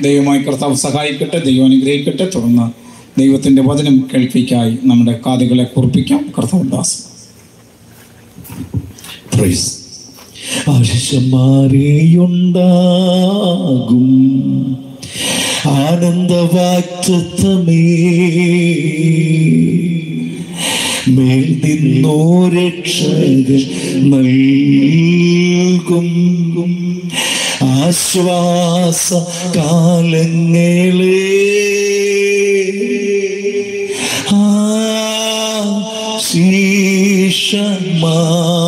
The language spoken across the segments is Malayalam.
ദൈവമായി കർത്താവ് സഹായിക്കട്ടെ, ദൈവം അനുഗ്രഹിക്കട്ടെ. തുടർന്ന് ദൈവത്തിൻ്റെ വചനം കേൾപ്പിക്കായി നമ്മുടെ കാതുകളെ കുറിപ്പിക്കാം. കർത്താവ് ദാസ്. ആശമാരെയുണ്ടാകും ആനന്ദവാക്തത്വമേ, മേൽ നിന്നോ രക്ഷകൻ നൽകും ആശ്വാസ കാലങ്ങളെ.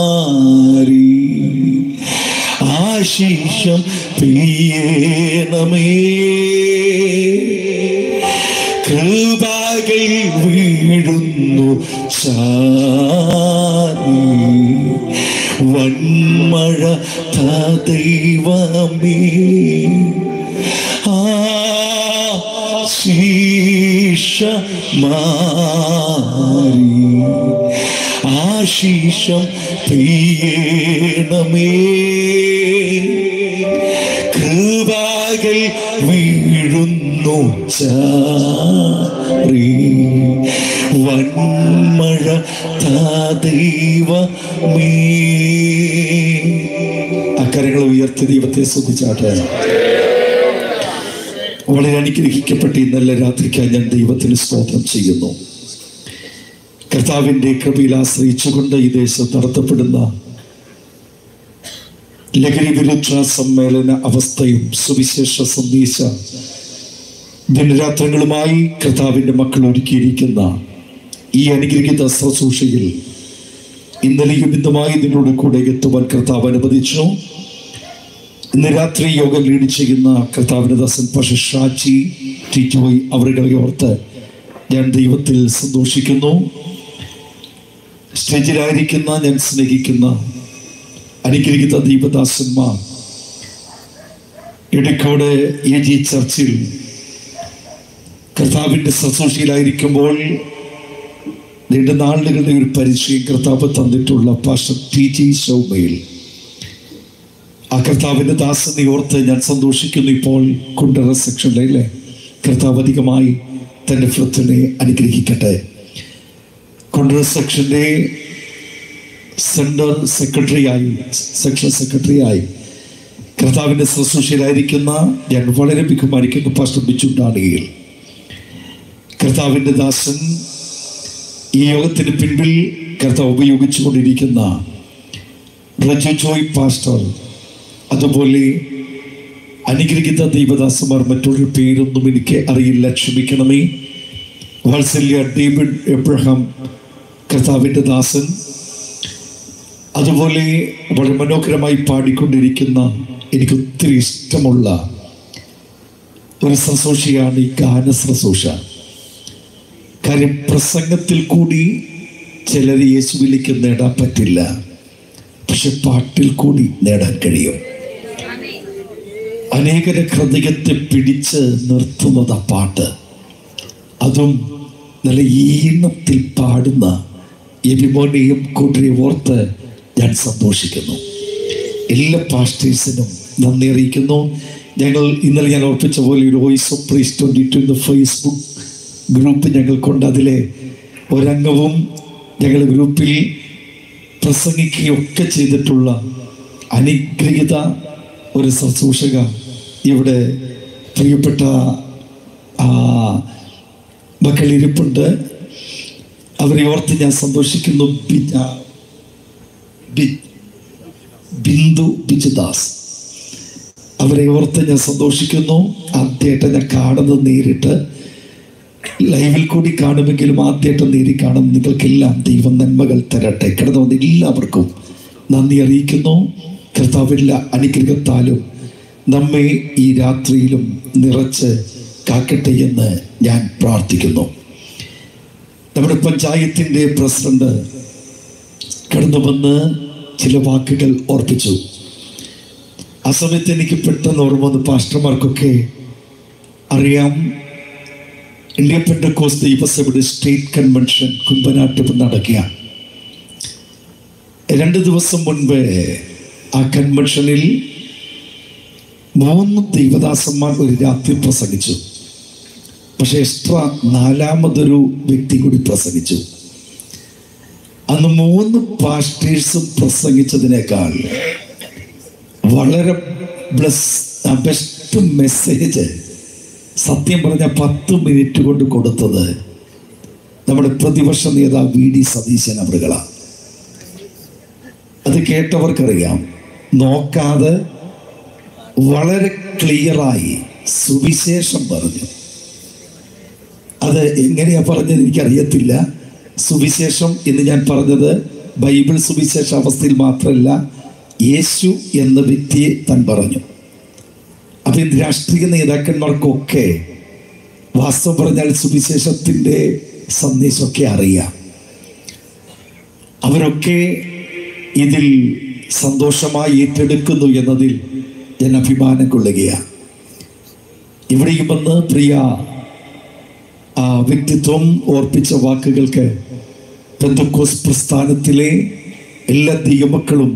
ശീഷമാരി ആശീഷം പെയ്യണമേ, കൃപകൾ വീഴുന്നു ചാരി വന്മഴ ദൈവമേ. ആശീഷമാരി ആശീഷം പെയ്യണമേ, കൃപകൾ വീഴുന്നു ചാരി വന്മഴ ദൈവമേ. അക്കരങ്ങൾ ഉയർത്തി ദൈവത്തെ സ്തുതിച്ചാട്ടെ. വളരെ അനുഗ്രഹിക്കപ്പെട്ട ഈ നല്ല രാത്രിക്കായി ഞാൻ ദൈവത്തിന് സ്തോത്രം ചെയ്യുന്നു. കർത്താവിൻ്റെ കൃപയിൽ ആശ്രയിച്ചുകൊണ്ട് ഈ ദേശത്ത് നടത്തപ്പെടുന്ന ലഹരി വിരുദ്ധ സമ്മേളന അവസ്ഥയും സുവിശേഷ സന്ദേശ ദിനരാത്രങ്ങളുമായി കർത്താവിൻ്റെ മക്കൾ ഒരുക്കിയിരിക്കുന്ന ഈ അനുഗ്രഹിത ശുശ്രൂഷയിൽ ഇന്നലെയും ഇന്നുമായി നിങ്ങളുടെ കൂടെ എത്തുവാൻ കർത്താവ് അനുവദിച്ചു. ഇന്ന് രാത്രി യോഗം ലീഡ് ചെയ്യുന്ന കർത്താവിൻ്റെ ദാസൻ പാസ്റ്റർ ഷാജി ടിറ്റോയ് അവരുടെ ഓർത്ത് ഞാൻ ദൈവത്തിൽ സന്തോഷിക്കുന്നു. സ്റ്റേജിലായിരിക്കുന്ന ഞാൻ സ്നേഹിക്കുന്ന അനുഗ്രഹിത ദൈവദാസന്മാർ ഇടയ്ക്കോട് AG ചർച്ചിൽ കർത്താവിൻ്റെ ശുശ്രൂഷയിലായിരിക്കുമ്പോൾ നീണ്ട നാളുകളുടെ ഒരു പരിചയം കർത്താവ് തന്നിട്ടുള്ള പാസ്റ്റർ TG ശൗമയിൽ ആ കർത്താവിൻ്റെ ദാസനെ ഓർത്ത് ഞാൻ സന്തോഷിക്കുന്നു. ഇപ്പോൾ കുണ്ടറ സെക്ഷനിലെ കർത്താവ് അധികമായി തൻ്റെ ഫ്രത്തിനെ അനുഗ്രഹിക്കട്ടെ. കുണ്ടറ സെക്ഷൻ്റെ സെൻട്രൽ സെക്രട്ടറിയായി സെക്ഷൻ സെക്രട്ടറിയായി കർത്താവിൻ്റെ ശുശ്രൂഷയിലായിരിക്കുന്ന ഞാൻ വളരെ ബഹുമാനിക്കുന്ന പാസ്റ്റർ ബിജു ഡാനിയേൽ, കർത്താവിൻ്റെ ദാസൻ ഈ യോഗത്തിന് പിൻപിൽ കർത്താവ് ഉപയോഗിച്ചു കൊണ്ടിരിക്കുന്ന റജു ജോയ് പാസ്റ്റർ, അതുപോലെ അനുഗ്രഹിത ദൈവദാസന്മാർ, മറ്റൊരു പേരൊന്നും എനിക്ക് അറിയില്ല, ക്ഷമിക്കണമേ. വാത്സല്യ ഡേവിഡ് എബ്രഹാം കർത്താവിൻ്റെ ദാസൻ, അതുപോലെ വളരെ മനോഹരമായി പാടിക്കൊണ്ടിരിക്കുന്ന എനിക്ക് ഒത്തിരി ഇഷ്ടമുള്ള ഒരു ശുശ്രൂഷയാണ് ഈ ഗാന ശുശ്രൂഷ. കാര്യം പ്രസംഗത്തിൽ കൂടി ചിലരെ യേശുവിലേക്ക് നേടാൻ പറ്റില്ല, പക്ഷെ പാട്ടിൽ കൂടി നേടാൻ കഴിയും. അനേകരെ ഹൃദയത്തെ പിടിച്ച് നിർത്തുന്നത് പാട്ട്, അതും നല്ല ഈണത്തിൽ പാടുന്ന എബിമോനെയും കൂട്ടരെയും ഓർത്ത് ഞാൻ സന്തോഷിക്കുന്നു. എല്ലാ പാസ്റ്റേഴ്സിനും നന്ദി അറിയിക്കുന്നു. ഇന്നലെ ഞാൻ ഓർപ്പിച്ച പോലെ ഒരു voice of praise 22 Facebook group ഞങ്ങൾക്കുണ്ട്. അതിലെ ഒരംഗവും ഞങ്ങൾ ഗ്രൂപ്പിൽ പ്രസംഗിക്കുകയൊക്കെ ചെയ്തിട്ടുള്ള അനുഗ്രഹിത ഒരു ശുശ്രൂഷക ഇവിടെ പ്രിയപ്പെട്ട മക്കൾ ഇരിപ്പുണ്ട്. അവരെ ഓർത്ത് ഞാൻ സന്തോഷിക്കുന്നു. ബിന്ദു ബിജുദാസ്, അവരെ ഓർത്ത് ഞാൻ സന്തോഷിക്കുന്നു. ആദ്യമായിട്ട് ഞാൻ കാണുന്നത് നേരിട്ട്, ലൈവിൽ കൂടി കാണുമെങ്കിലും ആദ്യമായിട്ട് നേരി കാണും. നിങ്ങൾക്കെല്ലാം ദൈവം നന്മകൾ തരട്ടെ. കിടന്നു വന്ന എല്ലാവർക്കും നന്ദി അറിയിക്കുന്നു. കർത്താവിൻ്റെ അനുഗ്രഹത്താലും നമ്മെ ഈ രാത്രിയിലും നിറച്ച് കാക്കട്ടെ എന്ന് ഞാൻ പ്രാർത്ഥിക്കുന്നു. നമ്മുടെ പഞ്ചായത്തിൻ്റെ പ്രസിഡന്റ് കടന്നു വന്ന് ചില വാക്കുകൾ ഓർപ്പിച്ചു. ആ സമയത്ത് എനിക്ക് പെട്ടെന്ന് ഓർമ്മ വന്നു, പാസ്റ്റർമാർക്കൊക്കെ അറിയാം, ഇന്ത്യ പെന്തക്കോസ്ത് ദൈവസഭയുടെ സ്റ്റേറ്റ് കൺവെൻഷൻ കുമ്പനാട്ട് നടക്കുക. 2 ദിവസം മുൻപ് ആ കൺവെൻഷനിൽ 3 ദൈവദാസന്മാർ ഒരു രാത്രി പ്രസംഗിച്ചു. പക്ഷെ എക്സ്ട്രാ 4മതൊരു വ്യക്തി കൂടി പ്രസംഗിച്ചു. അന്ന് 3 പാസ്റ്റേഴ്സും പ്രസംഗിച്ചതിനേക്കാൾ വളരെ ബെസ്റ്റ് മെസ്സേജ് സത്യം പറഞ്ഞ 10 മിനിറ്റ് കൊണ്ട് കൊടുത്തത് നമ്മുടെ പ്രതിപക്ഷ നേതാവ് VD സതീശൻ അവറുകളാണ്. അത് കേട്ടവർക്കറിയാം. നോക്കാതെ വളരെ ക്ലിയറായി സുവിശേഷം പറഞ്ഞു. അത് എങ്ങനെയാ പറഞ്ഞത് എനിക്കറിയത്തില്ല. സുവിശേഷം എന്ന് ഞാൻ പറഞ്ഞത് ബൈബിൾ സുവിശേഷ അവസ്ഥയിൽ മാത്രമല്ല, യേശു എന്ന വ്യക്തിയെ താൻ പറഞ്ഞു. അപ്പം രാഷ്ട്രീയ നേതാക്കന്മാർക്കൊക്കെ വാസ്തവം പറഞ്ഞാൽ സുവിശേഷത്തിൻ്റെ സന്ദേശമൊക്കെ അറിയാം. അവരൊക്കെ ഇതിൽ സന്തോഷമായി ഏറ്റെടുക്കുന്നു എന്നതിൽ ഞാൻ അഭിമാനം കൊള്ളുകയാണ്. ഇവിടെയും വന്ന് പ്രിയ വ്യക്തിത്വം ഓർപ്പിച്ച വാക്കുകൾക്ക് പെന്തക്കോസ്ത് പ്രസ്ഥാനത്തിലെ എല്ലാ ദൈവമക്കളും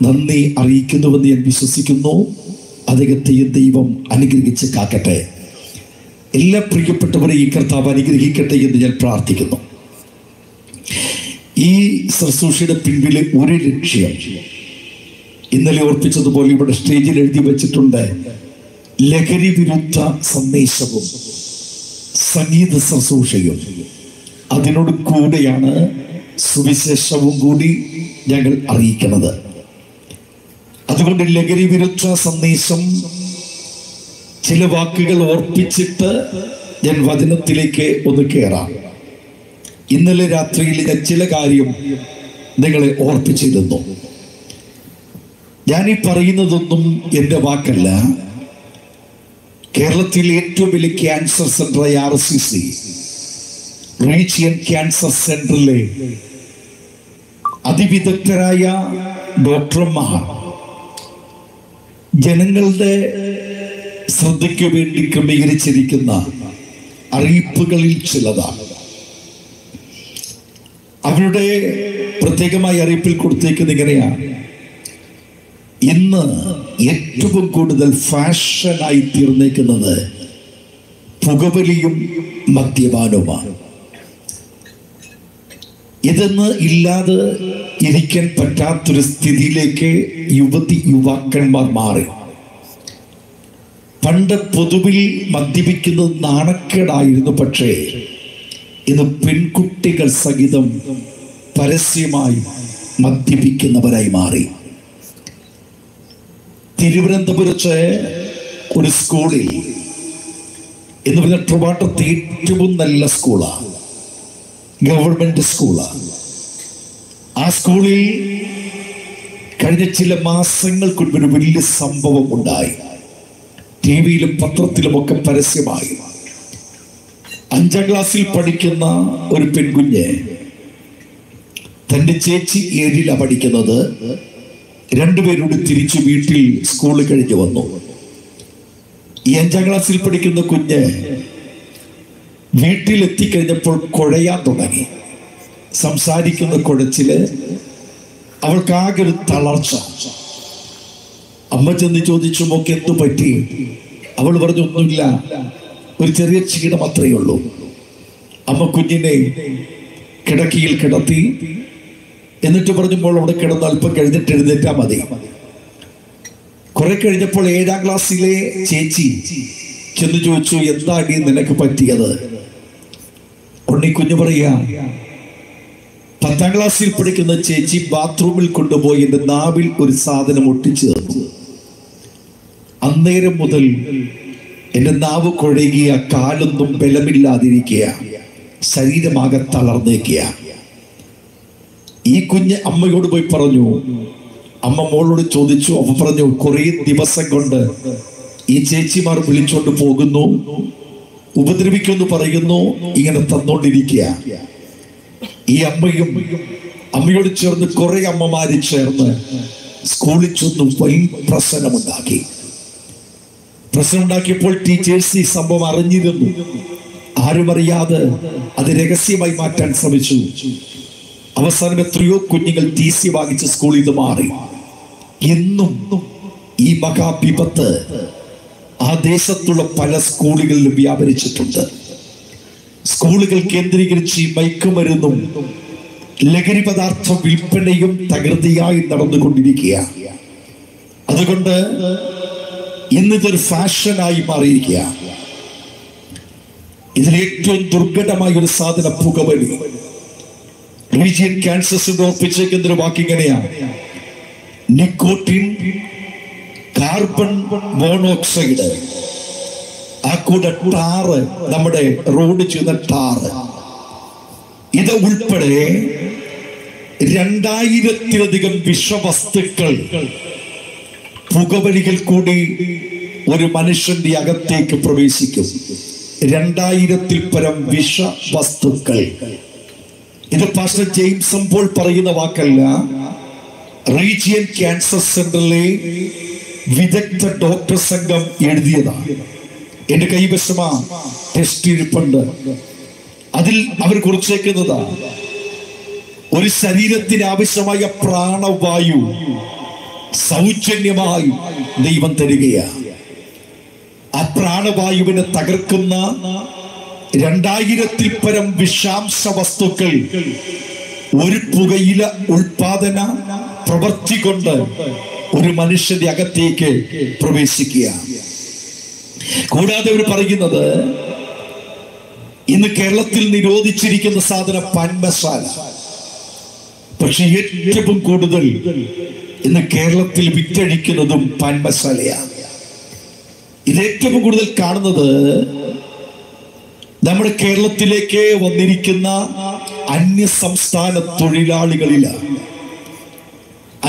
നന്ദി അറിയിക്കുന്നുവെന്ന് ഞാൻ വിശ്വസിക്കുന്നു. അദ്ദേഹത്തെയും ദൈവം അനുഗ്രഹിച്ച് കാക്കട്ടെ. എല്ലാ പ്രിയപ്പെട്ടവരെയും ഈ കർത്താവ് അനുഗ്രഹിക്കട്ടെ എന്ന് ഞാൻ പ്രാർത്ഥിക്കുന്നു. ഈ ശുശ്രൂഷയുടെ പിൻപിലെ ഒരു ലക്ഷ്യം ഇന്നലെ ഓർപ്പിച്ചതുപോലെ ഇവിടെ സ്റ്റേജിൽ എഴുതി വെച്ചിട്ടുണ്ട്. ലഹരി വിരുദ്ധ സന്ദേശവും സംഗീത ശുശ്രൂഷയും അതിനോട് കൂടെയാണ് സുവിശേഷവും കൂടി ഞങ്ങൾ അറിയിക്കുന്നത്. അതുകൊണ്ട് ലഹരി വിരുദ്ധ സന്ദേശം ചില വാക്കുകൾ ഓർപ്പിച്ചിട്ട് ഞാൻ വചനത്തിലേക്ക് ഒന്ന് കയറാം. ഇന്നലെ രാത്രിയിൽ ഞാൻ ചില കാര്യം നിങ്ങളെ ഓർപ്പിച്ചിരുന്നു. ഞാനീ പറയുന്നതൊന്നും എൻ്റെ വാക്കല്ല. കേരളത്തിലെ ഏറ്റവും വലിയ ക്യാൻസർ സെന്ററായ RCC റീജിയൻ ക്യാൻസർ സെന്ററിലെ അതിവിദഗ്ധരായ ഡോക്ടർമാർ ജനങ്ങളുടെ ശ്രദ്ധയ്ക്ക് വേണ്ടി ക്രമീകരിച്ചിരിക്കുന്ന അറിയിപ്പുകളിൽ ചിലതാണ്. അവരുടെ പ്രത്യേകമായ അറിയിപ്പിൽ കൊടുത്തേക്കുന്നത് ഇങ്ങനെയാണ്: ഇന്ന് ഏറ്റവും കൂടുതൽ ഫാഷനായി തീർന്നേക്കുന്നത് പുകവലിയും മദ്യപാനവുമാണ്. ഇതെന്ന് ഇല്ലാതെ ഇരിക്കാൻ പറ്റാത്തൊരു സ്ഥിതിയിലേക്ക് യുവാക്കന്മാർ മാറി. പണ്ട് പൊതുവിൽ മദ്യപിക്കുന്നത് നാണക്കേടായിരുന്നു. പക്ഷേ ഇന്ന് പെൺകുട്ടികൾ സഹിതം പരസ്യമായി മദ്യപിക്കുന്നവരായി മാറി. തിരുവനന്തപുരത്ത് ഒരു സ്കൂളിൽ എന്ന് പറഞ്ഞ ട്രിവാൻഡ്രത്തെ ഏറ്റവും നല്ല സ്കൂളാണ്, ഗവൺമെന്റ് സ്കൂളാണ്. ആ സ്കൂളിൽ കഴിഞ്ഞ ചില മാസങ്ങൾക്ക് മുൻപ് ഒരു വലിയ സംഭവം ഉണ്ടായി. ടിവിയിലും പത്രത്തിലുമൊക്കെ പരസ്യമായി. 5ാം ക്ലാസ്സിൽ പഠിക്കുന്ന ഒരു പെൺകുഞ്ഞ്, തൻ്റെ ചേച്ചി 7ലാണ് പഠിക്കുന്നത്, 2 പേരോട് തിരിച്ചു വീട്ടിൽ സ്കൂളിൽ കഴിഞ്ഞ് വന്നു. ഈ 5ാം ക്ലാസ്സിൽ പഠിക്കുന്ന കുഞ്ഞ് വീട്ടിലെത്തിക്കഴിഞ്ഞപ്പോൾ കുഴയാൻ തുടങ്ങി. സംസാരിക്കുന്ന കുഴച്ചില്, അവൾക്കാകെ ഒരു തളർച്ച. അമ്മ ചെന്ന് ചോദിച്ചു, മോക്ക് എന്തു പറ്റി? അവൾ പറഞ്ഞു, ഒന്നുമില്ല, ഒരു ചെറിയ ക്ഷീണം അത്രയേ ഉള്ളൂ. അമ്മ കുഞ്ഞിനെ കിടക്കയിൽ കിടത്തി. എന്നിട്ട് പറഞ്ഞപ്പോൾ അവിടെ കിടന്ന് അല്പം കഴിഞ്ഞിട്ട് എഴുന്നേറ്റാ മതി. കുറെ കഴിഞ്ഞപ്പോൾ 7ാം ക്ലാസ്സിലെ ചേച്ചി ചെന്ന് ചോദിച്ചു, എന്താടി നിനക്ക് പറ്റിയത്? ഉണ്ണി കുഞ്ഞു പറയാ, 10ാം ക്ലാസ്സിൽ പഠിക്കുന്ന ചേച്ചി ബാത്റൂമിൽ കൊണ്ടുപോയി എൻ്റെ നാവിൽ ഒരു സാധനം ഒട്ടിച്ചു തന്നു. അന്നേരം മുതൽ എൻ്റെ നാവ് കുഴയുക, കാലൊന്നും ബലമില്ലാതിരിക്കുക, ശരീരമാകെ തളർന്നേക്കുക. ഈ കുഞ്ഞ് അമ്മയോട് പോയി പറഞ്ഞു. അമ്മ മോളോട് ചോദിച്ചു. അമ്മ പറഞ്ഞു, കുറേ ദിവസം കൊണ്ട് ഈ ചേച്ചിമാർ വിളിച്ചോണ്ട് പോകുന്നു, ഉപദ്രവിക്കുമെന്ന് പറയുന്നു, ഇങ്ങനെ തന്നോണ്ടിരിക്കുക. ഈ അമ്മയോട് ചേർന്ന് കുറെ അമ്മമാര് ചേർന്ന് സ്കൂളിൽ ചെന്ന് വലിയ പ്രശ്നമുണ്ടാക്കിയപ്പോൾ ടീച്ചേഴ്സ് ഈ സംഭവം അറിഞ്ഞിരുന്നു. ആരും അറിയാതെ അത് രഹസ്യമായി മാറ്റാൻ ശ്രമിച്ചു. അവസാനം എത്രയോ കുഞ്ഞുങ്ങൾ TC വാങ്ങിച്ച് സ്കൂളിൽ നിന്ന് മാറി. എന്നും ഈ മഹാവിപത്ത് ആ ദേശത്തുള്ള പല സ്കൂളുകളിലും വ്യാപരിച്ചിട്ടുണ്ട്. സ്കൂളുകൾ കേന്ദ്രീകരിച്ച് ഈ മയക്കുമരുന്നും ലഹരി പദാർത്ഥ വിൽപ്പനയും തകൃതിയായി നടന്നുകൊണ്ടിരിക്കുക. അതുകൊണ്ട് ഇന്നിതൊരു ഫാഷനായി മാറിയിരിക്കുക. ഇതിൽ ഏറ്റവും ദുർഘടമായ ഒരു സാധന പുകവലി. റീജിയൻ ക്യാൻസർ സെന്റർ ഓർപ്പിച്ചേക്കുന്ന ഒരു വാക്കിങ്ങനെയാണ്: നിക്കോട്ടിൻ, കാർബൺ മോണോക്സൈഡ്, ആ കൂടെ ടാറ്, നമ്മുടെ റോഡ് ചെയ്യുന്ന ടാറ്, ഇത് ഉൾപ്പെടെ 2000-ലധികം വിഷവസ്തുക്കൾ പുകവലികൾ കൂടി ഒരു മനുഷ്യന്റെ അകത്തേക്ക് പ്രവേശിക്കും. 2000-ൽ പരം വിഷവസ്തുക്കൾ. ഇത് പാസ്റ്റർ ജെയിംസ് പോൾ പറയുന്ന വാക്കല്ല, റീജിയൻ ക്യാൻസർ സെന്ററിലെ വിദഗ്ധ ഡോക്ടർ സംഘം എഴുതിയതാണ്. എന്റെ കൈവശമാ ടെസ്റ്റ് ഇരിപ്പുണ്ട്. അതിൽ അവർ കുറിച്ചേക്കുന്നതാ: ഒരു ശരീരത്തിന് ആവശ്യമായ പ്രാണവായു സൗജന്യമായി ദൈവം തരികയാണ്. ആ പ്രാണവായുവിനെ തകർക്കുന്ന 2000-ൽ പരം വിഷാംശ വസ്തുക്കൾ ഒരു പുകയില ഉൽപാദന പ്രവൃത്തി കൊണ്ട് ഒരു മനുഷ്യന്റെ അകത്തേക്ക് പ്രവേശിക്കുക. കൂടാതെ അവർ പറയുന്നത്, ഇന്ന് കേരളത്തിൽ നിരോധിച്ചിരിക്കുന്ന സാധനം പാൻ മസാല. പക്ഷെ ഏറ്റവും കൂടുതൽ ഇന്ന് കേരളത്തിൽ വിറ്റഴിക്കുന്നതും പാൻ മസാലയാണ്. ഇത് ഏറ്റവും കൂടുതൽ കാണുന്നത് നമ്മുടെ കേരളത്തിലേക്ക് വന്നിരിക്കുന്ന അന്യസംസ്ഥാന തൊഴിലാളികളിലാണ്.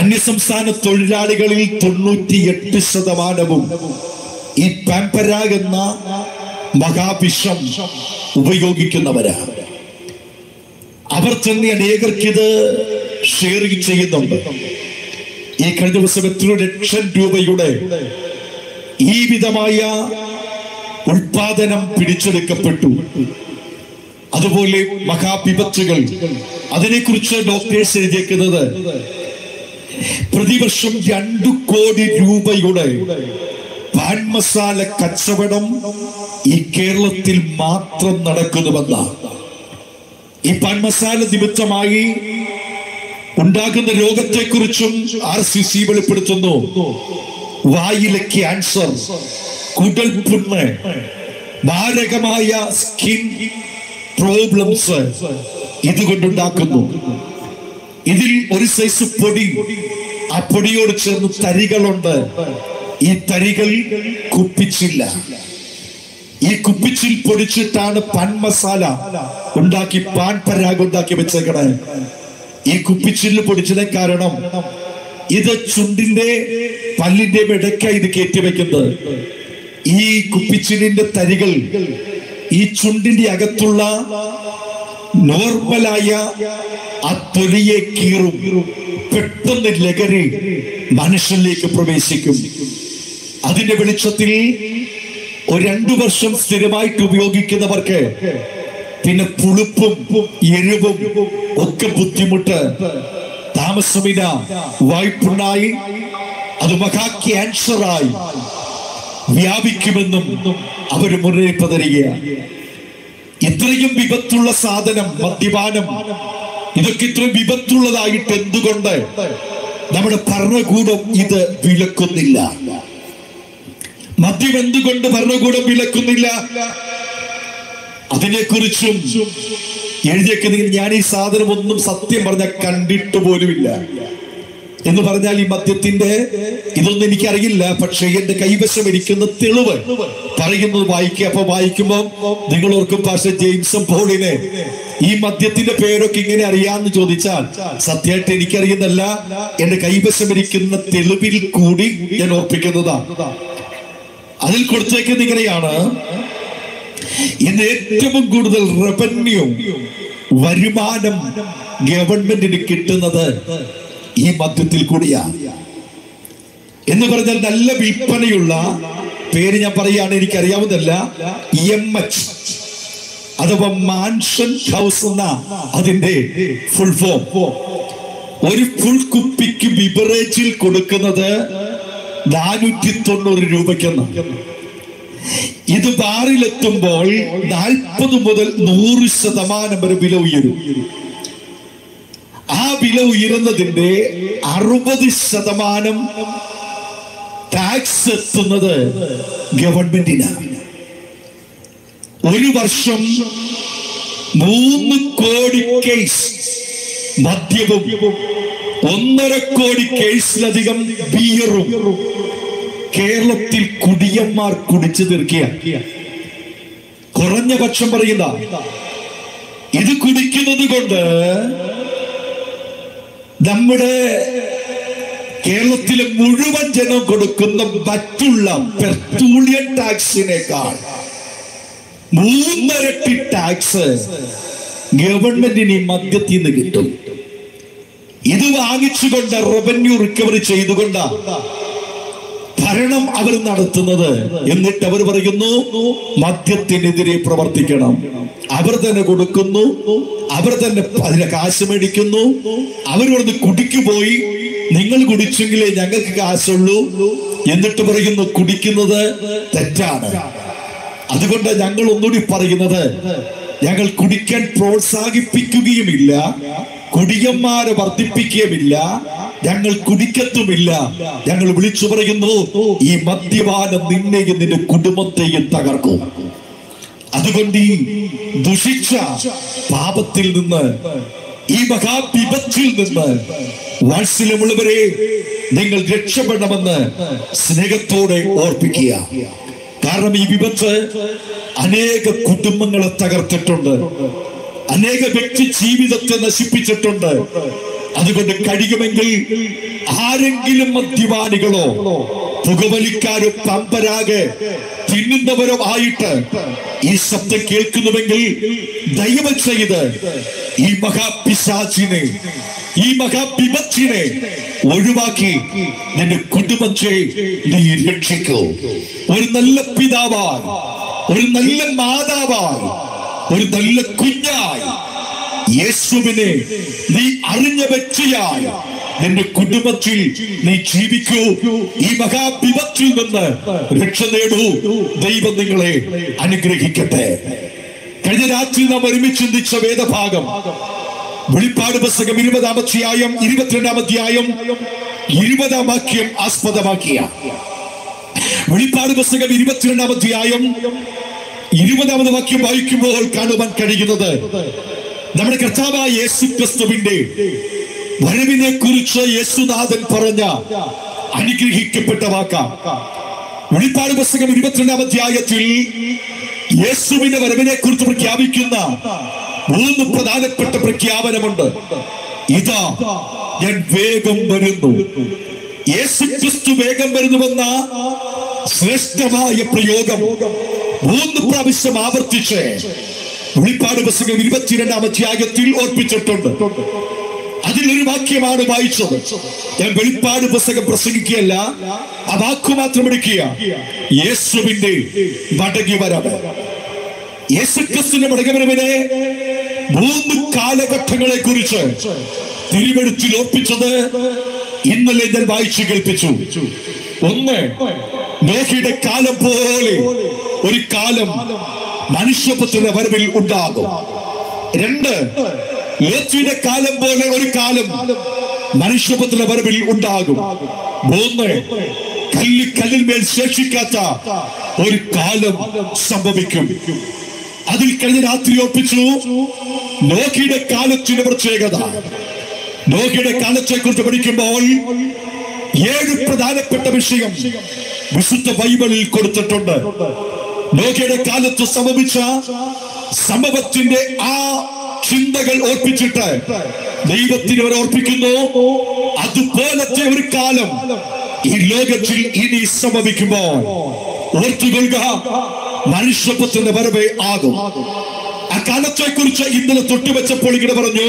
അന്യസംസ്ഥാന തൊഴിലാളികളിൽ 98% ഈ പാമ്പരാഗ് എന്ന മഹാവിഷം ഉപയോഗിക്കുന്നവരാണ്. അവർ തന്നെ അനേകർക്ക് ഇത് ഷെയറിംഗ് ചെയ്യുന്നുണ്ട്. ഈ കഴിഞ്ഞ ദിവസം എത്രയോ ലക്ഷം രൂപയുടെ ഈ വിധമായ ഉൽപാദനം പിടിച്ചെടുക്കപ്പെട്ടു. അതുപോലെ മഹാവിപത്തുകൾ, അതിനെക്കുറിച്ച് ഡോക്ടേഴ്സ് എഴുതിയേക്കുന്നത് പ്രതിവർഷം 2 കോടി രൂപയുടെ പാൻ മസാല കച്ചവടം ഈ കേരളത്തിൽ മാത്രം നടക്കുന്നുവെന്നാണ്. ഈ പാൻ മസാല നിമിത്തമായി ഉണ്ടാകുന്ന രോഗത്തെക്കുറിച്ചും RCC വെളിപ്പെടുത്തുന്നു. വായിലെ ക്യാൻസർ, കുടൽ പുണ്ണ്, മാരകമായ സ്കിൻ പ്രോബ്ലംസ് ഇതുകൊണ്ടുണ്ടാക്കുന്നു. ഇതിൽ ഒരു സൈസ് പൊടി, ആ പൊടിയോട് ചേർന്ന് തരികളുണ്ട്. ഈ തരികൾ കുപ്പിച്ചില്ല. ഈ കുപ്പിച്ചിൽ പൊടിച്ചിട്ടാണ് പാൻ മസാല ഉണ്ടാക്കി, പാൻ പരാഗ് ഉണ്ടാക്കി വെച്ചേക്കണേ. ഈ കുപ്പിച്ചില് പൊടിച്ചതിന് കാരണം ഇത് ചുണ്ടിന്റെ പല്ലിന്റെ ഇടയ്ക്കാണ് ഇത് കയറ്റിവെക്കുന്നത്. ഈ കുപ്പിച്ചിലിന്റെ തരികൾ ഈ ചുണ്ടിന്റെ അകത്തുള്ള നോർമലായ ആ തൊലിയെ കീറും. പെട്ടെന്ന് ലഹരി മനുഷ്യനിലേക്ക് പ്രവേശിക്കും. അതിന്റെ വെളിച്ചത്തിൽ ഒരു 2 വർഷം സ്ഥിരമായിട്ട് ഉപയോഗിക്കുന്നവർക്ക് പിന്നെ പുളിപ്പും എരിവും ഒക്കെ ബുദ്ധിമുട്ട്, താമസമില്ല, വായ്പുണ്ണായി അത് മഹാ ക്യാൻസറായി വ്യാപിക്കുമെന്നും അവർ മുന്നറിയിപ്പ് തരികയാണ്. ഇത്രയും വിപത്തുള്ള സാധനം മദ്യപാനം, ഇതൊക്കെ ഇത്രയും വിപത്തുള്ളതായിട്ട് എന്തുകൊണ്ട് നമ്മുടെ ഭരണകൂടം ഇത് വിലക്കുന്നില്ല? മദ്യം എന്തുകൊണ്ട് ഭരണകൂടം വിലക്കുന്നില്ല? അതിനെക്കുറിച്ചും എഴുതിയേക്കുന്നത് ഞാൻ ഈ സാധനം ഒന്നും സത്യം പറഞ്ഞാൽ കണ്ടിട്ട് പോലുമില്ല. എന്ന് പറഞ്ഞാൽ ഈ മദ്യത്തിന്റെ ഇതൊന്നും എനിക്കറിയില്ല. പക്ഷെ എന്റെ കൈവശം ഇരിക്കുന്ന തെളിവ് പറയുന്നത് വായിക്കുക. അപ്പൊ വായിക്കുമ്പോൾ നിങ്ങൾ ഓർക്കും, പാസ്റ്റർ ജെയിംസ് പോളിനെ ഈ മദ്യത്തിന്റെ പേരൊക്കെ ഇങ്ങനെ അറിയാമെന്ന് ചോദിച്ചാൽ സത്യമായിട്ട് എനിക്കറിയുന്നല്ല, എന്റെ കൈവശം ഇരിക്കുന്ന തെളിവിൽ കൂടി ഞാൻ ഓർപ്പിക്കുന്നതാ. അതിൽ കൊടുത്തേക്കുന്നത് ഇങ്ങനെയാണ്: ഇന്ന് ഏറ്റവും കൂടുതൽ റവന്യൂ വരുമാനം ഗവൺമെന്റിന് കിട്ടുന്നത് ഈ മദ്യത്തിൽ കൂടിയാണ്. എന്ന് പറഞ്ഞാൽ നല്ല വിൽപ്പനയുള്ള പേര് ഞാൻ പറയുകയാണ്, എനിക്കറിയാവുന്നതല്ല, MH അഥവാ മാൻഷൻ ഹൗസ് എന്ന അതിന്റെ ഫുൾ ഫോം. ഒരു ഫുൾ കുപ്പിക്ക് ബിവറേജിൽ കൊടുക്കുന്നത് 490 രൂപയ്ക്കെന്ന്. ഇത് ബാറിലെത്തുമ്പോൾ 40 മുതൽ 100% വരെ വില ഉയരും. ആ വില ഉയരുന്നതിന്റെ 60% ടാക്സ് എത്തുന്നത് ഗവൺമെന്റിനാണ്. ഒരു വർഷം 3 കോടി കേസ് മദ്യവും 1.5 കോടി കേസിലധികം ബിയറും കേരളത്തിൽ കുടിയന്മാർ കുടിച്ചു തീർക്കുക. കുറഞ്ഞ പക്ഷം പറയുന്ന ഇത് കുടിക്കുന്നത് കൊണ്ട് നമ്മുടെ കേരളത്തിലെ മുഴുവൻ ജനം കൊടുക്കുന്ന മറ്റുള്ള പെട്രോളിയം ടാക്സിനേക്കാൾ 3 ഇരട്ടി ടാക്സ് ഗവൺമെന്റിന് ഈ മദ്യത്തിൽ നിന്ന് കിട്ടും. ഇത് വാങ്ങിച്ചുകൊണ്ട് റവന്യൂ റിക്കവറി ചെയ്തുകൊണ്ട് ഭരണം അവർ നടത്തുന്നത്. എന്നിട്ട് അവർ പറയുന്നു മദ്യത്തിനെതിരെ പ്രവർത്തിക്കണം. അവർ തന്നെ കൊടുക്കുന്നു, അവർ തന്നെ അതിനെ കാശ് മേടിക്കുന്നു. അവരോട് കുടിക്കുപോയി നിങ്ങൾ കുടിച്ചെങ്കിലേ ഞങ്ങൾക്ക് കാശുള്ളൂ. എന്നിട്ട് പറയുന്നു കുടിക്കുന്നത് തെറ്റാണ്. അതുകൊണ്ട് ഞങ്ങൾ ഒന്നുകൂടി പറയുന്നത്, ഞങ്ങൾ കുടിക്കാൻ പ്രോത്സാഹിപ്പിക്കുകയുമില്ല, കുടിയന്മാരെ വർദ്ധിപ്പിക്കുകയുമില്ല, ഞങ്ങൾ കുടിക്കത്തുമില്ല. ഞങ്ങൾ വിളിച്ചു പറയുന്നു ഈ മദ്യപാനം നിന്നെയും നിന്റെ കുടുംബത്തെയും തകർക്കും. അതുകൊണ്ട് ഈ ദുഷിച്ച പാപത്തിൽ നിന്ന്, ഈ മഹാവിപത്തിൽ നിന്ന് വാത്സല്യമുള്ളവരെ നിങ്ങൾ രക്ഷപ്പെടണമെന്ന് സ്നേഹത്തോടെ ഓർപ്പിക്കുക. കാരണം ഈ വിപത്ത് അനേക കുടുംബങ്ങളെ തകർത്തിട്ടുണ്ട്, അനേക വ്യക്തി ജീവിതത്തെ നശിപ്പിച്ചിട്ടുണ്ട്. അതുകൊണ്ട് കഴിയുമെങ്കിൽ ആരെങ്കിലും മദ്യപാനികളോ പുകവലിക്കാരോ പമ്പരാകെ തിന്നുന്നവരോ ആയിട്ട് ഈ ശബ്ദം കേൾക്കുന്നുവെങ്കിൽ ദയവ് ചെയ്ത് ഈ മഹാപിശാചിനെ, ഈ മഹാവിപത്തിനെ ഒഴിവാക്കി നിന്റെ കുടുംബത്തെ നീ രക്ഷിക്കൂ. ഒരു നല്ല പിതാവായി, ഒരു നല്ല മാതാവായി, ഒരു നല്ല കുഞ്ഞായി യേശുവിനെ നീ അറിഞ്ഞ വ്യക്തിയായി നിന്റെ കുടുംബത്തിൽ നീ ജീവിക്കൂ. ഈ മഹാവിപത്തിൽ നിന്ന് രക്ഷ നേടൂ. ദൈവം നിങ്ങളെ അനുഗ്രഹിക്കട്ടെ. കഴിഞ്ഞ രാത്രി നാം ഒരുമിച്ച് ചിന്തിച്ച വേദഭാഗം വെളിപ്പാട് പുസ്തകം 20-ാം അധ്യായം 22-ാം അധ്യായം 20-ാം വാക്യം ആസ്പദമാക്കിയ വെളിപ്പാട് പുസ്തകം 22-ാം അധ്യായം 20-ാമത് വാക്യം വായിക്കുമ്പോൾ കാണുവാൻ കഴിയുന്നത് നമ്മുടെ കർത്താവായ യേശു ക്രിസ്തുവിന്റെ വരവിനെ കുറിച്ച് യേശുനാഥൻ പറഞ്ഞ അനുഗ്രഹിക്കപ്പെട്ട വാക്കാ. വെളിപ്പാട് പുസ്തകം 22-ാം അധ്യായത്തിൽ യേശുവിന്റെ വരവിനെ കുറിച്ച് പ്രഖ്യാപിക്കുന്ന 3 പ്രധാനപ്പെട്ട പ്രഖ്യാപനമുണ്ട്. ഇതാ ഞാൻ വേഗം വരുന്നു. യേശു ക്രിസ്തു വേഗം വരുന്നുവെന്ന ശ്രേഷ്ഠമായ പ്രയോഗം 3 പ്രാവശ്യം ആവർത്തിച്ച് വെളിപ്പാട് പുസ്തകം 22-ാം അധ്യായത്തിൽ ഓർപ്പിച്ചിട്ടുണ്ട്. അതിലൊരു വാക്യമാണ് വായിച്ചത്. ഞാൻ വെളിപ്പാട് പുസ്തകം പ്രസംഗിക്കുകയല്ല, ആ വാക്കു മാത്രം എടുക്കുക. യേശുവിന്റെ മടങ്ങിവരവ്. യേശുക്രിസ്തുവിന്റെ മടങ്ങിവരവിനെ 3 കാലഘട്ടങ്ങളെ കുറിച്ച് തിരുവെഴുത്തിൽ ഓർപ്പിച്ചത് ഇന്നലെ ഞാൻ വായിച്ചു കേൾപ്പിച്ചു. 1, നോഹയുടെ കാലം പോലെ ഒരു കാലം മനുഷ്യപുത്രന്റെ വരവിൽ ഉണ്ടാകും. 2, ലോത്തിന്റെ കാലം പോലെ ഒരു കാലം മനുഷ്യപുത്രന്റെ വരവിൽ ഉണ്ടാകും. 3, കല്ലിന്മേൽ ശേഷിക്കാത്ത ഒരു കാലം സംഭവിക്കും. അതിൽ കഴിഞ്ഞ രാത്രി ഓർപ്പിച്ചു നോഹയുടെ കാലത്തിന്റെ പ്രത്യേകത. നോഹയുടെ കാലത്തെ കുറിച്ച് പഠിക്കുമ്പോൾ 7 പ്രധാനപ്പെട്ട വിഷയം വിശുദ്ധ ബൈബിളിൽ കൊടുത്തിട്ടുണ്ട്. നോഹയുടെ കാലത്ത് സംഭവിച്ച സംഭവത്തിന്റെ ആ ചിന്തകൾ ഓർപ്പിച്ചിട്ട് ദൈവത്തിന് അവർ ഓർപ്പിക്കുന്നു, അതുപോലത്തെ ഒരു കാലം ഈ ലോകത്തിൽ ഇനി സംഭവിക്കുമ്പോൾ ഓർത്തുകൊള്ളുക, മനുഷ്യപുത്രന്റെ വരവേ ആകും. ആ കാലത്തെ കുറിച്ച് ഇന്നലെ തൊട്ടുവെച്ചപ്പോൾ ഇങ്ങനെ പറഞ്ഞു.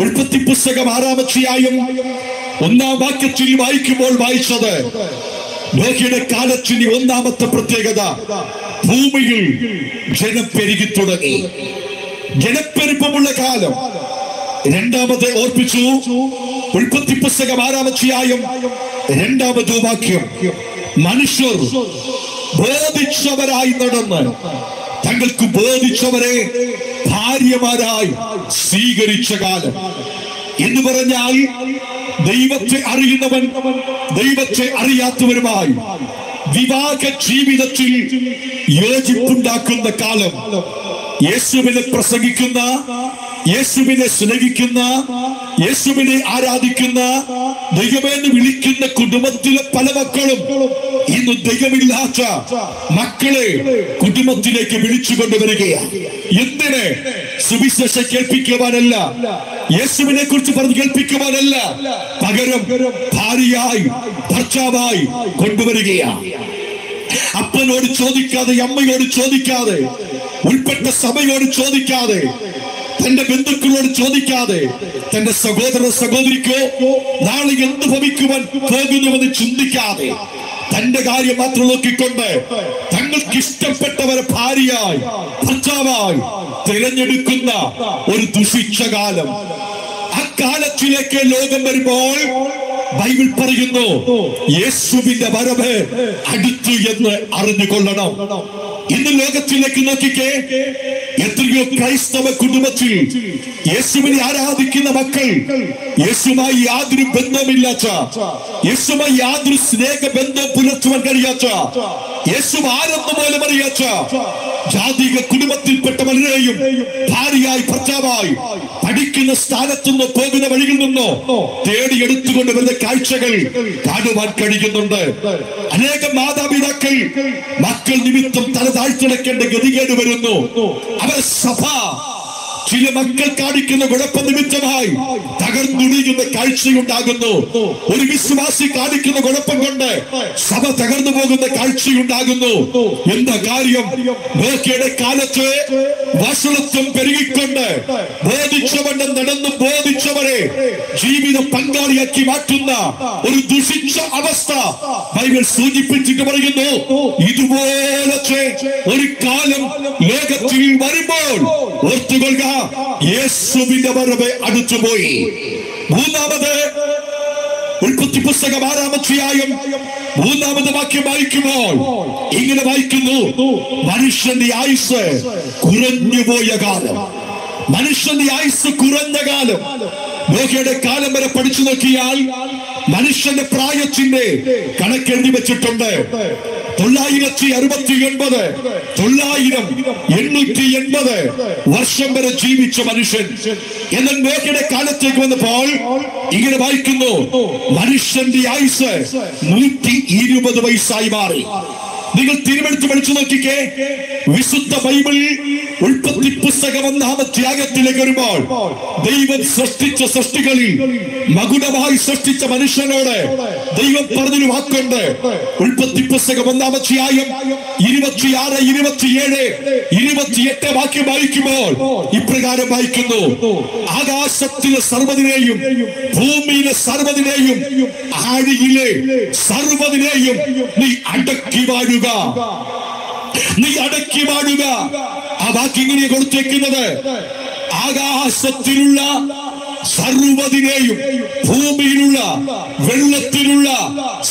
ഉൽപ്പത്തി പുസ്തകം 6-ാം അധ്യായം 1-ാം വാക്യത്തിൽ വായിക്കുമ്പോൾ വായിച്ചത് നോഹയുടെ കാലത്തിന് 1-ാമത്തെ പ്രത്യേകത, ഭൂമിയിൽ ജനം പെരുകി തുടങ്ങി. ജനപ്പെരുപ്പമുള്ള കാലം. 2-ാമത്തെ ഓർപ്പിച്ചു ഉൽപ്പത്തി പുസ്തകം 6-ാം അധ്യായം രണ്ടാമത്തെ വാക്യം, മനുഷ്യർ ബോധിച്ചവരായി നടന്ന് തങ്ങൾക്ക് ബോധിച്ചവരെ ഭാര്യമാരായി സ്വീകരിച്ച കാലം എന്ന് പറഞ്ഞാൽ ദൈവത്തെ അറിയുന്നവൻ ദൈവത്തെ അറിയാത്തവരുമായി വിവാഹ ജീവിതത്തിൽ യോജിപ്പുണ്ടാക്കുന്ന കാലം. യേശുവിനെ പ്രസംഗിക്കുന്ന, യേശുവിനെ സ്നേഹിക്കുന്ന, യേശുവിനെ ആരാധിക്കുന്ന, ദൈവമെന്ന് വിളിക്കുന്ന കുടുംബത്തിലെ പല മക്കളും ഇന്ന് ദൈവമില്ലാത്ത മക്കളെ കുടുംബത്തിലേക്ക് വിളിച്ചു കൊണ്ടുവരികയാണ്. എന്തിന്? സുവിശേഷം കേൾപ്പിക്കുവാനല്ല, യേശുവിനെ കുറിച്ച് പറഞ്ഞ് കേൾപ്പിക്കുവാനല്ല, പകരം ഭാര്യയായി ഭർത്താവായി കൊണ്ടുവരികയാണ്. അപ്പനോട് ചോദിക്കാതെ, അമ്മയോട് ചോദിക്കാതെ, ഉൾപ്പെട്ട സഭയോട് ചോദിക്കാതെ, തന്റെ ബന്ധുക്കളോട് ചോദിക്കാതെ, തന്റെ സഹോദര സഹോദരിക്കോ നാളെ എന്ത് ഭവിക്കുവാൻ പോകുന്നുവെന്ന് ചിന്തിക്കാതെ, തന്റെ കാര്യം മാത്രം നോക്കിക്കൊണ്ട് തങ്ങൾക്ക് ഇഷ്ടപ്പെട്ടവരെ ഭാര്യയായി ഭർത്താവായി തിരഞ്ഞെടുക്കുന്ന ഒരു ദുഷിച്ച കാലം. ആ കാലത്തിലേക്ക് ലോകം വരുമ്പോൾ ബൈബിൾ പറയുന്നു, യേശുവിന്റെ വരവ് അടുത്തു എന്ന് അറിഞ്ഞുകൊള്ളണം. ഇന്ന് ലോകത്തിലേക്ക് നോക്കിക്കേ, എത്രയോ ക്രൈസ്തവ കുടുംബത്തിൽ യേശുവിനെ ആരാധിക്കുന്ന മക്കൾ യേശുമായി യാതൊരു ബന്ധമില്ലാത്ത, യേശുമായി യാതൊരു സ്നേഹബന്ധം പുലർത്തുവാൻ കഴിയാത്ത, യേശു ആരെന്ന് പോലും അറിയാത്ത ജാതിക കുടുംബത്തിൽപ്പെട്ട പലരെയും ഭാര്യയായി ഭർത്താവായി പഠിക്കുന്ന സ്ഥാനത്തുനിന്നോ പോകുന്ന വഴിയിൽ നിന്നോ തേടിയെടുത്തുകൊണ്ട് വരുന്ന കാഴ്ചകൾ കാണുവാൻ കഴിയുന്നുണ്ട്. അനേകം മാതാപിതാക്കൾ മക്കൾ നിമിത്തം തല താഴ്ത്തിടക്കേണ്ട ഗതികേട് വരുന്നു. അവർ സഭ ചില മക്കൾ കാണിക്കുന്ന കുഴപ്പ നിമിത്തമായി തകർന്നൊടിയുന്ന കാഴ്ചയുണ്ടാകുന്നു. ഒരു വിശ്വാസി കാണിക്കുന്ന കുഴപ്പം കൊണ്ട് സഭ തകർന്നു പോകുന്ന കാഴ്ചയുണ്ടാകുന്നു. എന്താ കാര്യം? നോക്കിയുടെ കാലത്ത് വഷളത്വം പെരുകിക്കൊണ്ട് ബോധിച്ചവന്റെ നടന്ന് ബോധിച്ചവരെ ജീവിത പങ്കാളിയാക്കി മാറ്റുന്ന ഒരു ദുഷിച്ച അവസ്ഥ ബൈബിൾ സൂചിപ്പിച്ചിട്ട് പറയുന്നു, ഇതുപോലത്തെ ഒരു കാലം ലോകത്തിൽ വരുമ്പോൾ ഓർത്തുകൊള്ളുക, യേശുവിന്റെ വരവ് അടുത്തുപോയി. മൂന്നാമത്, ഉൽപ്പത്തി പുസ്തകം 6-ാം അധ്യായം 3-ാമത്തെ വാക്യം വായിക്കുമ്പോൾ ഇങ്ങനെ വായിക്കുന്നു, മനുഷ്യന്റെ ആയുസ് കുറഞ്ഞുപോയ കാലം. മനുഷ്യന്റെ ആയുസ് കുറഞ്ഞ കാലം. നോക്കിയുടെ കാലം വരെ പഠിച്ചു നോക്കിയാൽ മനുഷ്യന്റെ പ്രായത്തിന്റെ കണക്കെഴുതി വെച്ചിട്ടുണ്ട്. 969 980 വർഷം വരെ ജീവിച്ച മനുഷ്യൻ. എന്നാൽ നോക്കിയുടെ കാലത്തേക്ക് വന്നപ്പോൾ ഇങ്ങനെ വായിക്കുന്നു, മനുഷ്യന്റെ ആയുസ് 120 വയസ്സായി മാറി. നിങ്ങൾ തിരുവെടുത്ത് പഠിച്ചു നോക്കിക്കേ, വിശുദ്ധ ബൈബിൾ ഉൽപ്പത്തി പുസ്തകം 1-ാം അധ്യായത്തിലേക്ക് വരുമ്പോൾ ദൈവം സൃഷ്ടിച്ച സൃഷ്ടികളിൽ മകുടമായി സൃഷ്ടിച്ച മനുഷ്യനോട് ദൈവം പറഞ്ഞൊരു വാക്കുണ്ട്. ഉൽപ്പത്തി പുസ്തകം 1-ാം അധ്യായം 26, 27, 28 വാക്യം വായിക്കുമ്പോൾ ഇപ്രകാരം വായിക്കുന്നു, ആകാശത്തിലെ സർവ്വതിനെയും ഭൂമിയിലെ സർവ്വതിനെയും ആഴിയിലെ സർവ്വതിനെയും നീ അടക്കി വാഴുക, നീ അടക്കി വാഴുക. ആ വാക്കിങ്ങനെ കൊടുത്തേക്കുന്നത്, ആകാശത്തിലുള്ള സർവ്വതിനെയും ഭൂമിയിലുള്ള വെള്ളത്തിലുള്ള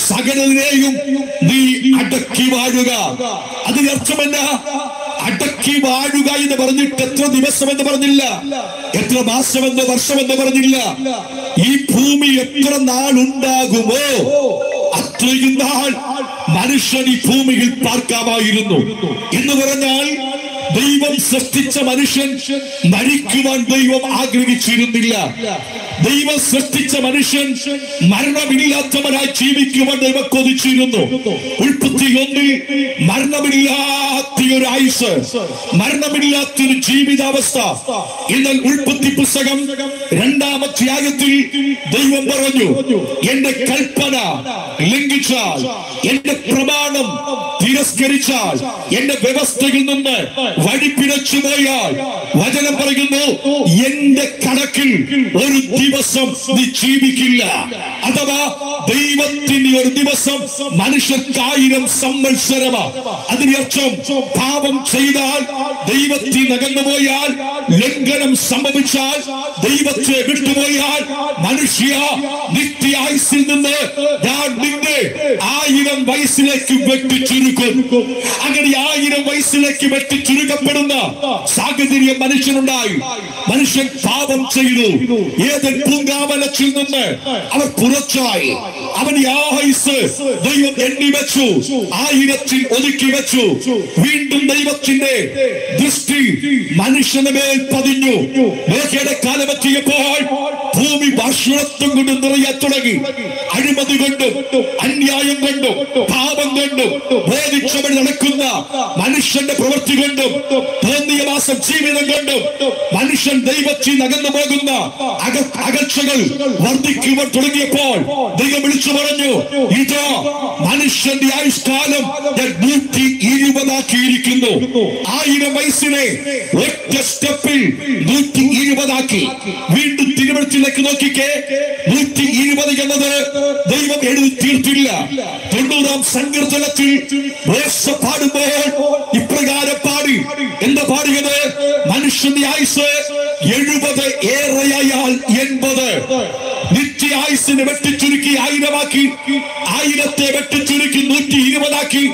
സകലതിനെയും നീ അടക്കി വാഴുക. അതിനർത്ഥം എന്താ? അടക്കി വാഴുക എന്ന് പറഞ്ഞിട്ട് എത്ര ദിവസം എന്ന് പറഞ്ഞില്ല, എത്ര മാസമെന്നോ വർഷമെന്നോ പറഞ്ഞില്ല. ഈ ഭൂമി എത്ര നാളുണ്ടാകുമോ അത്രയും നാൾ മനുഷ്യൻ ഈ ഭൂമിയിൽ പാർക്കാമായിരുന്നു എന്ന് പറഞ്ഞാൽ, ദൈവം സൃഷ്ടിച്ച മനുഷ്യൻ മരിക്കുവാൻ ദൈവം ആഗ്രഹിച്ചിരുന്നില്ല. ദൈവം സൃഷ്ടിച്ച മനുഷ്യൻ മരണമില്ലാത്തവനായി ജീവിക്കുവാൻ ദൈവം കൊതിച്ചിരുന്നു. ഉൽപ്പത്തി 1-ൽ മരണമില്ലാത്തൊരു ആയുസ്, മരണമില്ലാത്തൊരു ജീവിതാവസ്ഥ. എന്നാൽ ഉൽപ്പത്തി പുസ്തകം 2-ാം അധ്യായത്തിൽ ദൈവം പറഞ്ഞു, എന്റെ കൽപ്പന ലംഘിച്ചാൽ, എന്റെ പ്രമാണം തിരസ്കരിച്ചാൽ, എന്റെ വ്യവസ്ഥയിൽ നിന്ന് വഴിപിഴച്ചു പോയാൽ, വചനം പറയുന്നു, എന്റെ കണക്കിൽ ഒരു ദിവസം നീ ജീവിക്കില്ല. അഥവാ ദൈവത്തിന്റെ ഒരു ദിവസം മനുഷ്യർക്ക് 1000 സംവത്സരമാണ്. അതിനർത്ഥം പാപം ചെയ്താൽ, ദൈവത്തിൽ അകന്നുപോയാൽ, ലംഘനം സംഭവിച്ചാൽ, ദൈവത്തെ വിട്ടുപോയാൽ, മനുഷ്യ നിത്യായുസ്സിൽ നിന്ന് ഞാൻ നിന്നെ 1000 വയസ്സിലേക്ക് വെട്ടിച്ചുരുക്കും. അങ്ങനെ 1000 വയസ്സിലേക്ക് വെട്ടിച്ചുരുക്കപ്പെടുന്ന സാഹചര്യം മനുഷ്യനുണ്ടായി. മനുഷ്യൻ പാപം ചെയ്തു. ഏതൻ പൂങ്കാവനത്തിൽ നിന്ന് അവർ പുറത്തായി. അവന്റെ ആയുസ് ദൈവം എണ്ണി വെച്ചു, 1000-ൽ ഒതുക്കി വെച്ചു. വീണ്ടും ദൈവത്തിന്റെ ദൃഷ്ടി മനുഷ്യന് മേൽ പതിഞ്ഞു. നോഹയുടെ കാലമെത്തിയപ്പോൾ ഭൂമി ഭാഷണത്വം കൊണ്ട് നിറയാൻ തുടങ്ങി. അഴിമതി കൊണ്ടും അന്യായം കൊണ്ടും പാപം കൊണ്ടും ബോധിച്ചവൻ നടക്കുന്ന മനുഷ്യന്റെ പ്രവൃത്തി കൊണ്ടും തോന്നിയവാസം ജീവിതം കൊണ്ടും മനുഷ്യൻ ദൈവത്തിൽ അകന്നു പോകുന്ന അകൽച്ചകൾ വർദ്ധിക്കുവാൻ തുടങ്ങിയപ്പോൾ ദൈവം വിളിച്ചു പറഞ്ഞു, ഇതാ മനുഷ്യന്റെ ആയുഷ്കാലം ഞാൻ 120 ആക്കിയിരിക്കുന്നു. 1000 വയസ്സിനെ ഒറ്റ സ്റ്റെപ്പിൽ 120 ആക്കി. വീണ്ടും തിരുവഴുത്തിലേക്ക് നോക്കിക്കേ, 120 എന്നത് ദൈവം എഴുതി തീർത്തില്ല. 90-ാം സങ്കീർത്തനത്തിൽ പാടുമ്പോൾ ഇപ്രകാരം പാടി. എന്താ പാടിയത്? മനുഷ്യന്റെ ആയുസ് 70 ഏറെയായാൽ 80. നിത്യായുസിനെ വെട്ടിച്ചുരുക്കി 1000 ആക്കി. 1000-ത്തെ വെട്ടിച്ചുരുക്കി 120 ആക്കി.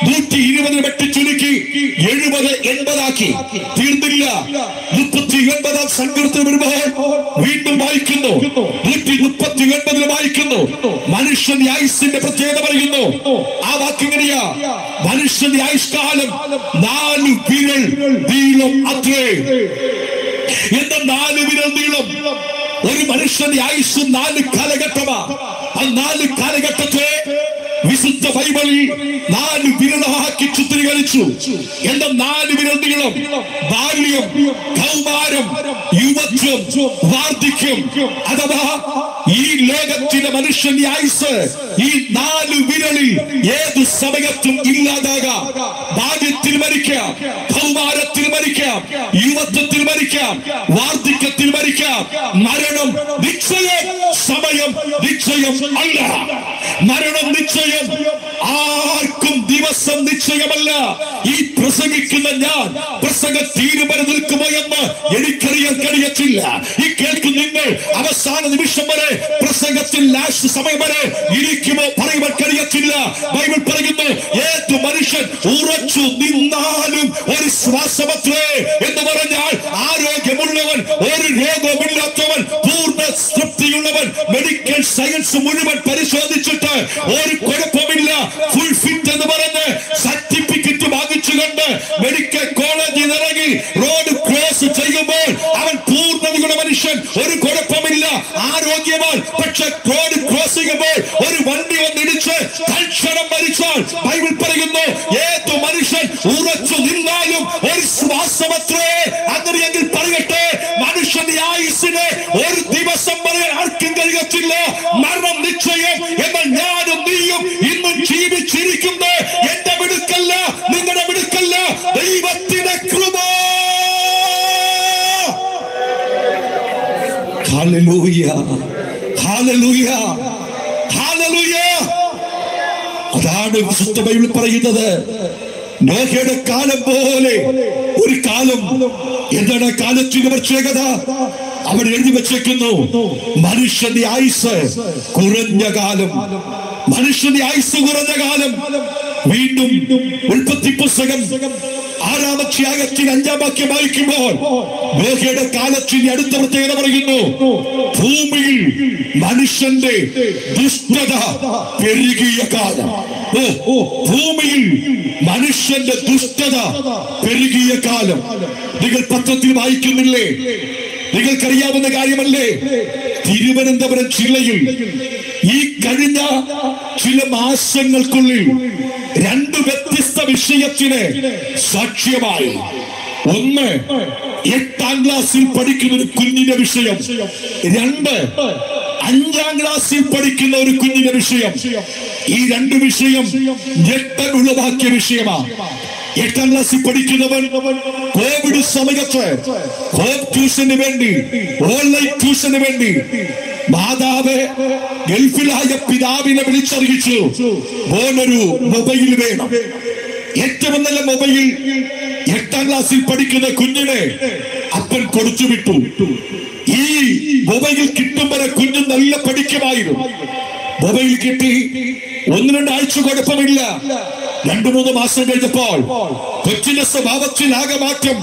120 വെട്ടിച്ചുരുക്കി 70 80 ആക്കി. തീർന്നില്ല. 139-ാം സങ്കീർത്തനം വരുമ്പോൾ വീണ്ടും വായിക്കുന്നു. 139 വായിക്കുന്നു. മനുഷ്യന്റെ ആയുസിന്റെ പ്രത്യേകത പറയുന്നു. ആ വാക്കിങ്ങനെയാ, മനുഷ്യന്റെ ആയുഷ്കാലം 4 വിരൽ നീളം അത്രേ. എന്താ 4 വിരൽ നീളം? ഒരു മനുഷ്യന്റെ ആയുസ് 4 കാലഘട്ടമാ. ആ 4 കാലഘട്ടത്തെ വിശുദ്ധ ബൈബിളിൽ 4 വിരലാക്കി ചിത്രീകരിച്ചു. എന്താ 4 വിരൽ നീളം? ബാല്യം, കൗമാരം, യുവത്വം, വാർദ്ധക്യം. അഥവാ ഈ ലോകത്തിലെ മനുഷ്യന്റെ ആയുസ് ഈ 4 വിരലിൽ ഏത് സമയത്തും ഇല്ലാതാകാം. ബാല്യത്തിൽ മരിക്കാം, കൗമാരത്തിൽ മരിക്കാം, യുവത്വത്തിൽ മരിക്കാം, വാർദ്ധക്യത്തിൽ മരിക്കാം. മരണം നിശ്ചയം, സമയം നിശ്ചയം അല്ല. മരണം നിശ്ചയം, ആർക്കും ദിവസം നിശ്ചയമല്ല. ഈ പ്രസംഗിക്കുന്ന ഞാൻ പ്രസംഗം തീരുമാനം നിൽക്കുമോ എന്ന് എനിക്കറിയാൻ കഴിയത്തില്ല. ഈ കേൾക്കും നിങ്ങൾ അവസാന നിമിഷം വരെ പ്രസംഗത്തിൽ ലാസ്റ്റ് സമയം വരെ ഇരിക്കുമോ പറയുവാൻ കഴിയത്തില്ല. ബൈബിൾ പറയുന്നു, ഏത് മനുഷ്യൻ ഉറച്ചു നിന്നാലും ഒരു ശ്വാസമത്രേ എന്ന് പറഞ്ഞാൽ ആരോഗ്യമുള്ളവൻ, ഒരു രോഗമില്ലാത്തവൻ, പൂർണ്ണ തൃപ്തിയുള്ളവൻ, മെഡിക്കൽ സയൻസ് മുഴുവൻ പരിശോധിച്ചിട്ട് ഒരു കുഴപ്പമില്ല, ഫുൾ ഫിറ്റ് എന്ന് പറഞ്ഞ് സർട്ടിഫിക്കറ്റ് വാങ്ങിച്ചുകൊണ്ട് മെഡിക്കൽ കോളേജിൽ ഇറങ്ങി റോഡ് ക്രോസ് ചെയ്യുമ്പോൾ അവൻ പൂർണ്ണതയുള്ള മനുഷ്യൻ, ഒരു കുഴപ്പമില്ല, ആരോഗ്യവാൻ. പക്ഷെ റോഡ് ക്രോസ് ചെയ്യുമ്പോൾ ഒരു വണ്ടി വന്നിടിച്ച് തൽക്ഷണം മരിച്ചാൽ ബൈബിൾ പറയുന്നു, ഏതു മനുഷ്യൻ ഉറച്ചു നിന്നാലും ഒരു ശ്വാസമത്രേ. അങ്ങനെയെങ്കിൽ പറയട്ടെ, മനുഷ്യന്റെ ആയുസ്സിനെ ഒരു ദിവസം വരെ ആർക്കും കഴിയത്തില്ല. മരണം നിശ്ചയം. എന്നാൽ ഞാനും നീയും ഇന്നും ജീവിച്ചിരിക്കുന്നത് എന്റെ മിടുക്കല്ല, നിങ്ങളുടെ മിടുക്കല്ല, ദൈവത്തിന്റെ കൃപ. Hallelujah, hallelujah, hallelujah. അതാണ് വിശുദ്ധ ബൈബിൾ പറയുന്നത്. നോഹയുടെ കാലം പോലെ ഒരു കാലം. എന്താണ് കാലത്തിന്റെ പ്രത്യേകത? അവർ എഴുതി വെച്ചേക്കുന്നു, മനുഷ്യന്റെ ആയുസ് കുറഞ്ഞ കാലം. മനുഷ്യന്റെ ആയുസ് കുറഞ്ഞ കാലം. വീണ്ടും ഉൽപ്പത്തി പുസ്തകം 6-ാം അധ്യായത്തിൽ 5-ാം വാക്യം വായിക്കുമ്പോൾ നോഹയുടെ കാലത്തിന്റെ അടുത്ത പ്രത്യേകത പറയുന്നു, ഭൂമിയിൽ മനുഷ്യന്റെ ദുഷ്ടത പെരുകിയ കാലം. ഭൂമിയിൽ മനുഷ്യന്റെ ദുഷ്ടത പെരുകിയ കാലം. നിങ്ങൾ പത്രത്തിൽ വായിക്കുന്നില്ലേ? നിങ്ങൾക്കറിയാവുന്ന കാര്യമല്ലേ? തിരുവനന്തപുരം ജില്ലയിൽ ഈ കഴിഞ്ഞ ചില മാസങ്ങൾക്കുള്ളിൽ 2 വ്യത്യസ്ത വിഷയത്തിന് സാക്ഷ്യമായി. ഒന്ന്, 8-ാം ക്ലാസ്സിൽ പഠിക്കുന്ന ഒരു കുഞ്ഞിന്റെ വിഷയം. 2, 5-ാം ക്ലാസ്സിൽ പഠിക്കുന്ന ഒരു കുഞ്ഞിന്റെ വിഷയം. ഈ 2 വിഷയം ഞെട്ടൽ ഉളവാക്കിയ വിഷയമാണ്. 8-ാം ക്ലാസ്സിൽ പഠിക്കുന്നവൻ കോവിഡ് സമയത്ത് ഹോം ട്യൂഷന് വേണ്ടി, ഓൺലൈൻ ട്യൂഷന് വേണ്ടി മാതാവ് ഗൾഫിലായ പിതാവിനെ വിളിച്ചറിയിച്ചു, മോനൊരു മൊബൈൽ വേണം. ഏറ്റവും നല്ല മൊബൈൽ 8ാം ക്ലാസ്സിൽ പഠിക്കുന്ന കുഞ്ഞിനെ അപ്പൻ കൊടുത്തു വിട്ടു. ഈ മൊബൈൽ കിട്ടും വരെ കുഞ്ഞ് നല്ല പഠിക്കുമായിരുന്നു. മൊബൈൽ കിട്ടി 1-2 ആഴ്ച കുഴപ്പമില്ല. 2-3 മാസം കഴിഞ്ഞപ്പോൾ കൊച്ചിന്റെ സ്വഭാവത്തിൽ ആകെ മാറ്റം.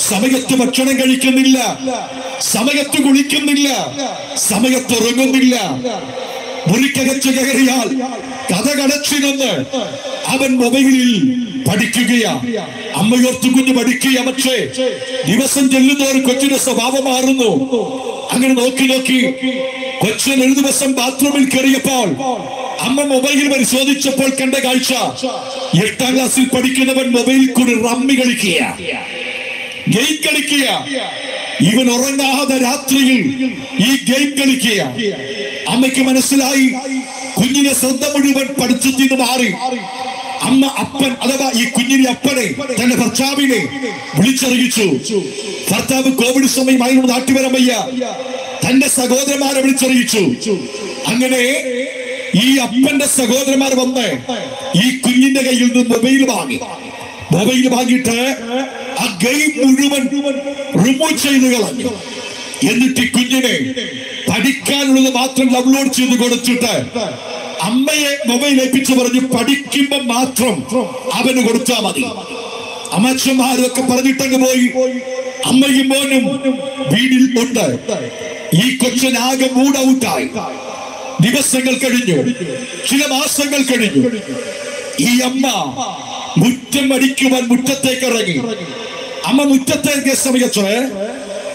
സമയത്ത് ഭക്ഷണം കഴിക്കുന്നില്ല, സമയത്ത് കുളിക്കുന്നില്ല, സമയത്ത് ഉറങ്ങുന്നില്ല. മുറിക്കകച്ച് കയറിയാൽ കഥ കടച്ചിരുന്ന് അവൻ മൊബൈലിൽ പഠിക്കുകയാ. അമ്മയോർത്ത് കുഞ്ഞ് പഠിക്കുക. പക്ഷേ ദിവസം ചെല്ലുന്നവർ കൊച്ചിന്റെ സ്വഭാവം മാറുന്നു. അങ്ങനെ നോക്കി നോക്കി കൊച്ചിന് ഒരു ദിവസം ബാത്റൂമിൽ കയറിയപ്പോൾ അമ്മ മൊബൈൽ പരിശോധിച്ചപ്പോൾ കണ്ട കാഴ്ച, 8ാം ക്ലാസ്സിൽ പഠിക്കുന്നവൻ മൊബൈലിൽ കൂടി റമ്മി കളിക്കുക, ഗെയിം കളിക്കുക. ഇവൻ ഉറങ്ങാതെ രാത്രിയിൽ ഈ ഗെയിം കളിക്കുക. അമ്മയ്ക്ക് മനസ്സിലായി കുഞ്ഞിനെ ശ്രദ്ധ മുഴുവൻ പഠിച്ചതിൽ നിന്ന് മാറി. അമ്മ അപ്പൻ അഥവാ ഈ കുഞ്ഞിന്റെ അപ്പനെ തന്റെ ഭർത്താവിനെ വിളിച്ചറിയിച്ചു. ഭർത്താവ് കോവിഡ് സമയമായിരുന്നു, നാട്ടിൽ വരാൻ വയ്യ. തന്റെ സഹോദരന്മാരെ വിളിച്ചറിയിച്ചു. അങ്ങനെ ഈ അപ്പന്റെ സഹോദരന്മാർ വന്ന് ഈ കുഞ്ഞിന്റെ കയ്യിൽ നിന്ന് മൊബൈൽ വാങ്ങിയിട്ട് ആ ഗെയിം മുഴുവൻ റിമൂവ് ചെയ്ത് കളഞ്ഞു. എന്നിട്ട് ഈ കുഞ്ഞിനെ പഠിക്കാനുള്ളത് മാത്രം ഡൗൺലോഡ് ചെയ്ത് കൊടുത്തിട്ട് അമ്മയെ മൊബൈൽ ഏൽപ്പിച്ചു പറഞ്ഞു, പഠിക്കുമ്പോ മാത്രം അവന് കൊടുത്താൽ മതി. അമ്മച്ചന്മാരൊക്കെ പറഞ്ഞിട്ടങ്ങ് പോയി. അമ്മയും മോനും വീട്ടിൽ ഉണ്ട്. ഈ കൊച്ചനാകെ മൂഡ് ഔട്ടായി. ദിവസങ്ങൾ കഴിഞ്ഞു, ചില മാസങ്ങൾ കഴിഞ്ഞു. ഈ അമ്മ മുറ്റം അടിക്കുവാൻ മുറ്റത്തേക്ക് ഇറങ്ങി. അമ്മ മുറ്റത്തേക്ക് സമയത്ത്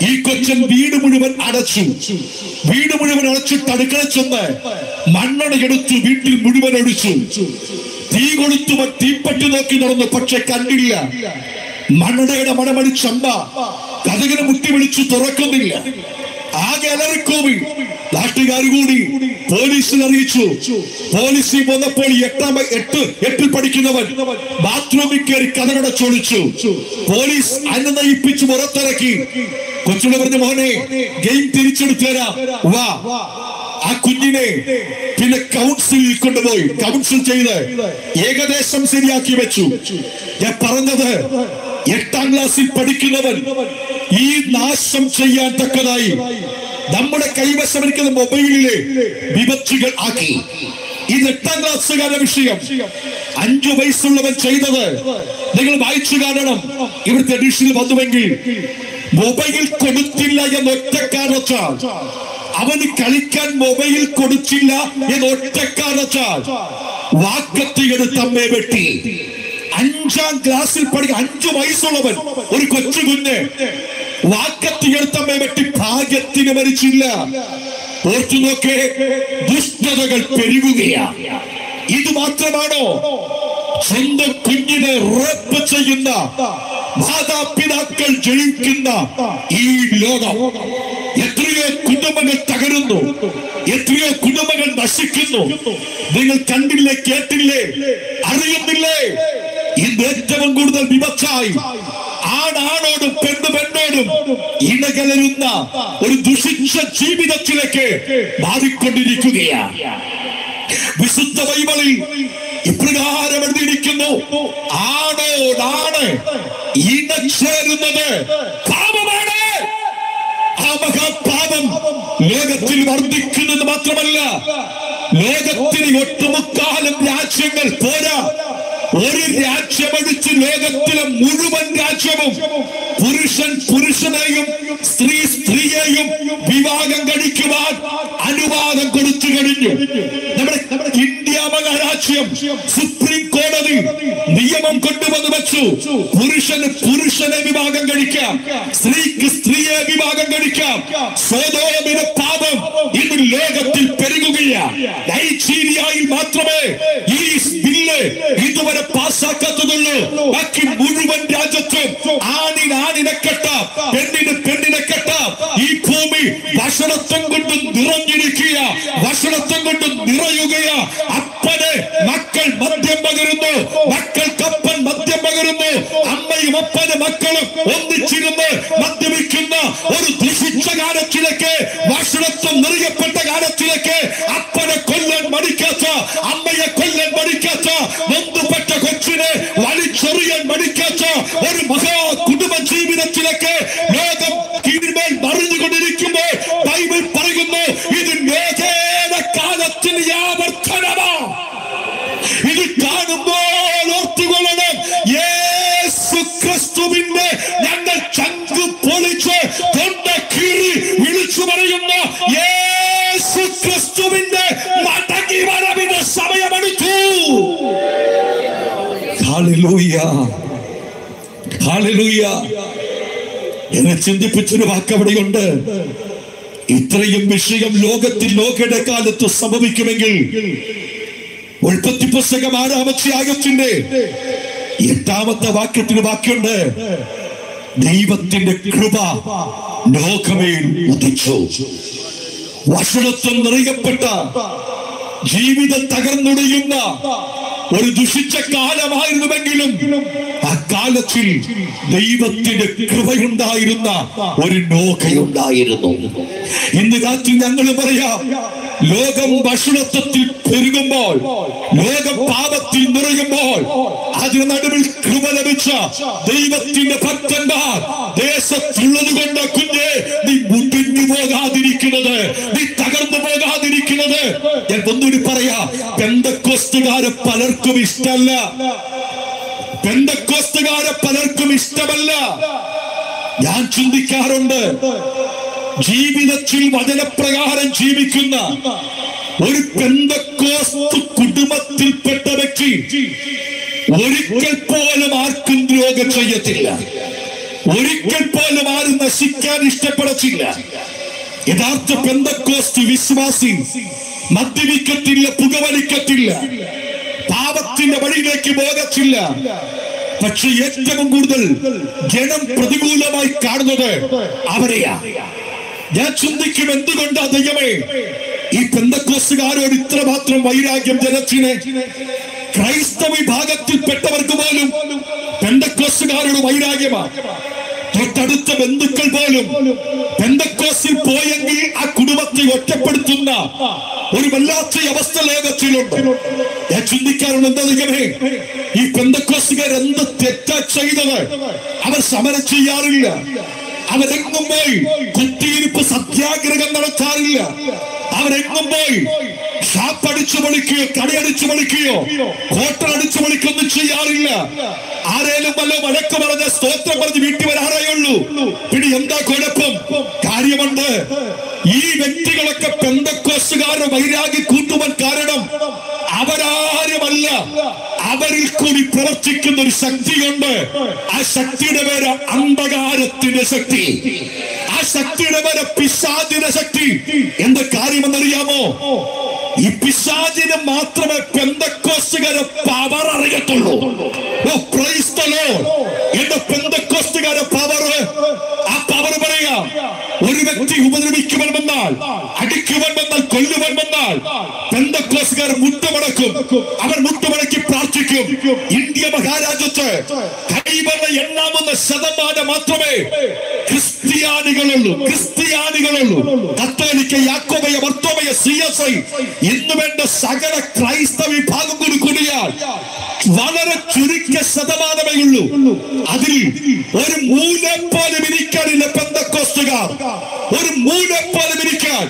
ഈ കൊച്ചൻ വീട് മുഴുവൻ അടച്ചിട്ട് അടുക്കള ചെന്ന് മണ്ണെണ്ണ എടുത്തു വീട്ടിൽ മുഴുവൻ ഒഴിച്ചു. തീ കൊടുത്തുവൻ തീപ്പറ്റി നോക്കി നടന്നു, പക്ഷെ കണ്ടില്ല. മണ്ണെണ്ണയുടെ മണമടിച്ചമ്മ കഥകിനെ മുട്ടി വിളിച്ചു തുറക്കുന്നില്ല. ആകെ അലറിക്കോവി. നാട്ടുകാർ കൂടി പോലീസിൽ അറിയിച്ചു. പോലീസിൽ വന്നപ്പോൾ 8ൽ പഠിക്കുന്നവൻ ബാത്റൂമിൽ കയറി കഥകടച്ചൊളിച്ചു. പോലീസ് അനുനയിപ്പിച്ച് പുറത്തിറക്കി. കൊച്ചിനെ പറഞ്ഞു, മോനെ ഗെയിം തിരിച്ചെടുത്തു തരാം, വാ. ആ കുഞ്ഞിനെ പിന്നെ കൗൺസിലിൽ കൊണ്ടുപോയി കൗൺസിൽ ചെയ്ത് ഏകദേശം ശരിയാക്കി വെച്ചു. ഞാൻ പറഞ്ഞത് 8ാം ക്ലാസ്സിൽ പഠിക്കുന്നവൻ ഈ നാശം ചെയ്യാൻ തക്കതായി നമ്മുടെ കൈവശമിരിക്കുന്ന മൊബൈലിലെ വിപത്തുകൾ ആക്കി. ഇത് 8ാം ക്ലാസ്സുകാരുടെ വിഷയം. 5 വയസ്സുള്ളവൻ ചെയ്തത് നിങ്ങൾ വായിച്ചു കാണണം. ഇവിടുത്തെ എഡിഷനിൽ വന്നുവെങ്കിൽ മൊബൈൽ കൊടുത്തില്ല എന്നൊറ്റ കാരണത്താൽ, അവന് കളിക്കാൻ മൊബൈൽ കൊടുത്തില്ല എന്നൊറ്റ കാരണത്താൽ വാക്കത്തിയെടുത്ത് അമ്മയെ വെട്ടി. 5ാം ക്ലാസ്സിൽ പഠിക്കുന്ന 5 വയസ്സുള്ളവൻ ഒരു കൊച്ചു കുഞ്ഞ് വാക്കത്തിയെടുത്ത് അമ്മയെ വെട്ടി. ഭാഗ്യത്തിന് മരിച്ചില്ല. ഓർത്തു നോക്കേ, ദുഷ്ടതകൾ പെരുകുകയാണ്. ഇത് മാത്രമാണോ? സ്വന്തം കുഞ്ഞിനെ റേപ്പ് ചെയ്യുന്ന മാതാപിതാക്കൾ ജയിക്കുന്ന ഈ ലോകം. എത്രയോ കുടുംബങ്ങൾ തകരുന്നു, എത്രയോ കുടുംബങ്ങൾ നശിക്കുന്നു. നിങ്ങൾ കണ്ടില്ലേ, കേട്ടില്ലേ, അറിയുന്നില്ലേ? ഇന്ന് ഏറ്റവും കൂടുതൽ വിപത്തായി ആണാണോടും പെണ്ണോടും ഇണകലരുന്ന ഒരു ദുഷിച്ച ജീവിതത്തിലേക്ക് മാറിക്കൊണ്ടിരിക്കുകയാണ്. വിശുദ്ധ ബൈബിളിൽ ഇപ്രകാരം എഴുതിയിരിക്കുന്നു, ആണോടാണ് ഇണചേരുന്നത് പാപമാണ്. ആ മഹാപാപം ലോകത്തിൽ വർദ്ധിക്കുന്നത് മാത്രമല്ല, ലോകത്തിന് ഒട്ടുമുക്കാലും രാജ്യങ്ങൾ പോരാ, ഒരു രാജ്യമടിച്ച് ലോകത്തിലെ മുഴുവൻ രാജ്യവും പുരുഷൻ പുരുഷനെയും സ്ത്രീ സ്ത്രീയെയും വിവാഹം കഴിക്കുവാൻ അനുവാദം കൊടുത്തു കഴിഞ്ഞു. നമ്മുടെ ഇന്ത്യ മഹാരാജ്യം സുപ്രീം കോടതി നിയമം കൊണ്ടുവന്ന് വെച്ചു. പുരുഷന് പുരുഷനെ വിവാഹം കഴിക്കാം, സ്ത്രീക്ക് സ്ത്രീയെ വിവാഹം കഴിക്കാം. സോദോമിന്റെ പാപം ഇന്ന് ലോകത്തിൽ പെരുകുകയാണ്. നൈജീരിയയിൽ മാത്രമേ ഈ ബില്ല് ഇതുവരെ പാസ്സാക്കാത്തതുള്ളൂ. ബാക്കി മുഴുവൻ രാജ്യത്തും ആണിനെ കെട്ടാം, പെണ്ണിനെ കെട്ടാം. ഈ ഭൂമി ഭക്ഷണത്വം കൊണ്ട് നിറഞ്ഞിരിക്കുക, ഭക്ഷണത്വം കൊണ്ട് നിറയുകയാ. അപ്പന് മക്കൾ മദ്യം പകരുന്നു, മക്കൾക്കപ്പൻ മദ്യം പകരുന്നു. അമ്മയും അപ്പനും മക്കളും ഒന്നിച്ചിരുന്ന് മദ്യപിക്കുന്ന ഒരു ദുഷിച്ച കാലത്തിലേക്ക്, ഭക്ഷണത്വം നിറയപ്പെട്ട കാലത്തിലേക്ക് അപ്പനെ കൊല്ലാൻ മടിക്കാത്ത, അമ്മയെ കൊല്ലാൻ മടിക്കാത്ത, നൊന്തുപെട്ട കൊച്ചിനെ വലി ഒരു മഹാ കുടുംബ ജീവിതത്തിലേക്ക് ലോകം കീഴ്മേൽ മറിഞ്ഞുകൊണ്ടിരിക്കുമ്പോൾ ബൈബിൾ പറയുന്നു, ഇത് മേഘേന കാലത്തിന് ആവർത്തനമാ. ഇത് കാണുമ്പോൾ ഓർത്തുകൊള്ളണം, യേശു ക്രിസ്തുവിന്റെ ഞങ്ങൾ ചങ്കു പൊളിച്ച് തൊണ്ട കീറി വിളിച്ചു പറയുന്ന യേശു ക്രിസ്തുവിന്റെ മടങ്ങി വരവിന്റെ സമയമെടുത്തു. Hallelujah, hallelujah. എന്നെ ചിന്തിപ്പിച്ചൊരു വാക്ക് അവിടെയുണ്ട്. ഇത്രയും വിഷയം ലോകയുടെ കാലത്ത് സംഭവിക്കുമെങ്കിൽ ഉൽപ്പത്തി പുസ്തകം 6-ാം അധ്യായത്തിന്റെ 8-ാമത്തെ വാക്യത്തിന് വാക്യമുണ്ട്, ദൈവത്തിന്റെ കൃപ ലോകമേൽ ഉദിച്ചു. വഷളത്വം നിറയപ്പെട്ട ജീവിതം തകർന്നുടയുന്ന ഒരു ദുഷിച്ച കാലമായിരുന്നുവെങ്കിലും ആ കാലത്തിൽ ദൈവത്തിന്റെ കൃപയുണ്ടായിരുന്ന ഒരു നോക്കയുണ്ടായിരുന്നു. ഇന്ന് രാത്രി ഞങ്ങൾ പറയാം, ലോകം വഷളത്വത്തിൽ പെരുകുമ്പോൾ, ലോകം പാപത്തിൽ നിറയുമ്പോൾ, അതിന് നടുവിൽ കൃപ ലഭിച്ച ദൈവത്തിന്റെ ഭക്തന്മാർ ദേശത്തുള്ളത് കൊണ്ട് കുഞ്ഞെ നീ മുടിഞ്ഞു പോകാതിരിക്കുന്നത്, നീ തകർന്നു പോകാതിരിക്കുന്നത്. ഞാൻ ഒന്നുകൂടി പറയാം, പെന്തക്കോസ്തുകാരെ പലർക്കും ഇഷ്ടമല്ല, പെന്തക്കോസ്തുകാരെ പലർക്കും ഇഷ്ടമല്ല. ഞാൻ ചിന്തിക്കാറുണ്ട്, ജീവിതത്തിൽ വചനപ്രകാരം ജീവിക്കുന്ന ഒരു പെന്തക്കോസ്തു കുടുംബത്തിൽപ്പെട്ട വ്യക്തി ഒരിക്കൽ പോലും ആർക്കും ദ്രോഹം ചെയ്യത്തില്ല, ഒരിക്കൽ പോലും ആരും നശിക്കാൻ ഇഷ്ടപ്പെടത്തില്ല. യഥാർത്ഥ പെന്തക്കോസ്തു വിശ്വാസി മദ്യപിക്കത്തില്ല, പുകവലിക്കത്തില്ല, പാപത്തിന്റെ വഴിയിലേക്ക് പോകത്തില്ല. പക്ഷെ ഏറ്റവും കൂടുതൽ ജനം പ്രതികൂലമായി കാണുന്നത് അവരെയാ. ഞാൻ ചിന്തിക്കും, എന്തുകൊണ്ടാ ദൈവമേ ഈ പെന്തക്കോസ്തുകാരോട് ഇത്രമാത്രം വൈരാഗ്യം ജനത്തിന്? ക്രൈസ്തവ വിഭാഗത്തിൽപ്പെട്ടവർക്ക് പോലും പെന്തക്കോസ്തുകാരോട് വൈരാഗ്യമാണ്. തൊട്ടടുത്ത ബന്ധുക്കൾ പോലും പെന്തക്കോസ്തിൽ പോയെങ്കിൽ ആ കുടുംബത്തെ ഒറ്റപ്പെടുത്തുന്ന ഒരു വല്ലാത്ത അവസ്ഥ ലോകത്തിലുണ്ട്. ഞാൻ ചിന്തിക്കാറുണ്ട്, എന്താ ദൈവമേ ഈ പെന്തക്കോസ്തുകാർ എന്ത് തെറ്റാ ചെയ്തത്? അവർ സമരം ചെയ്യാറില്ല, അവരെങ്ങും പോയി കുത്തിയിരിപ്പ് സത്യാഗ്രഹം നടത്താറില്ല, അവരെങ്ങും പോയി ഷാപ്പടിച്ചു പൊളിക്കുകയോ കടയടിച്ചു പൊളിക്കുകയോ ഹോട്ടൽ അടിച്ചു പൊളിക്കൊന്നും ചെയ്യാറില്ല. ആരേലും വല്ല വഴക്ക് പറഞ്ഞ സ്തോത്രം പറഞ്ഞ് വീട്ടിൽ വരാറേയുള്ളൂ. പിന്നെ എന്താ കുഴപ്പം? കാര്യമുണ്ട്. ഈ വ്യക്തികളൊക്കെ പെന്തക്കോസ്തുകാരുടെ വൈരാഗ്യം കൂട്ടുവാൻ കാരണം അവരാരുമല്ല, അവരിൽ കൂടി പ്രവർത്തിക്കുന്ന ഒരു ശക്തിയുണ്ട്. ആ ശക്തിയുടെ പേര് അന്ധകാരത്തിന്റെ ശക്തി, ആ ശക്തിയുടെ പേര് പിശാചിന്റെ ശക്തി. എന്താ കാര്യമെന്നറിയാമോ? ഈ പിശാചിന് മാത്രമേ പെന്തക്കോസ്തുകാരെ പവർ അറിയത്തുള്ളൂ. ഓ പ്രൈസ് ദി ലോർഡ്. എന്താ പെന്തക്കോസ്തുകാരെ പവർ? ആ പവർ പറയാം, ഒരു വ്യക്തി ഉപദ്രവിക്കുവാൻ വന്നാൽ, അടിക്കുവാൻ വന്നാൽ, കൊല്ലുവാൻ വന്നാൽ പെന്തക്കോസ്തുകാർ മുട്ടുമടക്കും. അവർ മുട്ടുമടക്കി പ്രാർത്ഥിക്കും. ഇന്ത്യ മഹാരാജ്യത്ത് കൈവന്ന എണ്ണാവുന്ന ശതമാനം മാത്രമേ ക്രിസ്ത്യാനികളുള്ളൂ. കത്തോലിക്ക, യാക്കോബയ, മർത്തോമയ, CSI എന്ന് വേണ്ട സകല ക്രൈസ്തവ വിഭാഗം കൂടി കൂടിയാൽ വളരെ ചുരുക്ക ശതമാനമേ ഉള്ളൂ. അതിൽ ഒരു മൂലം പോലും ഇരിക്കാനില്ല പെന്തക്കോസ്തുകാർ, ഒരു മൂലം പോലും ഇരിക്കാൻ.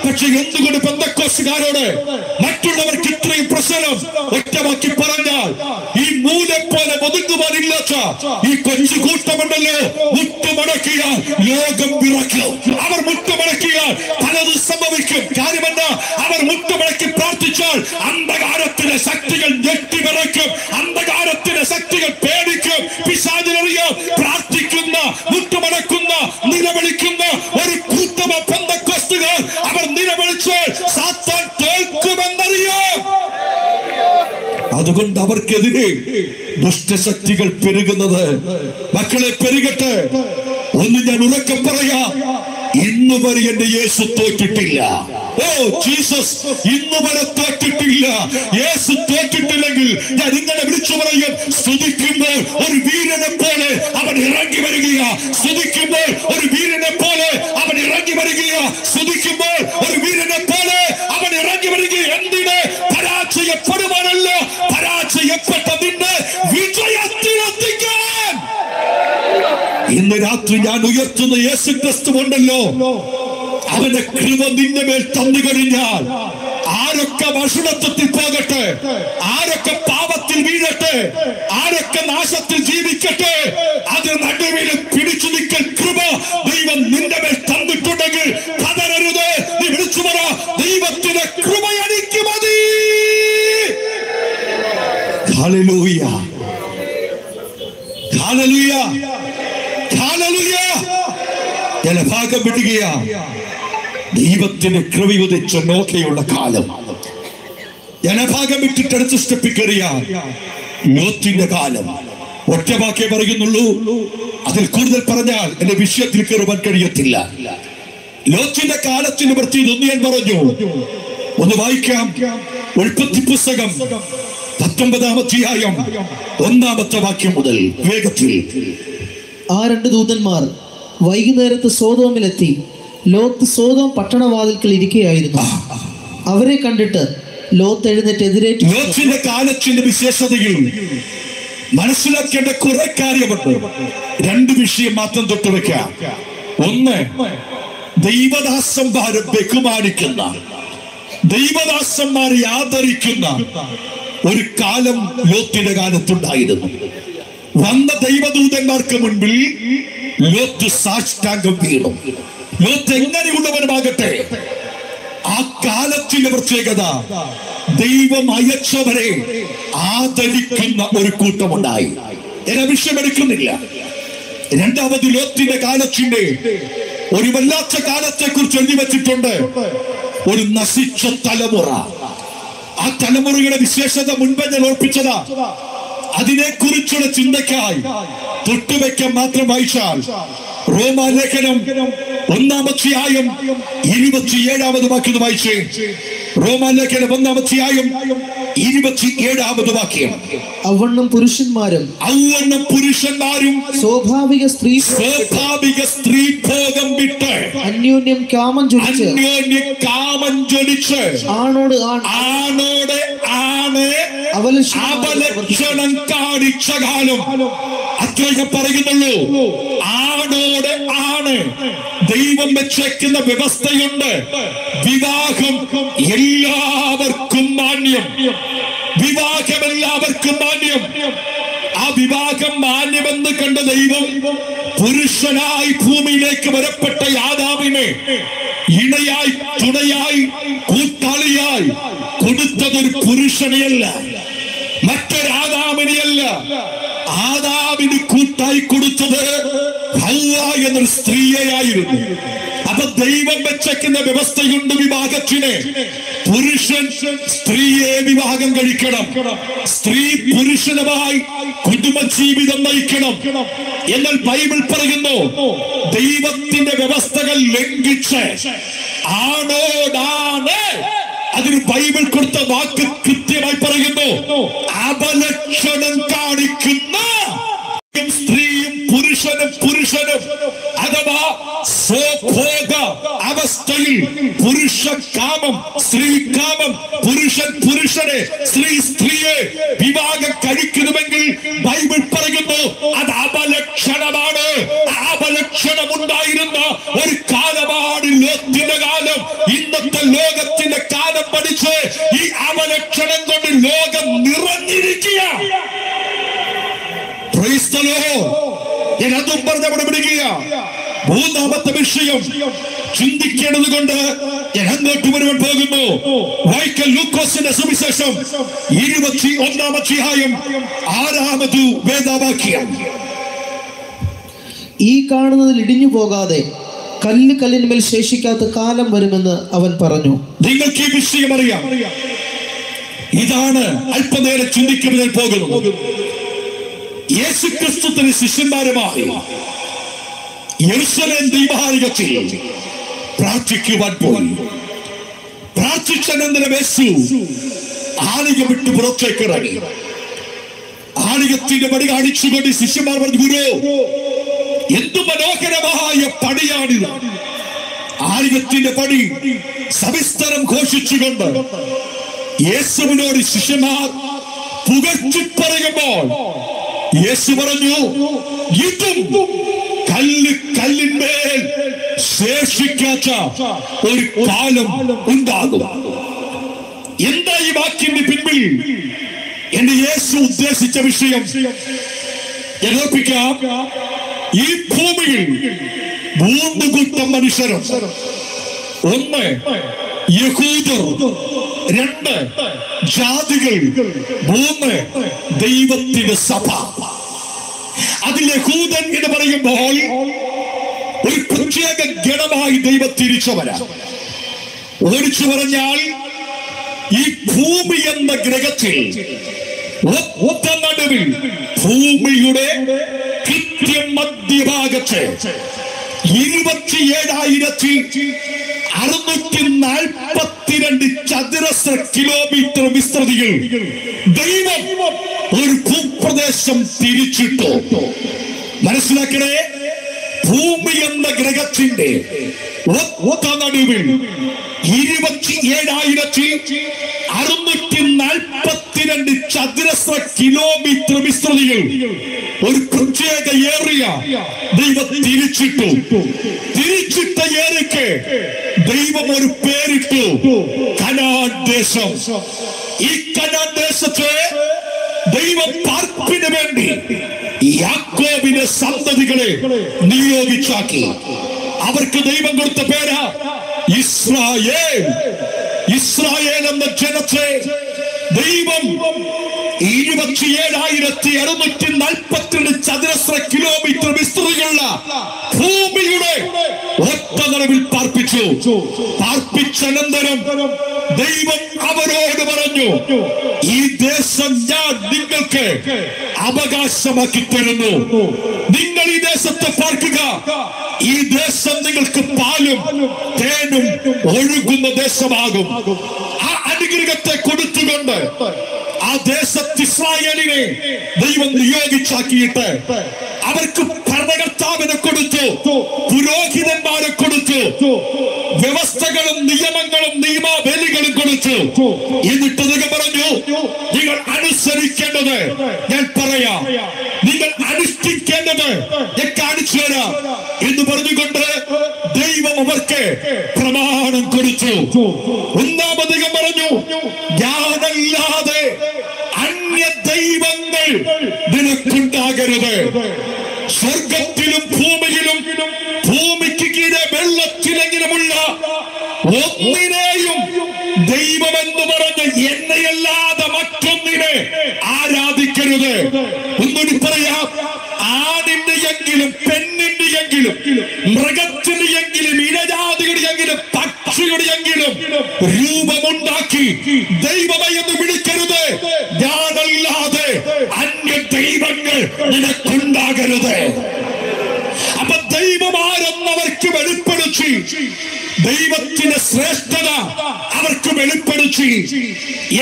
പക്ഷെ എന്തുകൊണ്ട് പെന്തക്കോസ്തുകാരോട് മറ്റുള്ളവർക്ക് ഇത്രയും പ്രശ്നം? ഒറ്റവാക്കി പറഞ്ഞാൽ ഈ മൂലം പോലെ ഒതുങ്ങുവാനില്ലാത്ത ഈ കൊച്ചു കൂട്ടമുണ്ടല്ലോ, മുട്ടുമടക്കിയാൽ ലോകം വിറയ്ക്കും. അവർ മുട്ടുമടക്കിയാൽ പലതും സംഭവിക്കും. കാര്യമെന്താ? അവർ മുട്ടുമടക്കി പ്രാർത്ഥിച്ചാൽ അന്ധകാരത്തിലെ ശക്തികൾ ഞെട്ടിവിറയ്ക്കും, അന്ധകാരത്തിലെ ശക്തികൾ പേടിക്കും. പിശാചിനറിയാം, പ്രാർത്ഥിക്കുന്ന, മുട്ടുമടക്കുന്ന, നിലവിളിക്കുന്ന ഒരു കൂട്ടം പെന്തക്കോസ്തുകാർ അവർ നിലവിളിച്ചാൽ സാത്താൻ തോൽക്കുമെന്നറിയാം. അതുകൊണ്ട് അവർക്കെതിരെ ദുഷ്ടശക്തികൾ പെരുകുന്നത്. മക്കളെ, പെരുകട്ടെ. ഒന്ന് ഞാൻ ഉറക്കം പറയാം, ഇന്ന് വരെ എന്റെ യേശു തോറ്റിട്ടില്ല. ഓ ജീസസ് ഇന്ന് വരെ തോറ്റിട്ടില്ല. യേശു തോറ്റിട്ടില്ലെങ്കിൽ ഞാൻ ഇങ്ങനെ വിളിച്ചു പറയും, സ്തുതിക്കുമ്പോൾ ഒരു വീരനെ പോലെ അവൻ ഇറങ്ങി വരികയാ. സ്തുതിക്കുമ്പോൾ ഒരു വീരനെ പോലെ അവൻ ഇറങ്ങി വരികയാ. സ്തുതിക്കുമ്പോൾ ഒരു വീരനെ പോലെ അവൻ ഇറങ്ങി വരിക. എന്തിന്? പരാജയപ്പെടുവാനല്ല, പരാജയപ്പെട്ടതിന്റെ വിജയത്തിലെത്തിക്കാൻ. ഇന്ന് രാത്രി ഞാൻ ഉയർത്തുന്ന യേശു ക്രിസ്തു ഉണ്ടല്ലോ, അവന്റെ കൃപ നിന്റെ മേൽ തന്നു കഴിഞ്ഞാൽ ആരൊക്കെ ഭക്ഷണത്തിൽ പോകട്ടെ, ആരൊക്കെ പാപത്തിൽ വീഴട്ടെ, ആരൊക്കെ നാശത്തിൽ ജീവിക്കട്ടെ, അതിന് നടുവിൽ പിടിച്ചു നിൽക്കൽ കൃപ ദൈവം നിന്റെ മേൽ തന്നിട്ടുണ്ടെങ്കിൽ പതരരുത്. നീ വിളിച്ചു പറ, ദൈവത്തിന്റെ കൃപ എനിക്ക് മതി. Hallelujah, hallelujah, hallelujah. ജലഭാഗം വിടുകയാ. ദൈവത്തിന്റെ കൃപ ഉദിച്ച നോക്കയുള്ള കാലം. ജനഭാഗം വിട്ടിട്ട് അടുത്ത സ്റ്റെപ്പിൽ കയറിയ ലോത്തിന്റെ കാലം. ഒറ്റ വാക്കേ പറയുന്നുള്ളൂ, അതിൽ കൂടുതൽ പറഞ്ഞാൽ എന്റെ വിഷയത്തിൽ കയറുവാൻ കഴിയത്തില്ല. ലോത്തിന്റെ കാലത്തിന് പ്രത്യേകത ഒന്ന് ഞാൻ പറഞ്ഞു, ഒന്ന് വായിക്കാം. ഉൽപ്പത്തി പുസ്തകം 19-ാം അധ്യായം 1-ാമത്തെ വാക്യം മുതൽ വേഗത്തിൽ. ആ രണ്ട് ദൂതന്മാർ വൈകുന്നേരത്ത് സോദോമിലെത്തി. ലോത്ത് സോദോം പട്ടണവാതിൽക്കൽ ഇരിക്കുകയായിരുന്നു. അവരെ കണ്ടിട്ട് ലോത്ത് എഴുന്നേറ്റ് എതിരേറ്റു. ലോത്തിന്റെ കാലത്തിന്റെ വിശേഷതയിൽ മനസ്സിലാക്കേണ്ട കുറെ കാര്യമുണ്ട്. രണ്ട് വിഷയം മാത്രം തൊട്ടുവെക്കാം. ഒന്ന്, ദൈവദാസന്മാരെ ബഹുമാനിക്കുന്ന, ദൈവദാസന്മാരെ ആദരിക്കുന്ന ഒരു കാലം ലോത്തിന്റെ കാലത്തുണ്ടായിരുന്നു. വന്ന ദൈവദൂതന്മാർക്ക് മുൻപിൽ ലോത്ത് സാഷ്ടാംഗം വീണു. ലോത്ത് എങ്ങനെയുള്ളവനുമാകട്ടെ, ആ കാലത്തിന്റെ പ്രത്യേകത ദൈവം അയച്ചവരെ ആദരിക്കുന്ന ഒരു കൂട്ടമുണ്ടായി. എന്നെ വിഷയമെടുക്കുന്നില്ല. രണ്ടാമത്, ലോത്തിന്റെ കാലത്തിന്റെ ഒരു വല്ലാത്ത കാലത്തെ കുറിച്ച് എഴുതി വെച്ചിട്ടുണ്ട്. ഒരു നശിച്ച തലമുറ. ആ തലമുറയുടെ വിശേഷത മുൻപ് ഞാൻ ഓർപ്പിച്ചതാ. അതിനെക്കുറിച്ചുള്ള ചിന്തയ്ക്കായി തൊട്ടുവെക്കാൻ മാത്രം വായിച്ചാൽ റോമാലേഖനം 1-ാം അധ്യായം 27-ാമത് വാക്യം വായിച്ചേ. റോമാലേഖനം 1-ാം അധ്യായം 27-ാമത് വാക്യം. അവണ്ണം പുരുഷന്മാരും സ്വാഭാവിക സ്ത്രീ ഭോഗം വിട്ട് അന്യോന്യം കാമം ജ്വലിച്ച് ആണോട് ആണ് അവലക്ഷണം കാണിച്ച കാലം. അത്രയൊക്കെ പറയുന്നുള്ളൂ. ആണോട് ആണ്. ദൈവം വെച്ചേക്കുന്ന വ്യവസ്ഥയുണ്ട്. വിവാഹം എല്ലാവർക്കും മാന്യം. വിവാഹം എല്ലാവർക്കും മാന്യം. ആ വിവാഹം മാന്യമെന്ന് കണ്ട ദൈവം പുരുഷനായി ഭൂമിയിലേക്ക് വരപ്പെട്ട ആദാമിനെ ഇണയായി, തുണയായി, കൂട്ടാളിയായി കൊടുത്തതൊരു പുരുഷനെയല്ല, മറ്റൊരാദാമിനെയല്ല. ആദാമിന് കൂട്ടായി കൊടുത്തത് ഹവ്വ എന്നൊരു സ്ത്രീയായിരുന്നു. അപ്പൊ ദൈവം വെച്ചേക്കുന്ന വ്യവസ്ഥയുണ്ട് വിവാഹത്തിന്. പുരുഷൻ സ്ത്രീയെ വിവാഹം കഴിക്കണം, സ്ത്രീ പുരുഷനുമായി കുടുംബജീവിതം നയിക്കണം. എന്നാൽ ബൈബിൾ പറയുന്നു, ദൈവത്തിന്റെ വ്യവസ്ഥകൾ ലംഘിച്ച് ആണോടാണ്. അതിന് ബൈബിൾ കൊടുത്ത വാക്ക് കൃത്യമായി പറയുന്നു, അപലക്ഷണം കാണിക്കുന്ന സ്ത്രീയും പുരുഷനും അഥവാ സ്വഭോഗ അവസ്ഥയിൽ പുരുഷകാമം, സ്ത്രീകാമം, പുരുഷനെ, സ്ത്രീയെ വിവാഹം കഴിക്കണമെങ്കിൽ ബൈബിൾ പറയുന്നു അത് അപലക്ഷണമാണ്. അപലക്ഷണമുണ്ടായിരുന്ന ഒരു കാലമാണ് ലോത്തിന്റെ കാലം. ഇന്നത്തെ ലോകത്തിന്റെ കാലം പഠിച്ച് ഈ അപലക്ഷണം കൊണ്ട് ലോകം നിറഞ്ഞിരിക്കുക. ഞാൻ അതും പറഞ്ഞവിടെ വിടുകയ. മൂന്നാമത്തെ വിഷയം ചിന്തിക്കേണ്ടത് കൊണ്ട് ഞാൻ അങ്ങോട്ട് വരുവാൻ പോകുന്നു. വായിക്കൽ ലൂക്കോസിന്റെ സുവിശേഷം 21-ാം അധ്യായം 6-ാമത് വേദവാക്യം. ഈ കാണുന്നതിൽ ഇടിഞ്ഞു പോകാതെ കല്ല് കല്ലിന്മേൽ ശേഷിക്കാത്ത കാലം വരുമെന്ന് അവൻ പറഞ്ഞു. നിങ്ങൾക്ക് ഈ വിഷയം അറിയാം. ഇതാണ് അല്പനേരം ചിന്തിക്കുന്നതിൽ പോകുന്നത്. യേശുക്രിസ്തുവിന്റെ ശിഷ്യന്മാരുമായി യെരൂശലേം ദൈവാലയത്തിൽ പ്രാർത്ഥിക്കുവാൻ പോയി. പ്രാർത്ഥിച്ചനന്തരം യേശു ആലയം വിട്ട് പുറത്തേക്ക് ഇറങ്ങി. ആലയത്തിന്റെ പടി കാണിച്ചുകൊണ്ട് ശിഷ്യന്മാർ പറഞ്ഞു, ഗുരു, എന്തു മനോഹരമായ പടിയാണിത്. ആലയത്തിന്റെ പടി സവിസ്തരം ഘോഷിച്ചുകൊണ്ട് യേശുവിനോട് ശിഷ്യന്മാർ പുകഴ്ത്തി പറയുമ്പോൾ യേശു പറഞ്ഞു, ഇതും അനുഗ്രഹിക്കാത്ത ഒരു കാലം ഉണ്ടാകും. എന്താ ഈ വാക്കിന്റെ പിൻപിൽ എന്റെ യേശു ഉദ്ദേശിച്ച വിഷയം? ഞാൻ ഓർപ്പിക്കാം. ഈ ഭൂമിയിൽ 3 കൂട്ടം മനുഷ്യരും. 1 യഹൂദർ, 2 ജാതികൾ, 3 ദൈവത്തിന്റെ സഭ. അതിൽ യഹൂദൻ എന്ന് പറയുമ്പോൾ ഒരു പ്രത്യേക ഗണമായി ദൈവം തിരിച്ചവരാ. ഓടിച്ചു പറഞ്ഞാൽ ഈ ഭൂമി എന്ന ഗ്രഹത്തിൽ ഒത്ത നടുവിൽ ഭൂമിയുടെ കൃത്യം മധ്യഭാഗത്ത് 27,642 ചതുരശ്ര കിലോമീറ്റർ വിസ്തൃതിയിൽ ദൈവം ഒരു ഭൂപ്രദേശം തിരിച്ചിട്ടു. മനസ്സിലാക്കണേ, ഭൂമി എന്ന ഗ്രഹത്തിന്റെ ഒത്ത നടുവിൽ 27,642 ചതുരശ്ര കിലോമീറ്റർ വിസ്തൃതിയിൽ ഒരു പ്രത്യേക ഏരിയ ദൈവം തിരിച്ചിട്ടു. തിരിച്ചിട്ട ഏരിയക്ക് ദൈവം ഒരു പേരിട്ടു, കനാൻ ദേശം. ഈ കനാൻ ദേശത്തെ ദൈവം പാർപ്പിന് വേണ്ടി യാക്കോബിന്റെ സന്തതികളെ നിയോഗിച്ചാക്കി. അവർക്ക് ദൈവം കൊടുത്ത പേരാ ഇസ്രായേൽ. ഇസ്രായേൽ എന്ന ജനത്തെ ദൈവം 27,642 ചതുരശ്ര കിലോമീറ്റർ വിസ്തൃതിയുള്ള ഭൂമിയുടെ ഒറ്റ നിലവിൽ പാർപ്പിച്ചു. പാർപ്പിച്ചനന്തരം ദൈവം അവരോട് പറഞ്ഞു, ഈ ദേശം ഞാൻ നിങ്ങൾക്ക് അവകാശമാക്കി തരുന്നു. നിങ്ങൾ ഈ ദേശത്ത് പാർക്കുക. ഈ ദേശം നിങ്ങൾക്ക് പാലും തേനും ഒഴുകുന്ന ദേശമാകും. ആ അനുഗ്രഹത്തെ കൊടുത്തുകൊണ്ട് ആ ദേശത്ത് ഇസ്രായേലിനെ ദൈവം നിയോഗിച്ചാക്കിയിട്ട് അവർക്ക് ഭരണകർത്താവിനെ കൊടുത്തു, പുരോഹിതന്മാരെ കൊടുത്തു, വ്യവസ്ഥകളും നിയമങ്ങളും നിയമാവലികളും കൊടുത്തു. എന്നിട്ട് നിങ്ങൾ പറഞ്ഞു, നിങ്ങൾ അനുസരിക്കേണ്ടത് ഞാൻ പറയാം, നിങ്ങൾ അനുഷ്ഠിക്കേണ്ടത് ഞാൻ കാണിച്ചു തരാം എന്ന് പറഞ്ഞുകൊണ്ട് ദൈവം അവർക്ക് പ്രമാണം കൊടുത്തു. ഒന്നാമധികം പറഞ്ഞു, ഞാനല്ലാതെ അന്യ ദൈവങ്ങൾ നിനക്കുണ്ടാകരുത്. സ്വർഗത്തിലും ഭൂമിയിലും ഭൂമിക്ക് കീഴെ വെള്ളത്തിലെങ്കിലുമുള്ള ഒന്നിനെയും ദൈവമെന്ന് പറഞ്ഞ് എന്നെയല്ലാതെ മറ്റൊന്നിനെ ആരാധിക്കരുത്. ഒന്നുകൂടി പറയാം, ആണിന്റെ എങ്കിലും പെണ്ണിന്റെ എങ്കിലും മൃഗത്തിന്റെ എങ്കിലും ഇഴജാതിയുടെ എങ്കിലും പക്ഷിയുടെ എങ്കിലും രൂപമുണ്ടാക്കി ദൈവമേ എന്ന് വിളിക്കരുത്. ഞാനല്ലാതെ അന്യ ദൈവങ്ങൾ നിനക്കുണ്ടാകരുത്. അപ്പൊ ദൈവമാരെന്നവർക്ക് വെളിപ്പെടുത്തി, ദൈവത്തിന്റെ ശ്രേഷ്ഠത അവർക്ക് വെളിപ്പെടുത്തി.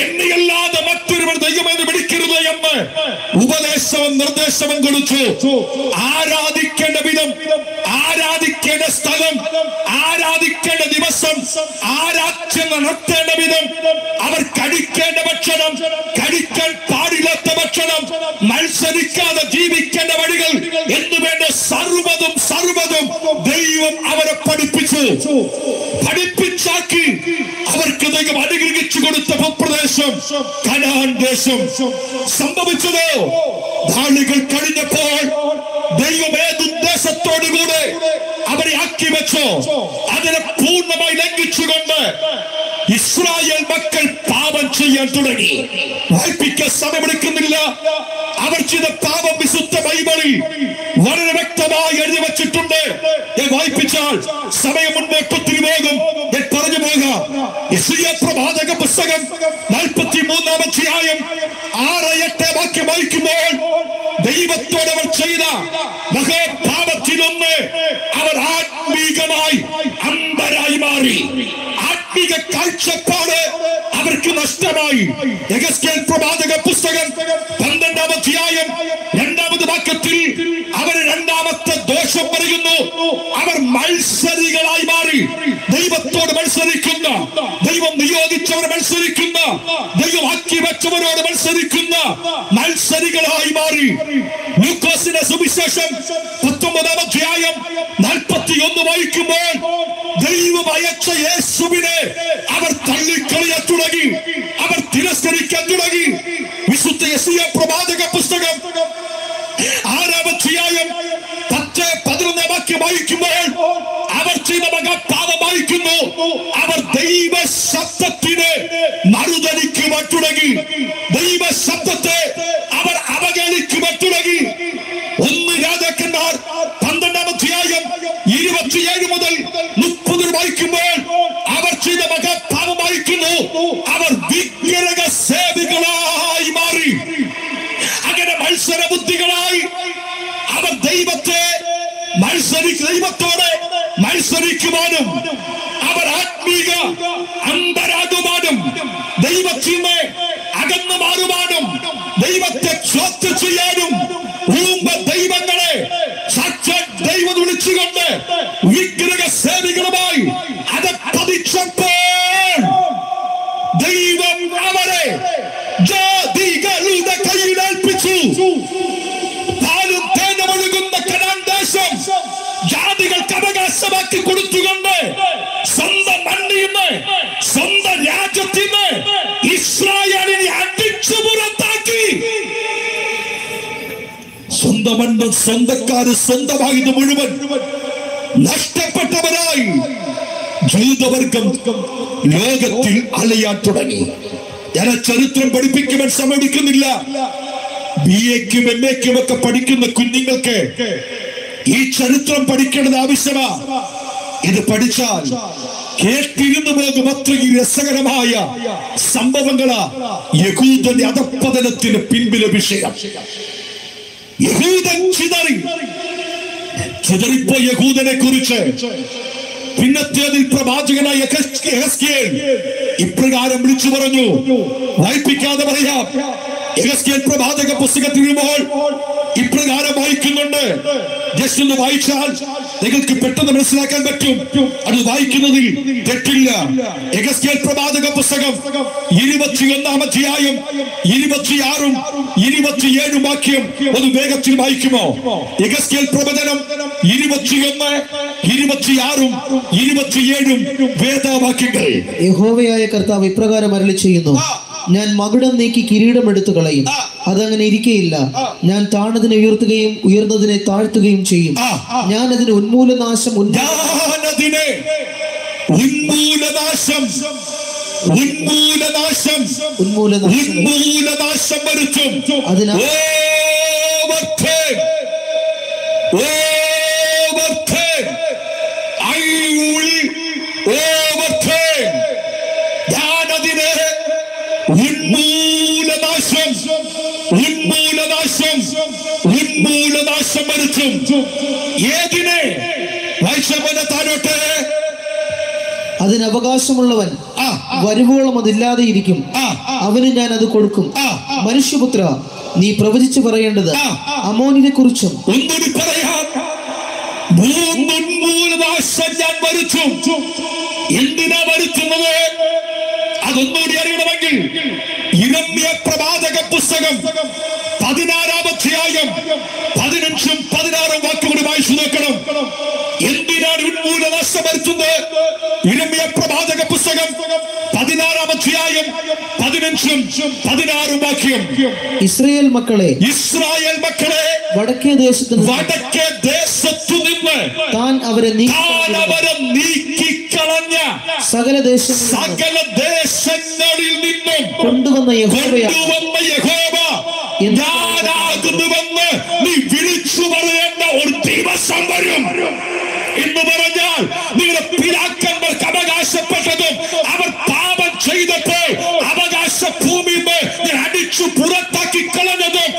എന്നെയല്ലാതെ മറ്റൊരുവർ ദൈവമെന്ന് വിളിക്കരുത് എന്ന് ഉപദേശവും നിർദ്ദേശവും കൊടുത്തു. ആരാധിക്കേണ്ട വിധം, ആരാധിക്കേണ്ട സ്ഥലം, ആരാധിക്കേണ്ട ദിവസം, ആരാധന നടത്തേണ്ട വിധം, അവർ കഴിക്കേണ്ട ഭക്ഷണം, കഴിക്കാൻ പാടില്ലാത്ത ഭക്ഷണം, മത്സരിക്കാതെ ജീവിക്കേണ്ട വഴികൾ എന്നുവേണ്ട സർവ്വതും ദൈവം അവരെ പഠിപ്പിച്ചു. പഠിപ്പിച്ചാക്കി അവർക്ക് ദൈവം അനുഗ്രഹിച്ചു കൊടുത്ത ഭൂപ്രദേശം കനാൻ ദേശം. സംഭവിച്ചതോ, നാളുകൾ കഴിഞ്ഞപ്പോൾ ദൈവം ഏതുദ്ദേശത്തോടുകൂടെ അവരെ ആക്കി വെച്ചോ അതിനെ പൂർണ്ണമായി ലംഘിച്ചുകൊണ്ട് ഇസ്രായേൽ മക്കൾ പാപം ചെയ്യാൻ തുടങ്ങി. വായിപ്പിക്കാൻ സമയമെടുക്കുന്നില്ല. അവർ ചെയ്ത പാപം വിശുദ്ധ ബൈബിളിൽ വളരെ വ്യക്തമായി എഴുതി വച്ചിട്ടുണ്ട്. ഞാൻ വായിപ്പിച്ചാൽ സമയം മുൻപോട്ട് ഒത്തിരി പോകും. ഞാൻ പറഞ്ഞു പോകാം. യെശയ്യാ പ്രവാചക പുസ്തകം 43-ാം അധ്യായം 6-8 വാക്യം വായിക്കുമ്പോൾ ദൈവത്തോട് അവർ ചെയ്ത മഹാപാപത്തിലൊന്ന് അവർ ആത്മീകമായി അന്ധരായി മാറി. ആത്മീക കാഴ്ചപ്പാട് അവർക്ക് നഷ്ടമായി. യെഹെസ്കേൽ പ്രവാചക പുസ്തകം 12-ാം അധ്യായം 2-ാമത് വാക്യത്തിൽ അവർ രണ്ടാമത്തെ ദോഷം പറയുന്നു. അവർ മത്സരികളായി മാറി. ദൈവത്തോട് മത്സരിക്കുന്ന, ദൈവം നിയോഗിച്ചവരെ മത്സരിക്കുന്ന, ദൈവം ആക്കി വെച്ചവരോട് മത്സരിക്കുന്ന മത്സരികളായി മാറി. ലൂക്കോസിന്റെ സുവിശേഷം 19-ാം അധ്യായം 41 വായിക്കുമ്പോൾ യേശുവിനെ അവർ തള്ളിക്കളിയാൻ തുടങ്ങി, അവർ തിരസ്കരിക്കാൻ തുടങ്ങി. വിശുദ്ധ യെശയ്യാ പ്രവാചക പുസ്തകം 6-ാം അധ്യായം 10-11 വാക്യം വായിക്കുമ്പോൾ അവർ ചെയ്ത മഹാപാപം വായിക്കുന്നു. അവർ ദൈവ ശബ്ദത്തിന് മറുതലിക്കുവാൻ തുടങ്ങി, ദൈവ ശബ്ദത്തെ അവർ അവഗണിക്കുവാൻ തുടങ്ങി. 1 രാജാക്കന്മാർ 12-ാം അധ്യായം 27 മുതൽ 30 വായിക്കുമ്പോൾ അവർ ചെയ്ത മഹാപാപം വായിക്കുന്നു. അവർ വിഗ്രഹ സേവികളായി മാറി. അങ്ങനെ മത്സര ബുദ്ധികളായി അവർ ദൈവത്തോടെ മത്സരിക്കുവാനും അവർ ആത്മീക അന്തരാകുവാനും ദൈവത്തിന് അകന്നു മാറുവാനും ദൈവത്തെ ചോദ്യം ചെയ്യാനും ദൈവങ്ങളെ സാക്ഷാത് ദൈവം വിളിച്ചുകൊണ്ട് വിഗ്രഹ സേവികളുമായി അത് പതിച്ചപ്പോൾ ദൈവം അവരെ ജാതികളുടെ കയ്യിൽ ഏൽപ്പിച്ചു. പാലും തേനും ഒഴുകുന്ന കനാൻ ദേശം ജാതികൾക്ക് അവകാശമാക്കി കൊടുത്തുകൊണ്ട് സ്വന്തം മണ്ണിൽ നിന്ന്, സ്വന്തം രാജ്യത്തിൽ നിന്ന് ഇസ്രായേലിനെ അടിച്ചു പുറത്താക്കി. സ്വന്തം മണ്ണും സ്വന്തക്കാര് സ്വന്തമായത് മുഴുവൻ നഷ്ടപ്പെട്ടവരായി ജൂതവർഗം ലോകത്തിൽ അലയാൻ തുടങ്ങി. ഞാൻ ചരിത്രം പഠിപ്പിക്കുവാൻ സമയമെടുക്കുന്നില്ല. BA-ക്കും MA-ക്കും ഒക്കെ പഠിക്കുന്ന കുഞ്ഞുങ്ങൾക്ക് ഈ ചരിത്രം പഠിക്കേണ്ടത് ആവശ്യമാ. ഇത് പഠിച്ചാൽ കേട്ടിരുന്നു പോകും അത്രയും രസകരമായ സംഭവങ്ങളാ യഹൂദന്റെ അധപ്പതനത്തിന് പിൻപിലെ വിഷയം. യഹൂദൻ ചിതറിപ്പോ യഹൂദനെ കുറിച്ച് പിന്നത്തേതിൽ പ്രവാചകനായ യെഹെസ്കേൽ ഇപ്രകാരം വിളിച്ചു പറഞ്ഞു. വായിപ്പിക്കാതെ പറയാം. യെഹെസ്കേൽ പ്രവാചക പുസ്തകത്തിൽ വരുമ്പോൾ ഇപ്രകാരം വായിക്കുന്നുണ്ട്. ജസ്റ്റ് ഒന്ന് വായിച്ചാൽ നിങ്ങൾക്ക് പെട്ടെന്ന് മനസ്സിലാക്കാൻ പറ്റും. അത് വായിക്കുന്നതിൽ തെറ്റില്ല. യെഹെസ്കേൽ പ്രവാചക പുസ്തകം 21-ാം അധ്യായം 26-ഉം 27-ഉം വാക്യം ഒന്ന് വേഗത്തിൽ വായിക്കുമോ? യെഹെസ്കേൽ പ്രവചനം 21, 26-ഉം 27-ഉം വേദവാക്യങ്ങൾ. യഹോവയായ കർത്താവ് ഇപ്രകാരം അരുളിച്ചെയ്യുന്നു, ഞാൻ മകുടം നീക്കി കിരീടം എടുത്തു കളയും. അതങ്ങനെ ഇരിക്കയില്ല. ഞാൻ താണതിനെ ഉയർത്തുകയും ഉയർന്നതിനെ താഴ്ത്തുകയും ചെയ്യും. ഞാൻ അതിന് ഉന്മൂലനാശം വരുത്തും. ഉന്മൂലനാശം വരുത്തും. ഏതിനെ? വൈഷവന താഴോട്ട്. അതിന് അവകാശമുള്ളവൻ വരുവോളം അതില്ലാതെ ഇരിക്കും. അവന് ഞാൻ അത് കൊടുക്കും. മനുഷ്യപുത്ര, നീ പ്രവചിച്ചു പറയേണ്ടത് അമോനിനെ കുറിച്ചും. ഒന്നുകൂടി പറയാം. ഉന്മൂലനാശം ഞാൻ വരുത്തും. എന്തിനാ വരുത്തുന്നത്? അതൊന്നുകൂടി അറിയണമെങ്കിൽ യിരെമ്യാ പ്രവാചക പുസ്തകം 16-ാം അധ്യായം 15-ഉം 16-ഉം വാക്കുകൾ വായിച്ചു നോക്കണം. എന്തിനാണ് ഉന്മൂലനാശം വരുത്തുന്നത്? യിരെമ്യാ പ്രവാചക പുസ്തകം 16-ാം അധ്യായം 15-ഉം 16-ഉം വാക്യം. ഇസ്രായേൽ മക്കളെ വടക്കേ ദേശത്തു നിന്ന് താൻ അവരെ നീക്കിക്കളഞ്ഞ സകല ദേശങ്ങളിൽ നിന്നും കൊണ്ടുവന്ന യഹോവ ഞാനാകുന്നുവെന്ന് നീ വിളിച്ചു പറയേണ്ട ഒരു ദിവസം വരും എന്ന് പറഞ്ഞാൽ നിങ്ങളുടെ പിതാക്കന്മാർക്ക് അവകാശപ്പെട്ടതും അവർ പാപം ചെയ്തപ്പോൾ അവകാശ ഭൂമിയിൽ നിന്ന് അടിച്ചു പുറത്താക്കി കളഞ്ഞതും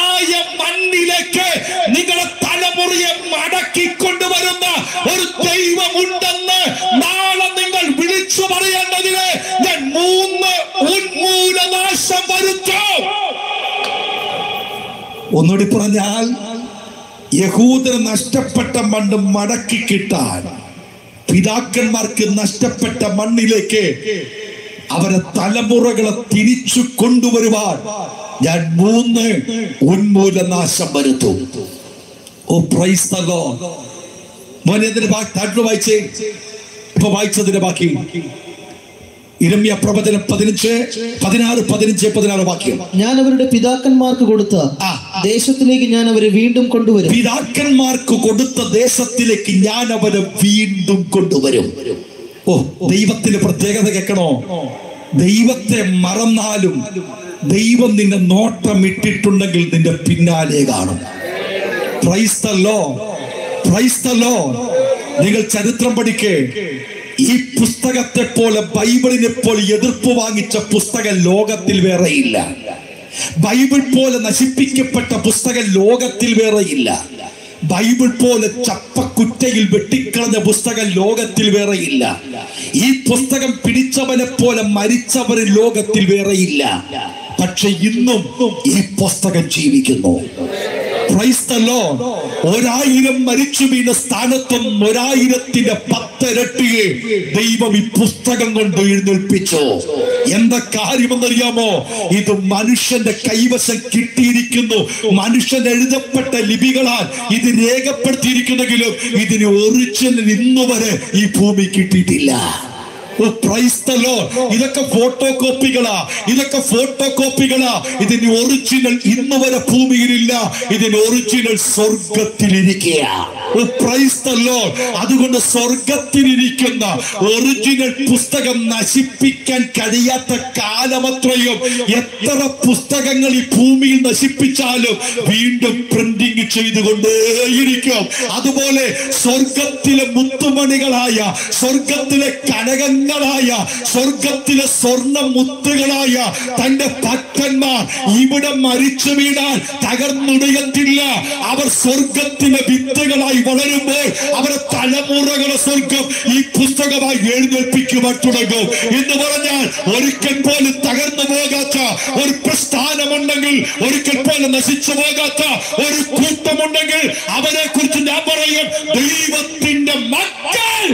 ആയ മണ്ണിലേക്ക് നിങ്ങളുടെ തലമുറയെ മടക്കിക്കൊണ്ടുവരുന്ന ഒരു ദൈവമുണ്ടെന്ന് നാളെ നിങ്ങൾ വിളിച്ചു പറയേണ്ടതിന് ഞാൻ 3 ഉന്മൂലനാശം വരുത്തും. ഒന്നുകൂടി പറഞ്ഞാൽ യഹൂദന് നഷ്ടപ്പെട്ട മണ്ണ് മടക്കി കിട്ടാൻ, പിതാക്കന്മാർക്ക് നഷ്ടപ്പെട്ട മണ്ണിലേക്ക് അവരെ തലമുറകളെ തിരിച്ചു കൊണ്ടുവരുവാൻ ഞാൻ 3 ഉന്മൂലനാശം വരുത്തും. ഓ പ്രൈസ് ദി ലോർഡ്. മോനെ വായിച്ചേ. ഇപ്പൊ വായിച്ചതിന്റെ ബാക്കി ഇരമ്യ പ്രവചനം 16 വാക്യം. ഞാൻ അവരുടെ പിതാക്കന്മാർക്ക് കൊടുത്ത ദേശത്തിലേക്ക് ഞാൻ അവരെ വീണ്ടും കൊണ്ടുവരും. പിതാക്കന്മാർക്ക് കൊടുത്ത ദേശത്തിലേക്ക് ഞാൻ അവരെ വീണ്ടും കൊണ്ടുവരും. ഓ, ദൈവത്തിന്റെ പ്രത്യേകത കേൾക്കണോ? ദൈവത്തെ മറന്നാലും ദൈവം നിന്നെ നോട്ടമിട്ടിട്ടുണ്ടെങ്കിൽ നിന്റെ പിന്നാലെ കാണും. Price the Lord, praise the Lord. നിങ്ങൾ ചരിത്രം പഠിക്കേ. ഈ പുസ്തകത്തെ പോലെ, ബൈബിളിനെ പോലെ എതിർപ്പ് വാങ്ങിച്ച പുസ്തകം ലോകത്തിൽ വേറെയില്ല. ബൈബിൾ പോലെ നശിപ്പിക്കപ്പെട്ട പുസ്തകം ലോകത്തിൽ വേറെയില്ല. ബൈബിൾ പോലെ ചപ്പക്കുറ്റയിൽ വെട്ടിക്കളഞ്ഞ പുസ്തകം ലോകത്തിൽ വേറെയില്ല. ഈ പുസ്തകം പിടിച്ചവനെ പോലെ മരിച്ചവർ ലോകത്തിൽ വേറെയില്ല. പക്ഷെ ഇന്നും ഈ പുസ്തകം ജീവിക്കുന്നു. Price the Lord. 1000 മരിച്ചു വീണ സ്ഥാനത്തും 1000ന്റെ 10 ഇരട്ടിയെ ദൈവം ഈ പുസ്തകം കൊണ്ട് എഴുന്നേൽപ്പിച്ചു. എന്താ കാര്യമെന്നറിയാമോ? ഇത് മനുഷ്യന്റെ കൈവശം കിട്ടിയിരിക്കുന്നു. മനുഷ്യൻ എഴുതപ്പെട്ട ലിപികളാൽ ഇത് രേഖപ്പെടുത്തിയിരിക്കുന്നെങ്കിലും ഇതിന് ഒറിജിനൽ ഇന്നുവരെ ഈ ഭൂമി കിട്ടിയിട്ടില്ല. ഇതൊക്കെ ഫോട്ടോ കോപ്പികളാ, ഇതൊക്കെ ഫോട്ടോ കോപ്പികളാ. ഇതിന് ഒറിജിനൽ ഇന്ന് വരെ ഭൂമിയിലില്ല. ഇതിന് ഒറിജിനൽ സ്വർഗത്തിലിരിക്കുക. അതുകൊണ്ട് സ്വർഗത്തിലിരിക്കുന്ന ഒറിജിനൽ പുസ്തകം നശിപ്പിക്കാൻ കഴിയാത്ത കാലമത്രയും എത്ര പുസ്തകങ്ങൾ ഈ ഭൂമിയിൽ നശിപ്പിച്ചാലും വീണ്ടും പ്രിന്റിംഗ് ചെയ്തുകൊണ്ടേയിരിക്കും. അതുപോലെ സ്വർഗത്തിലെ മുത്തുമണികളായ, സ്വർഗത്തിലെ കനകങ്ങളായ, സ്വർഗത്തിലെ സ്വർണ്ണ മുത്തുകളായ തന്റെ ഭക്തന്മാർ ഇവിടെ മരിച്ചു വീണാൽ തകർന്നുടയത്തില്ല. അവർ സ്വർഗത്തിലെ വിത്തുകളായി വളരുമ്പോൾ അവരുടെ തലമുറകളെ സ്വർഗം ഈ പുസ്തകമായി എഴുന്നേൽപ്പിക്കുവാൻ തുടങ്ങും. എന്ന് പറഞ്ഞാൽ ഒരിക്കൽ പോലും തകർന്നു പോകാത്ത ഒരു പ്രസ്ഥാനമുണ്ടെങ്കിൽ, ഒരിക്കൽ പോലും നശിച്ചു പോകാത്ത ഒരു കൂട്ടമുണ്ടെങ്കിൽ അവരെ കുറിച്ച് ഞാൻ പറയും, ദൈവത്തിന്റെ മക്കൾ.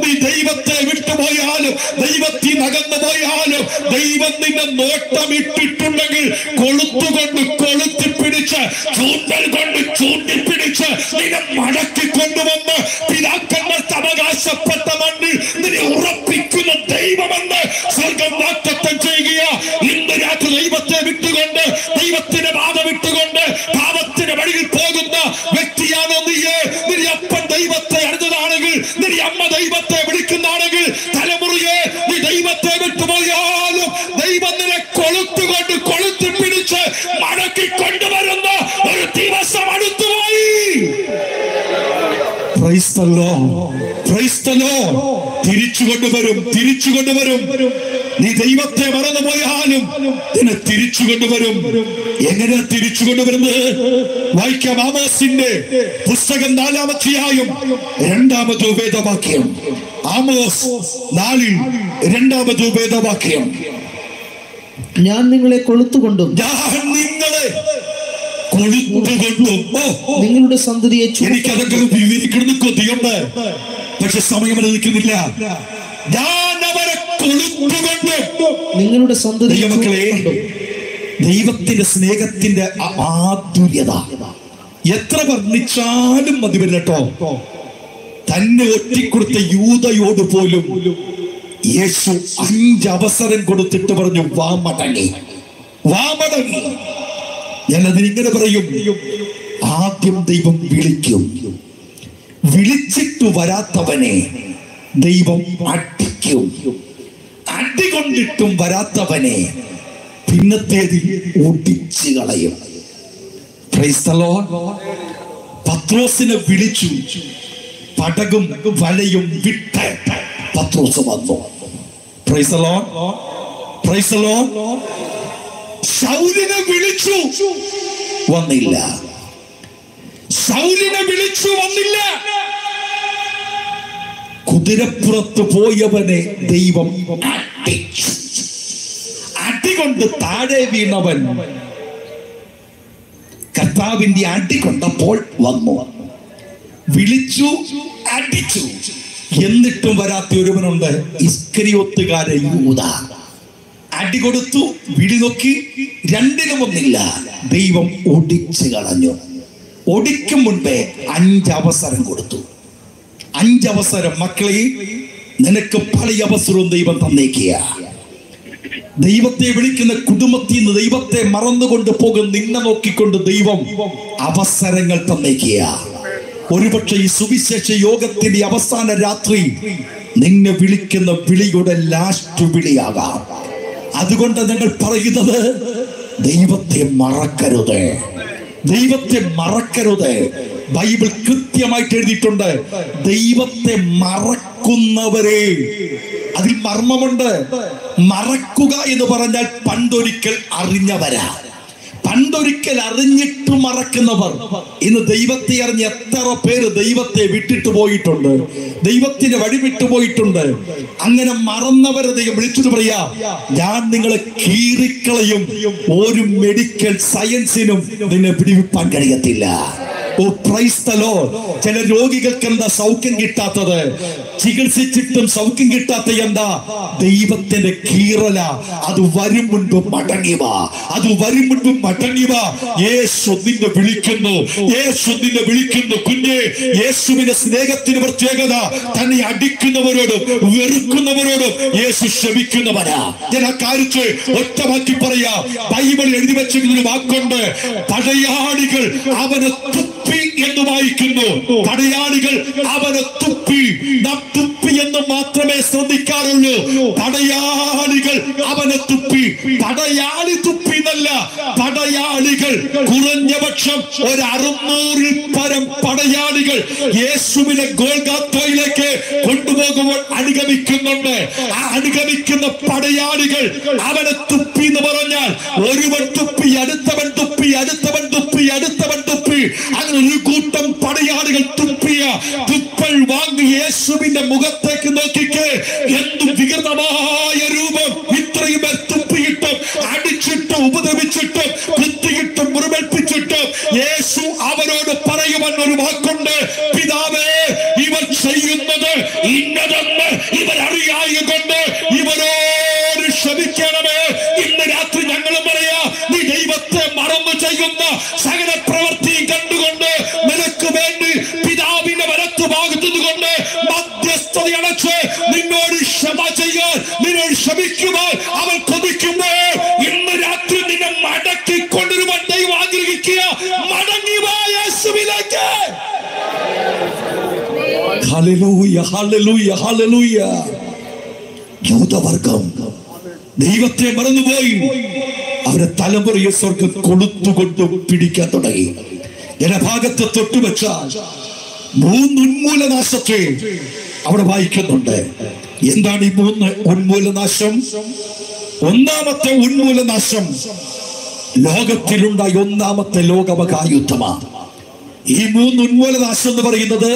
നീ ദൈവത്തെ വിട്ടുപോയാലും, ദൈവത്തിൽ അകന്നു പോയാലും, ദൈവം നിന്നെ നോട്ടമിട്ടിട്ടുണ്ടെങ്കിൽ കൊളുത്തുകൊണ്ട് കൊളുത്തിപ്പിടിച്ച്, ചൂണ്ടൽ കൊണ്ട് ചൂണ്ടിപ്പിടിച്ച് നിന്നെ മടക്കി കൊണ്ടുവന്ന് പിതാക്കന്മാർക്ക് അവകാശപ്പെട്ട മണ്ണിൽ നിന്നെ ഉറപ്പിക്കുന്ന ദൈവമെന്ന് സ്വർഗം വാഗ്ദത്തം ചെയ്യുക. ഇന്ന് രാത്രി ദൈവത്തെ വിട്ടുകൊണ്ട്, ദൈവത്തിന്റെ പാത വിട്ടുകൊണ്ട് പാപത്തിന്റെ വഴിയിൽ പോകുന്ന വ്യക്തിയാണോ നീയെ? നിന്റെ അപ്പൻ ദൈവത്തെ അറിഞ്ഞതാണെങ്കിൽ, നിന്റെ അമ്മ ദൈവത്തെ വിളിക്കുന്നതാണെങ്കിൽ, തലമുറയെ നീ ദൈവത്തെ വിട്ടുപോയാലും ദൈവം നിന്നെ കൊളുത്തുകൊണ്ട് കൊളുത്തി പിടിച്ച് മടക്കി കൊണ്ടുവരുന്ന ഒരു ദിവസം അടുത്തുപോയി. തിരിച്ചു കൊണ്ടുവരും, തിരിച്ചു കൊണ്ടുവരും. നീ ദൈവത്തെ മറന്നുപോയാലും നിന്നെ തിരിച്ചു കൊണ്ടുവരും. എങ്ങനെ തിരിച്ചു കൊണ്ടുവരുന്നത്? വായിക്കാം. ആമോസിന്റെ പുസ്തകം 4-ാം അധ്യായം 2-ാമത് വേദവാക്യം. ആമോസ് 4:2 വേദവാക്യം. ഞാൻ നിങ്ങളെ കൊളുത്തുകൊണ്ടും, നിങ്ങളുടെ സന്തതിയെ, എനിക്കതൊക്കെ വിവരിക്കണം കൊതിയുണ്ട്, പക്ഷെ സമയം അനുവദിക്കുന്നില്ല. ഞാൻ അവരെ കൊളുത്തുകൊണ്ടും, നിങ്ങളുടെ സന്തതി. മക്കളെ, ദൈവത്തിന്റെ സ്നേഹത്തിന്റെ ആതുര്യത എത്ര വർണ്ണിച്ചാലും മതി വരില്ല കേട്ടോ. തന്നെ ഒറ്റിക്കൊടുത്ത യൂദയോട് പോലും യേശു 5 അവസരം കൊടുത്തിട്ട് പറഞ്ഞു, വാ മടങ്ങി, വാ മടങ്ങി. ഞാനതിനിങ്ങനെ പറയും, ആദ്യം ദൈവം വിളിക്കും. വിളിച്ചിട്ട് വരാത്തവനെ ദൈവം അടിക്കും. അടികൊണ്ടിട്ടും വരാത്തവനെ പിന്നത്തേതിൽ ഒടിച്ചു കളയും. Praise the Lord. പത്രോസിനെ വിളിച്ചു, പടകും വലയും വിട്ട് പത്രോസ് വന്നു. Praise the Lord, praise the Lord. ശൗലിനെ വിളിച്ചു, വന്നില്ല. ശൗലിനെ വിളിച്ചു, വന്നില്ല. കുതിരപ്പുറത്ത് പോയവനെ ദൈവം അടിച്ചു. അടികൊണ്ട് താഴെ വീണവൻ കർത്താവിന്റെ അടി കൊണ്ടപ്പോൾ വന്നു. വിളിച്ചു, അടിച്ചു, എന്നിട്ടും വരാത്ത ഒരുവനുണ്ട്, ഇസ്കരിയോത്തുകാരൻ യൂദ. അടി കൊടുത്തു, വിളി നോക്കി, രണ്ടിനും ഒന്നില്ല. ദൈവം ഒടിച്ചു കളഞ്ഞു. ഒടിക്കും മുൻപേ 5 അവസരം കൊടുത്തു. 5 അവസരം മക്കളെ, നിനക്ക് പല അവസരവും ദൈവം തന്നേക്കുക. ദൈവത്തെ വിളിക്കുന്ന കുടുംബത്തിൽ നിന്ന് ദൈവത്തെ മറന്നുകൊണ്ട് പോകും നിന്നെ നോക്കിക്കൊണ്ട് ദൈവം അവസരങ്ങൾ തന്നേക്കുക. ഒരുപക്ഷെ ഈ സുവിശേഷ യോഗത്തിന്റെ അവസാന രാത്രി നിന്നെ വിളിക്കുന്ന വിളിയുടെ ലാസ്റ്റ് വിളിയാകാം. അതുകൊണ്ട് ഞങ്ങൾ പറയുന്നത്, ദൈവത്തെ മറക്കരുത്, ദൈവത്തെ മറക്കരുത്. ബൈബിൾ കൃത്യമായിട്ട് എഴുതിയിട്ടുണ്ട്, ദൈവത്തെ മറക്കുന്നവരെ. അതിൽ മർമ്മമുണ്ട്. മറക്കുക എന്ന് പറഞ്ഞാൽ പണ്ടൊരിക്കൽ അറിഞ്ഞവരാ. പണ്ടൊരിക്കൽ അറിഞ്ഞിട്ട് മറക്കുന്നവർ. ഇന്ന് ദൈവത്തെ അറിഞ്ഞ് എത്ര പേര് ദൈവത്തെ വിട്ടിട്ട് പോയിട്ടുണ്ട്, ദൈവത്തിന്റെ വഴി വിട്ടുപോയിട്ടുണ്ട്. അങ്ങനെ മറന്നവരെ ദൈവം വിളിച്ചിട്ട് പറയാ, ഞാൻ നിങ്ങളെ കീറിക്കളയും, ഒരു മെഡിക്കൽ സയൻസിനും നിന്നെ പിടിവിപ്പാൻ കഴിയത്തില്ല. ഓ പ്രൈസ് ദി ലോർഡ്. ചില രോഗികൾക്ക് എന്താ സൗഖ്യം കിട്ടാത്തത്? ചികിത്സിച്ചിട്ടും സൗഖ്യം കിട്ടാത്ത എന്താ? ദൈവത്തിന്റെ കീറല. അത് വരും മുൻപ് മടങ്ങി വാ, അത് വരും മുൻപ് മടങ്ങി വാ. യേശു നിന്നെ വിളിക്കുന്നു, യേശു നിന്നെ വിളിക്കുന്നു. കുഞ്ഞെ, യേശുവിന്റെ സ്നേഹത്തിന് പ്രത്യേകത തന്നെ അടിക്കുന്നവരോടും വെറുക്കുന്നവരോടും യേശു ക്ഷമിക്കുന്നവനാ. ഞാൻ ആ കാര്യത്തെ ഒറ്റമാക്കി പറയാ. ബൈബിൾ എഴുതി വെച്ചിരുന്നൊരു വാക്കുണ്ട്, പടയാളികൾ അവനെ തുപ്പി എന്ന് വായിക്കുന്നു. പടയാളികൾ അവനെ തുപ്പി. നാം തുപ്പി എന്ന് മാത്രമേ ശ്രദ്ധിക്കാറുള്ളൂ. പടയാളികൾ അവനെ തുപ്പി. പടയാളി തുപ്പി എന്നല്ല, പടയാളികൾ കുറഞ്ഞപക്ഷം 600-ൽ പരം പടയാളികൾ യേശുവിനെ ഗോൽഗോഥയിലേക്ക് കൊണ്ടുപോകുമ്പോൾ അനുഗമിക്കുന്നുണ്ട്. ആ അനുഗമിക്കുന്ന പടയാളികൾ അവനെ തുപ്പി എന്ന് പറഞ്ഞാൽ ഒരുവൻ തുപ്പി, അടുത്തവൻ തുപ്പി, അടുത്തവൻ തുപ്പി, അടുത്തവൻ തുപ്പി. അങ്ങനെ ഒരു കൂട്ടം പടയാളികൾ തുപ്പിയ തുപ്പൽ വാങ്ങി യേശുവിന്റെ മുഖത്തേക്ക് നോക്കിക്ക്. എന്തു വികൃതമായ രൂപം! ഇത്രയും പേർ തുപ്പിയിട്ടും അടിച്ചിട്ടും ഉപദ്രവിച്ചിട്ടും കുത്തിയിട്ടും മുറിവേൽപ്പിച്ചിട്ടും യേശു അവരോട് പറയുവാൻ ഒരു വാക്കുണ്ട്, പിതാവേ, ഇവർ ചെയ്യുന്നത് ഇന്നതെന്ന് ഇവരറിയായതുകൊണ്ട് ഇവരോട് ക്ഷമിക്കണമേ. ഇന്ന് രാത്രി ഞങ്ങളും പറയാ, നീ ദൈവത്തെ മറന്നു ചെയ്യുന്ന സകല പ്രവൃത്തിയും കണ്ടുകൊണ്ട് നിനക്ക് വേണ്ടി പിതാവിന്റെ വലത്ത് ഭാഗത്തുകൊണ്ട് മധ്യസ്ഥത അടച്ച് നിന്നോട് ക്ഷമ ചെയ്യാൻ, നിന്നോട് ക്ഷമിക്കുവാൻ അവൻ കൊതിക്കുമ്പോൾ ഇന്ന് രാത്രി നിന്നെ മടക്കിക്കൊണ്ടിരുവാൻ ദൈവം ആഗ്രഹിക്കുക. മടങ്ങി വാ യേശുവിലേക്ക്. Hallelujah, hallelujah, hallelujah. യൂദവർഗം ദൈവത്തെ മറന്നുപോയി. അവരെ തലമുറയെ സ്വർഗം കൊളുത്തുകൊണ്ട് പിടിക്കാൻ തുടങ്ങി. ജനഭാഗത്തെ തൊട്ടുവെച്ചാൽ 3 ഉന്മൂലനാശത്തെ അവിടെ വായിക്കുന്നുണ്ട്. എന്താണ് ഈ 3 ഉന്മൂലനാശം? ഒന്നാമത്തെ ഉന്മൂലനാശം ലോകത്തിലുണ്ടായ ഒന്നാമത്തെ ലോകമഹായുദ്ധമാണ്. ഈ 3 ഉന്മൂലനാശം എന്ന് പറയുന്നത്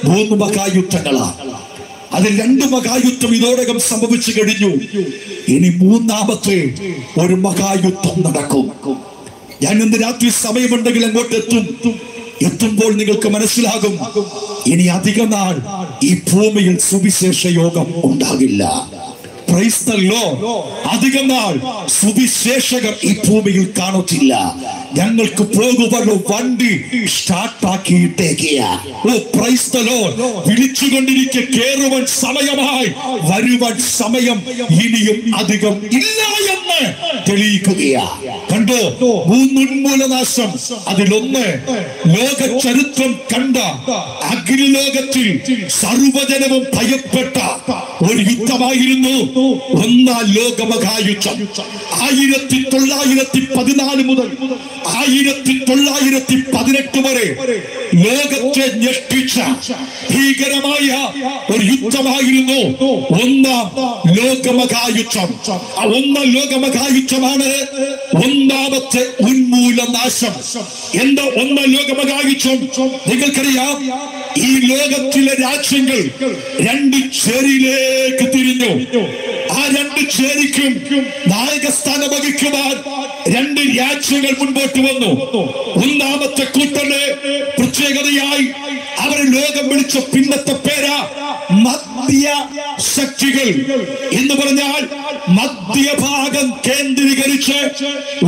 3 മഹായുദ്ധങ്ങളാണ്. അതിൽ 2 മഹായുദ്ധം ഇതോടകം സംഭവിച്ചു കഴിഞ്ഞു. ഇനി 3ാമത്തെ ഒരു മഹായുദ്ധം നടക്കും. ഞാൻ ഇന്ന് രാത്രി സമയമുണ്ടെങ്കിൽ അങ്ങോട്ട് എത്തുമ്പോൾ നിങ്ങൾക്ക് മനസ്സിലാകും, ഇനി അധിക നാൾ ഈ ഭൂമിയിൽ സുവിശേഷ യോഗം ഉണ്ടാകില്ല. Price the Lord. അധിക നാൾ സുവിശേഷകർ ഈ ഭൂമിയിൽ കാണത്തില്ല. ഞങ്ങൾക്ക് പോകുവാനുള്ള വണ്ടി സ്റ്റാർട്ടാക്കിയിട്ടേക്കുക. ഓ പ്രൈസ് ദി ലോർഡ്. വിളിച്ചുകൊണ്ടിരിക്കെ കേറുവാൻ സമയമായി, വരുവാൻ സമയം ഇനിയും അധികം ഇല്ല എന്ന് തെളിയിക്കുകയാ. കണ്ടോ, 3 ഉന്മൂലനാശം. അതിലൊന്ന് ലോക ചരിത്രം കണ്ട അഗ്നിലോകത്തിൽ സർവജനവും ഭയപ്പെട്ട ഒരു യുദ്ധമായിരുന്നു 1ാം ലോകമഹായുദ്ധം. 1914 മുതൽ 1918 വരെ ലോകത്തെ ഞെട്ടിച്ച ഭീകരമായ ഒരു യുദ്ധമായിരുന്നു 1ാം ലോകമഹായുദ്ധം. ആ 1ാം ലോകമഹായുദ്ധമാണ് 1ാമത്തെ ഉന്മൂലനാശം. എന്താ 1ാം ലോകമഹായുദ്ധം? നിങ്ങൾക്കറിയാം, ഈ ലോകത്തിലെ രാജ്യങ്ങൾ 2 ചേരിയിലേക്ക് തിരിഞ്ഞു. ആ 2 ചേരിക്കും നായകസ്ഥാനം വഹിക്കുവാൻ 2 രാജ്യങ്ങൾ മുൻപോട്ട് വന്നു. 1ാമത്തെ കൂട്ടന് പ്രത്യേകതയായി അവരെ ലോകം വിളിച്ച പിന്നത്തെ പേരാ മധ്യ ശക്തികൾ എന്ന് പറഞ്ഞാൽ മധ്യഭാഗം കേന്ദ്രീകരിച്ച്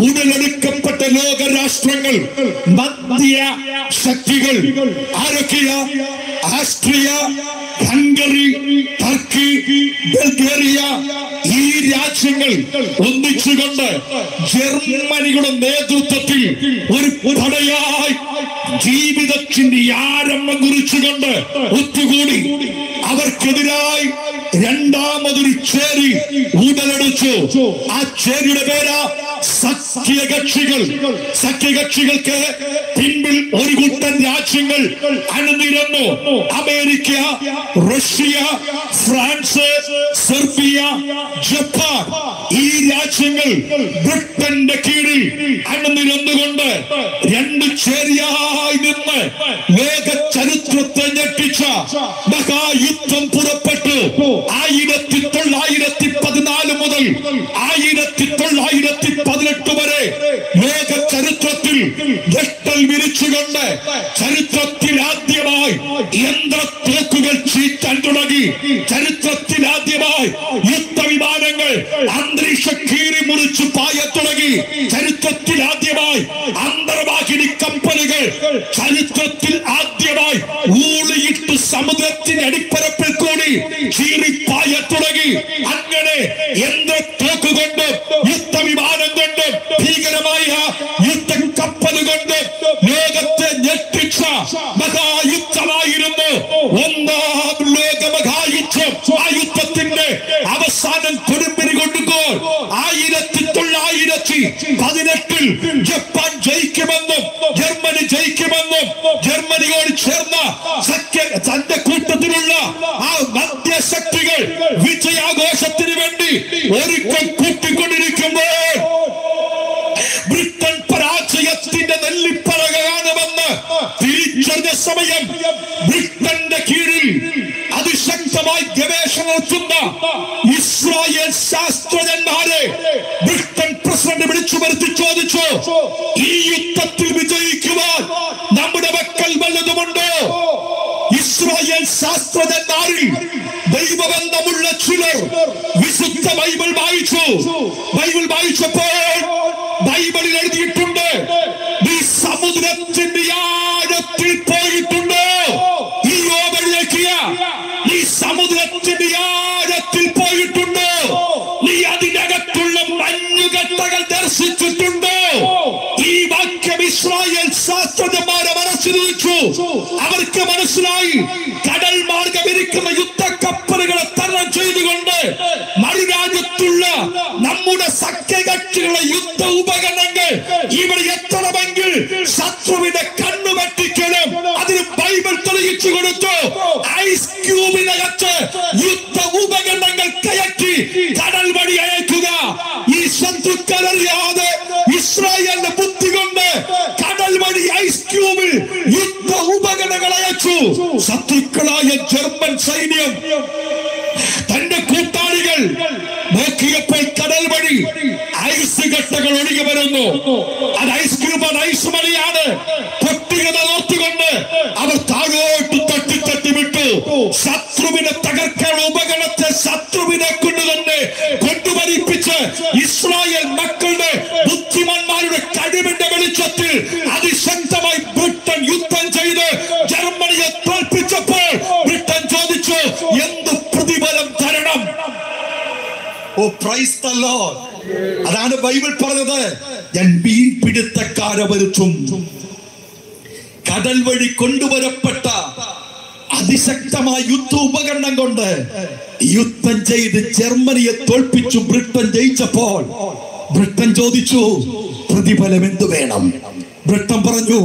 ഉടലെടുക്കപ്പെട്ട ലോക രാഷ്ട്രങ്ങൾ മധ്യ ശക്തികൾ. ആരൊക്കെയാ? ആസ്ട്രിയ, ഹംഗറി, ടർക്കി, ബൾഗേറിയ ഈ രാജ്യങ്ങൾ ഒന്നിച്ചുകൊണ്ട് ജർമ്മനിയുടെ നേതൃത്വത്തിൽ ഒരു പടയായി ജീവിതത്തിന്റെ ആരംഭം കുറിച്ചുകൊണ്ട് ഒത്തുകൂടി അവർക്കെതിരായി രണ്ടാമതൊരു ചേരി ഉടലെടുത്തു. ആ ചേരിയുടെ പേര് സഖ്യകക്ഷികൾ. സഖ്യകക്ഷികൾക്ക് പിൻപിൽ ഒരു കൂട്ടം രാജ്യങ്ങൾ അണിനിരന്നു. America, Russia, France, Serbia, Japan ഈ രാജ്യങ്ങൾ ബ്രിട്ടന്റെ കീഴിൽ അണിനിരന്നുകൊണ്ട് രണ്ട് ചേരിയായി നിന്ന് ലോക ചരിത്രത്തെ ഞെട്ടിച്ച മഹായുദ്ധം പുറപ്പെട്ടു. 1914 മുതൽ 1918 വരെ ലോക ചരിത്രത്തിൽ ഞെട്ടൽ വിരിച്ചുകൊണ്ട് ചരിത്രത്തിൽ ആദ്യമായി യന്ത്രത്തോക്കുകൾ ചീറ്റാൻ തുടങ്ങി. ചരിത്രത്തിൽ ആദ്യമായി യുദ്ധവിമാനങ്ങൾ അന്തരീക്ഷ കീറി മുറിച്ചു പായാൻ തുടങ്ങി. ചരിത്രത്തിൽ ആദ്യമായി അന്തർവാഹിനി കപ്പലുകൾ ചരിത്രത്തിൽ ആദ്യമായി ഊളിയിട്ട് സമുദ്രത്തിന്റെ അടിപ്പരപ്പിൽ കൂടി ചീറിപ്പായ തുടങ്ങി. അങ്ങനെ യന്ത്രത്തോക്കുകൊണ്ട് യുദ്ധവിമാനം കൊണ്ട് ഭീകരമായ യുദ്ധക്കപ്പലുകൊണ്ട് ലോകത്തെ ഞെട്ടിച്ച മഹായുദ്ധമായിരുന്നു ഒന്നാം ലോക മഹായുദ്ധം. ആ യുദ്ധത്തിന്റെ അവസാനം കൊടുമ്പിരി കൊണ്ടുപോയി 1918 ജപ്പാൻ ജയിക്കുമെന്നും ജർമ്മനി ജയിക്കുമെന്നും ജർമ്മനിയോട് ചേർന്ന തന്റെ കൂട്ടത്തിലുള്ള ആ മധ്യശക്തികൾ വിജയാഘോഷത്തിന് വേണ്ടി ഒരിക്കൽ കൂട്ടിക്കൊണ്ടിരിക്കുമ്പോൾ ബ്രിട്ടൻ പരാജയത്തിന്റെ നെല്ലിപ്പറകയാണെന്ന് തിരിച്ചറിഞ്ഞ സമയം ബ്രിട്ടന്റെ കീഴിൽ അതിശക്തമായി ഗവേഷണം നടത്തുന്ന ഇസ്രായേൽ ശാസ്ത്രജ്ഞന്മാരെ ബ്രിട്ടൻ പ്രസിഡന്റ് വിളിച്ചു വരുത്തി ചോദിച്ചു, ഈ യുദ്ധത്തിൽ വിജയിക്കുവാൻ നമ്മുടെ പക്കൽ വല്ലതുമുണ്ടോ? ഇസ്രായേൽ ശാസ്ത്രജ്ഞന്മാരിൽ ദൈവബന്ധമുള്ള ചിലർ വിശുദ്ധ ബൈബിൾ വായിച്ചു. ബൈബിൾ വായിച്ചപ്പോൾ ബൈബിളിൽ എഴുതിയിട്ടുണ്ട്, നീ സമുദ്രത്തിന്റെ ആഴത്തിൽ പോയിട്ടുണ്ടോ? ഈ യോബിലേക്ക് നീ സമുദ്രത്തിന്റെ ആഴത്തിൽ പോയിട്ടുണ്ടോ? നീ അതിനകത്തുള്ള മഞ്ഞുകട്ടകൾ ദർശിച്ചിട്ടുണ്ടോ? ഈ വാക്യം ഇസ്രായേൽ ശാസ്ത്രജ്ഞന്മാരെ മനസ്സിലാച്ചു. അവർക്ക് മനസ്സിലായി, കടൽ മാർഗം ഇരിക്കുന്ന യുദ്ധക്കപ്പലുകളെ തരണം ചെയ്തുകൊണ്ട് മറുരാജ്യത്തുള്ള നമ്മുടെ സഖ്യകക്ഷികളുടെ യുദ്ധ ഉപകരണങ്ങൾ ഇവിടെ എത്തണമെങ്കിൽ ശത്രുവിന്റെ കണ്ണു വെട്ടിക്കണം. അതിന് ബൈബിൾ തെളിയിച്ചു കൊടുത്തു. ഐസ് ക്യൂബിനകത്ത് യുദ്ധ ഉപകരണങ്ങൾ കയറ്റി കടൽ വഴി അയക്കുക. ഈ ശത്രുക്കളറിയാതെ ഇസ്രായേലിന്റെ ബുദ്ധി കൊണ്ട് കടൽ വഴി ഐസ് ക്യൂബിൽ യുദ്ധ ഉപകരണങ്ങൾ അയച്ചു. ശത്രുക്കളായ ജർമ്മൻ സൈന്യം തന്റെ കൂട്ടാളികൾ നോക്കിയപ്പോൾ കടൽ വഴി ഐസ് കട്ടകൾ ഒഴുകി വരുന്നു. അത് ഐസ് ക്യൂബാണ്, ഐസ് മണിയാണ്. പൊട്ടികത ഓർത്തുകൊണ്ട് അവർ താഴോട്ട് തട്ടി തട്ടി വിട്ടു. ശത്രുവിനെ തകർക്കാൻ ഉപകരണത്തെ ശത്രുവിനെ കൊണ്ട് തന്നെ കൊണ്ടുവരിപ്പിച്ച് ഇസ്രായേൽ മക്കളുടെ ബുദ്ധിമാന്മാരുടെ കഴിവിന്റെ വെളിച്ചത്തിൽ അതിശക്തമായി ബ്രിട്ടൻ യുദ്ധം ചെയ്ത് ജർമ്മനിയെ തോൽപ്പിച്ചപ്പോൾ ബ്രിട്ടൻ ചോദിച്ചു, എന്ത് പ്രതിഫലം തരണം? ഓ പ്രൈസ് ദി ലോർഡ്. അതാണ് ബൈബിൾ പറഞ്ഞത്, ഞാൻ മീൻപിടുത്തക്കാരെ വരുത്തും. കടൽ വഴി കൊണ്ടുവരപ്പെട്ട അതിശക്തമായ യുദ്ധ ഉപകരണം കൊണ്ട് യുദ്ധം ചെയ്ത് ജർമ്മനിയെ തോൽപ്പിച്ചു ബ്രിട്ടൻ ജയിച്ചപ്പോൾ ബ്രിട്ടൻ ചോദിച്ചു, പ്രതിഫലം എന്തു വേണം? ബ്രിട്ടൻ പറഞ്ഞു,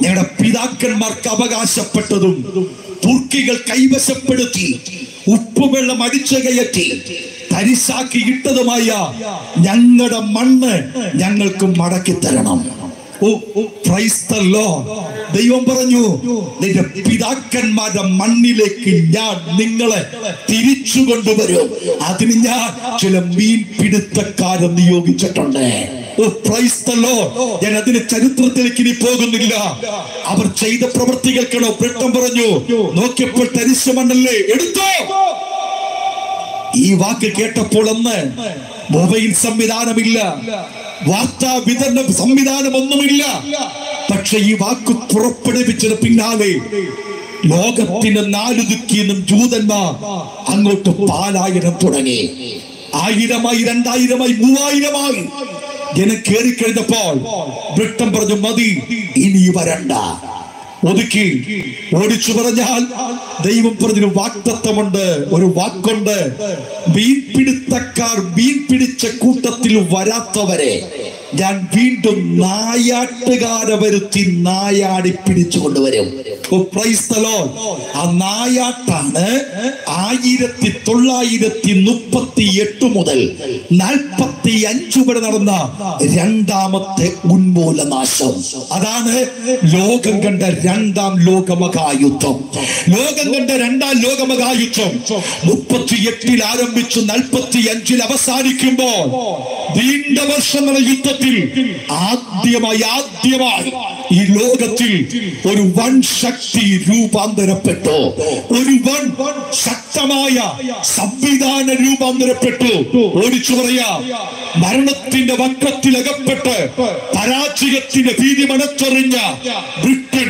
ഞങ്ങളുടെ പിതാക്കന്മാർക്ക് അവകാശപ്പെട്ടതും തുർക്കികൾ കൈവശപ്പെടുത്തി ഉപ്പുവെള്ളം അടിച്ചു കയറ്റി തരിശാക്കി ഇട്ടതുമായ ഞങ്ങളുടെ മണ്ണ് ഞങ്ങൾക്ക് മടക്കി തരണം. ദൈവം പറഞ്ഞു, നിന്റെ പിതാക്കന്മാരുടെ മണ്ണിലേക്ക് ഞാൻ നിങ്ങളെ തിരിച്ചു കൊണ്ടുവരും. അതിന് ഞാൻ ചില മീൻപിടുത്തക്കാരെ നിയോഗിച്ചിട്ടുണ്ട്. ഞാൻ അതിന്റെ ചരിത്രത്തിലേക്ക് ഇനി പോകുന്നില്ല. അവർ ചെയ്ത പ്രവൃത്തികൾക്കാണോ? ബ്രിട്ടൻ പറഞ്ഞു, നോക്കിയപ്പോൾ തരിശു മണ്ണല്ലേ, എടുത്തോ. ഈ വാക്ക് കേട്ടപ്പോൾ അന്ന് മൊബൈൽ സംവിധാനമില്ല, വാർത്താ വിതരണ സംവിധാനം ഒന്നുമില്ല. പക്ഷെ ഈ വാക്ക് പുറപ്പെടുവിച്ചത് പിന്നാലെ ലോകത്തിന്റെ നാലുദിക്കിന്നും ജൂതന്മാർ അങ്ങോട്ട് പാലായനം തുടങ്ങി. 1000-ആയി, 2000-ആയി, 3000-ആയി ജനം കയറിക്കഴിഞ്ഞപ്പോൾ ബ്രിട്ടൻ പറഞ്ഞു, മതി, ഇനി വരണ്ട, ഒതുക്കി ഓടിച്ചു. പറഞ്ഞാൽ ദൈവം പറഞ്ഞൊരു വാക്തത്വമുണ്ട്, ഒരു വാക്കുണ്ട്, മീൻപിടുത്തക്കാർ മീൻ പിടിച്ച കൂട്ടത്തിൽ വരാത്തവരെ ഞാൻ വീണ്ടും നായാട്ടുകാരെ വരുത്തി നായാടി പിടിച്ചു കൊണ്ടുവരും. ആ നായാട്ടാണ് 1938 മുതൽ 45 വരെ നടന്ന രണ്ടാമത്തെ ഉന്മൂലനാശം. അതാണ് ലോകം കണ്ട രണ്ടാം ലോകമഹായുദ്ധം. ലോകം കണ്ട രണ്ടാം ലോകമഹായുദ്ധം 38 ആരംഭിച്ചു 45 അവസാനിക്കുമ്പോൾ നീണ്ട വർഷങ്ങളുടെ യുദ്ധത്തിൽ ആദ്യമായി ഈ ലോകത്തിൽ ഒരു വൻ ശക്തി രൂപാന്തരപ്പെട്ടു. ഒരു വൻ ശക്തമായ സംവിധാന രൂപാന്തരപ്പെട്ടു. ഓടിച്ചു പറയാ, മരണത്തിന്റെ വക്കത്തിലകപ്പെട്ട് പരാജയത്തിന്റെ ഭീതി മനച്ചറിഞ്ഞ ബ്രിട്ടൻ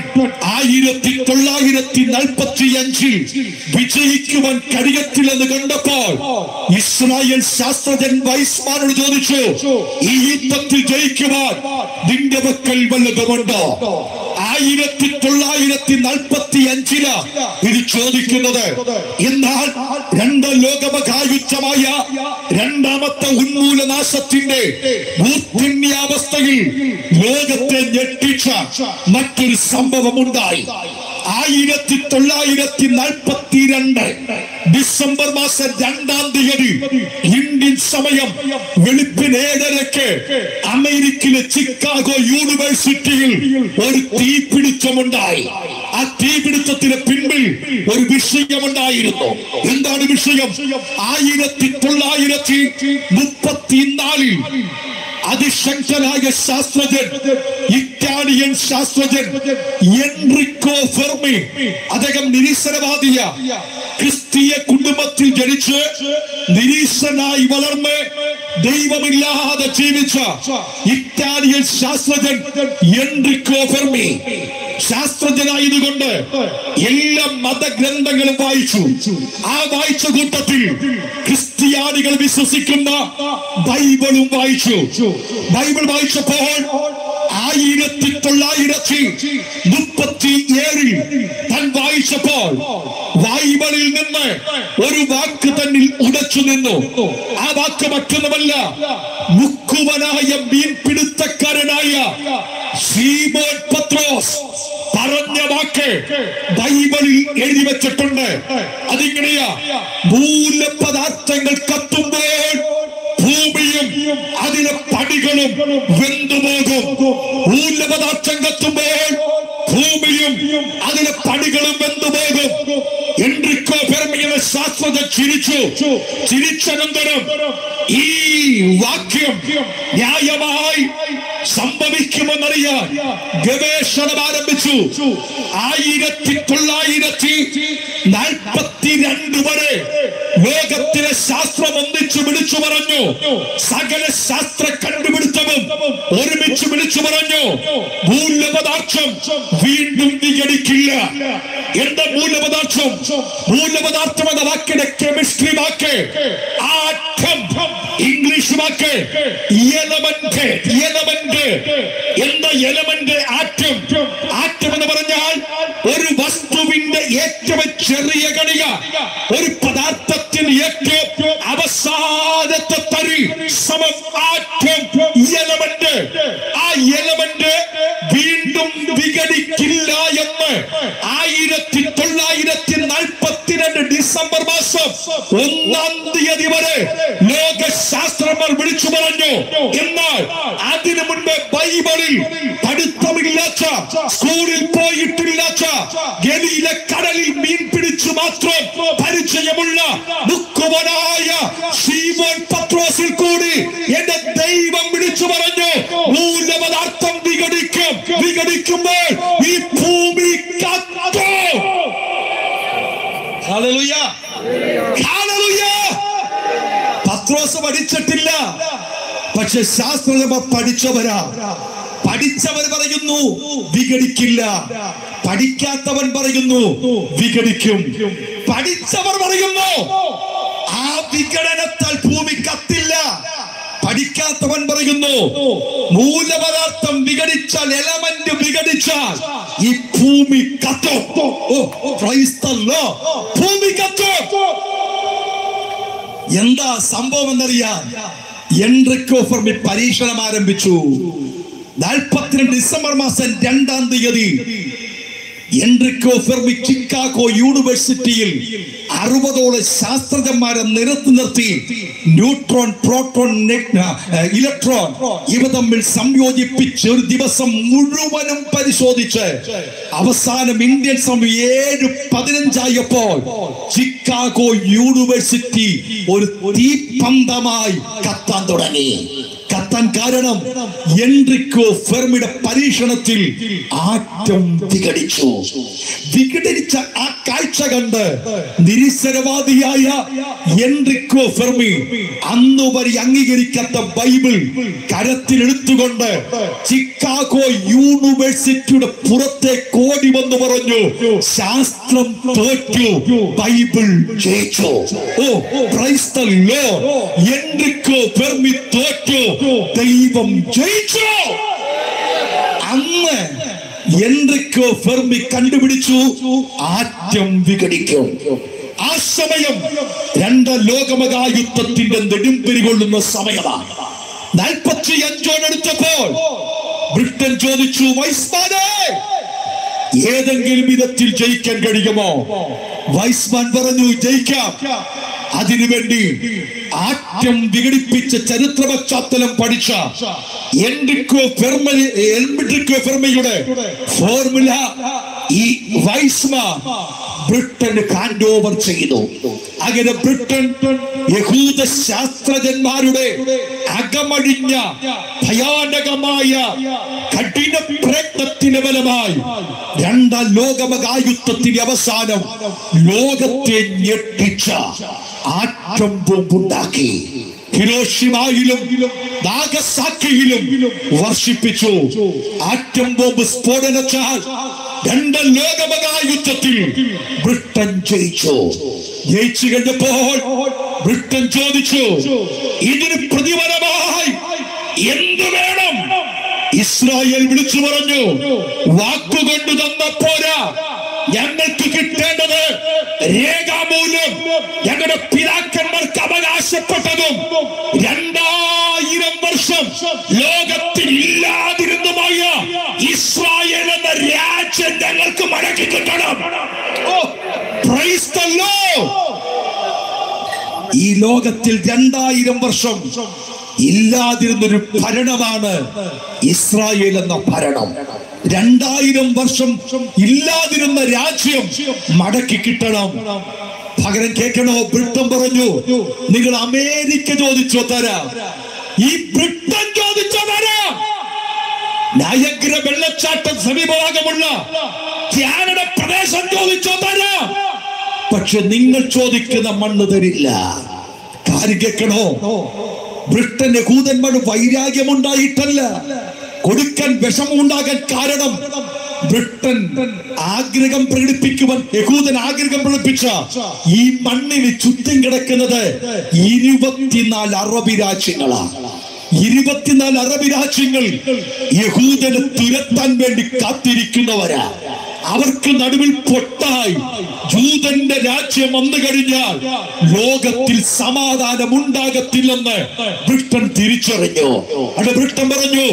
1945 വിജയിക്കുവാൻ കഴിയത്തില്ലെന്ന് കണ്ടപ്പോൾ ഇസ്രായേൽ ശാസ്ത്രജ്ഞൻ വൈസ്മാനോട് ചോദിച്ചു, ഈ യുദ്ധത്തിൽ ജയിക്കുവാൻ നിന്റെ പക്കൽ വല്ലതുമുണ്ടോ? 1945 ഇത് ചോദിക്കുന്നത്. എന്നാൽ രണ്ടാം ലോകമഹായുദ്ധമായ രണ്ടാമത്തെ ഉന്മൂലനാശത്തിന്റെ മൂർധന്യാവസ്ഥയിൽ ലോകത്തെ ഞെട്ടിച്ച മറ്റൊരു സംഭവം ഉണ്ടായി. 1942 ഡിസംബർ മാസം 2-ാം തീയതി ഇന്ത്യൻ സമയം വെളുപ്പിന് 7:30 അമേരിക്കയിലെ ചിക്കാഗോ യൂണിവേഴ്സിറ്റിയിൽ ഒരു തീപിടുത്തമുണ്ടായി. ആ തീപിടുത്തത്തിന് പിൻപിൽ ഒരു വിഷയമുണ്ടായിരുന്നു. എന്താണ് വിഷയം? 1934 അതിശക്തനായ ശാസ്ത്രജ്ഞൻ, ഇറ്റാലിയൻ ശാസ്ത്രജ്ഞൻ എൻറിക്കോ ഫെർമി, അദ്ദേഹം നിരീശ്വരവാദിയ ക്രിസ്തീയ കുടുംബത്തിൽ ജനിച്ച് നിരീശ്വരനായി വളർന്ന് ദൈവമില്ലാതെ ജീവിച്ച ഇറ്റാലിയൻ ശാസ്ത്രജ്ഞൻ എൻറിക്കോ ഫെർമി ശാസ്ത്രജ്ഞനായതുകൊണ്ട് എല്ലാ മതഗ്രന്ഥങ്ങളും വായിച്ചു. ആ വായിച്ച കൂട്ടത്തിൽ ക്രിസ്ത്യാനികൾ വിശ്വസിക്കുന്ന ബൈബിളും വായിച്ചു. ബൈബിൾ വായിച്ചപ്പോൾ 1937 താൻ വായിച്ചപ്പോൾ ബൈബിളിൽ നിന്ന് ഒരു വാക്ക് തന്നിൽ ഉടച്ചു നിന്നു. ആ വാക്ക് മറ്റൊന്നുമല്ല, മുക്കുവനായ മീൻപിടുത്തക്കാരനായ ശീമോൻ പത്രോസ് പറഞ്ഞ വാക്ക് ബൈബിളിൽ എഴുതി വെച്ചിട്ടുണ്ട്. അതിങ്ങനെയാ, മൂലപദാർത്ഥങ്ങൾ കത്തുമ്പോൾ ഭൂമിയും അതിലെ പടികളും വെന്തുപോകും. മൂലപദാർത്ഥം കത്തുമ്പോൾ ഭൂമിയും അതിലെ പടികളും വെന്തുപോകും. എൻറിക്കോ ഫെർമി എന്ന ശാസ്ത്രജ്ഞൻ ചിരിച്ചനന്തരം ഈ വാക്യം ന്യായമായി സംഭവിക്കുമെന്നറിയാൻ ഗവേഷണം ആരംഭിച്ചു. 1942 വരെ ലോകത്തിലെ ശാസ്ത്രം ഒന്നിച്ചു വിളിച്ചു പറഞ്ഞു. സകല ശാസ്ത്ര കണ്ടുപിടുത്തവും ഒരുമിച്ച് വിളിച്ചു പറഞ്ഞു, മൂലപദാർത്ഥം വീണ്ടും വിഘടിക്കില്ല. എന്താ മൂലപദാർത്ഥം? മൂലപദാർത്ഥം എന്ന വാക്കിന്റെ കെമിസ്ട്രി വാക്ക് ആറ്റം, ഇംഗ്ലീഷ് വാക്ക് എലമെന്റ്. എന്താ എലമെന്റ്? ആറ്റം. ആറ്റം എന്ന് പറഞ്ഞാൽ ഒരു വസ്തുവിന്റെ ഏറ്റവും ചെറിയ കണിക, ഒരു പദാർത്ഥത്തിന് ഏറ്റവും അവസാനത്തെ തരി സമം ആറ്റം, എലമെന്റ്. ആ എലമെന്റ് വീണ്ടും വിഘടിക്കില്ല എന്ന് 1942 ഡിസംബർ മാസം 1-ാം തീയതി വരെ ലോകശാസ്ത്രജ്ഞർ വിളിച്ചു പറഞ്ഞു. എന്നാൽ അതിനു മുൻപ് ബൈബിളിൽ പഠിത്തമില്ലാത്ത, സ്കൂളിൽ പോയിട്ടില്ലാത്ത, ഗലിയിലെ കടലിൽ മീൻ പിടിച്ചു മാത്രം പരിചയമുള്ള മുക്കുവനായ ശീമോൻ പത്രോസിൽ കൂടി എന്റെ ദൈവം വിളിച്ചു പറഞ്ഞു, മൂലപദാർത്ഥം വിഘടിക്കുമ്പോൾ ഈ ഭൂമി കത്തും. Hallelujah, hallelujah. പത്രോസ് പഠിച്ചിട്ടില്ല, പക്ഷെ ശാസ്ത്രജ്ഞർ പഠിച്ചവരാ. പഠിച്ചവർ പറയുന്നു വിഘടിക്കില്ല, പഠിക്കാത്തവൻ പറയുന്നു വിഘടിക്കും. പഠിച്ചവർ പറയുന്നു ആ വിഘടനത്താൽ ഭൂമി കത്തില്ല. പഠിക്കാത്തവൻ പറയുന്നു മൂലപദാർത്ഥം വിഘടിച്ചാൽ, എലമെന്റ് വിഘടിച്ചാൽ ഈ ഭൂമി കത്തും. ഭൂമി കത്തും. എന്താ സംഭവം എന്നറിയാം? എൻറിക്കോ ഫെർമി പരീക്ഷണം ആരംഭിച്ചു. 42 ഡിസംബർ മാസം 2-ാം തീയതി എൻറിക്കോ ഫെർമി ചിക്കാഗോ യൂണിവേഴ്സിറ്റിയിൽ 60ഓളം ശാസ്ത്രജ്ഞന്മാരെ നിരത്തി നിർത്തി ന്യൂട്രോൺ, പ്രോട്ടോൺ, ഇലക്ട്രോൺ ഇവ തമ്മിൽ സംയോജിപ്പിച്ച് ഒരു ദിവസം മുഴുവനും പരിശോധിച്ച് അവസാനം ഇന്ത്യൻ സമയം 7:15 ചിക്കാഗോ യൂണിവേഴ്സിറ്റി ഒരു തീപ്പന്തമായി കത്താൻ തുടങ്ങി. കത്താൻ കാരണം എൻറിക്കോ ഫെർമിയുടെ പരീക്ഷണത്തിൽ ആറ്റം വിഘടിച്ചു. വിഘടിച്ച ആ കാഴ്ച കണ്ട് നിരീശ്വരവാദിയായ എൻറിക്കോ ഫെർമി അന്നുവരെ അംഗീകരിക്കാത്ത ബൈബിൾ കരത്തിലെടുത്തുകൊണ്ട് ചിക്കാഗോ യൂണിവേഴ്സിറ്റിയുടെ പുറത്തേക്ക് ഓടി വന്ന് പറഞ്ഞു, ശാസ്ത്രം തോറ്റു, ബൈബിൾ ജയിച്ചു. Praise the Lord. Enrico Fermi തോറ്റു, ദൈവം ജയിച്ചു. അന്ന് എൻറിക്കോ ഫെർമി കണ്ടുപിടിച്ചു ആറ്റം വിഘടിക്കും. ആ സമയം 2ാം ലോകമഹായുദ്ധത്തിന്റെ നെടുമ്പിരി കൊള്ളുന്ന സമയമാണ്. 45 എടുത്തപ്പോൾ ബ്രിട്ടൻ ചോദിച്ചു, വൈസ്മാനെ ഏതെങ്കിലും വിധത്തിൽ ജയിക്കാൻ കഴിയുമോ? വൈസ്മാൻ പറഞ്ഞു, ജയിക്കാം. അതിനുവേണ്ടി ആറ്റം വിഘടിപ്പിച്ച ചരിത്ര പശ്ചാത്തലം പഠിച്ച എൻറിക്കോ ഫെർമിയുടെ ഫോർമുല ഈ വൈസ്മാൻ ബ്രിട്ടന് ഹാൻഡ് ഓവർ ചെയ്തു. അങ്ങനെ ബ്രിട്ടൻ യഹൂദ ശാസ്ത്രജ്ഞന്മാരുടെ അകമഴിഞ്ഞ ഭയാനകമായ കഠിന പ്രയത്നത്തിന് ഫലമായി 2ാം ലോകമഹായുദ്ധത്തിന്റെ അവസാനം ലോകത്തെ ഞെട്ടിച്ച ആറ്റം ബോംബുണ്ടാക്കി. ഹിരോഷിമയിലും നാഗസാക്കിയിലും വർഷിപ്പിച്ചു. ആറ്റം ബോംബ് സ്ഫോടനത്താൽ 2ാം ലോകമഹായുദ്ധത്തിൽ ബ്രിട്ടൻ ജയിച്ചു. ജയിച്ചു കഴിഞ്ഞപ്പോൾ ബ്രിട്ടൻ ചോദിച്ചു, ഇതിന് പ്രതിഫലമായി എന്ത് വേണം? ഇസ്രായേൽ വിളിച്ചു പറഞ്ഞു, വാക്കുകൊണ്ട് തന്ന പോരാ, ഞങ്ങൾക്ക് കിട്ടേണ്ടത് രേഖാമൂലം ഞങ്ങളുടെ പിതാക്കന്മാർക്ക് അവകാശപ്പെട്ടതും 2000 വർഷം ലോകത്തിൽ ഇല്ലാതിരുന്നതുമായ ഇസ്രായേൽ എന്ന രാജ്യം ഞങ്ങൾക്ക് മടക്കി കിട്ടണം. Price the Lord. ഈ ലോകത്തിൽ 2000 വർഷം ഇല്ലാതിരുന്നൊരു ഭരണമാണ് ഇസ്രായേൽ എന്ന ഭരണം. 2000 വർഷം ഇല്ലാതിരുന്ന രാജ്യം മടക്കി കിട്ടണം. പകരം കേൾക്കണോ? ബ്രിട്ടൻ പറഞ്ഞു, നിങ്ങൾ അമേരിക്ക ചോദിച്ചോ തരാം, ഈ ബ്രിട്ടൻ ചോദിച്ചോ തരാം, നയഗ്ര വെള്ളച്ചാട്ടം സമീപഭാഗമുള്ള കാനഡ പ്രദേശം ചോദിച്ചോ തരാം, പക്ഷെ നിങ്ങൾ ചോദിക്കുന്ന മണ്ണ് തരില്ല. കാര്യം കേൾക്കണോ? ബ്രിട്ടൻ യഹൂദന്മാർ വൈരാഗ്യമുണ്ടായിട്ടല്ല, കൊടുക്കാൻ വിഷമമുണ്ടാകാൻ കാരണം ബ്രിട്ടൻ ആഗ്രഹം പ്രകടിപ്പിക്കുവാൻ യഹൂദൻ ആഗ്രഹം പ്രകടിപ്പിച്ച ഈ മണ്ണിന് ചുറ്റും കിടക്കുന്നത് 24 അറബി രാജ്യങ്ങളാണ്. 24 അറബി രാജ്യങ്ങൾ യഹൂദനെ തുരത്താൻ വേണ്ടി കാത്തിരിക്കുന്നവരാ. അവർക്ക് നടുവിൽ പൊട്ടായി ജൂതന്റെ രാജ്യം വന്നു കഴിഞ്ഞാൽ ലോകത്തിൽ സമാധാനം ഉണ്ടാകത്തില്ലെന്ന് ബ്രിട്ടൻ തിരിച്ചറിഞ്ഞു. അവിടെ ബ്രിട്ടൻ പറഞ്ഞു,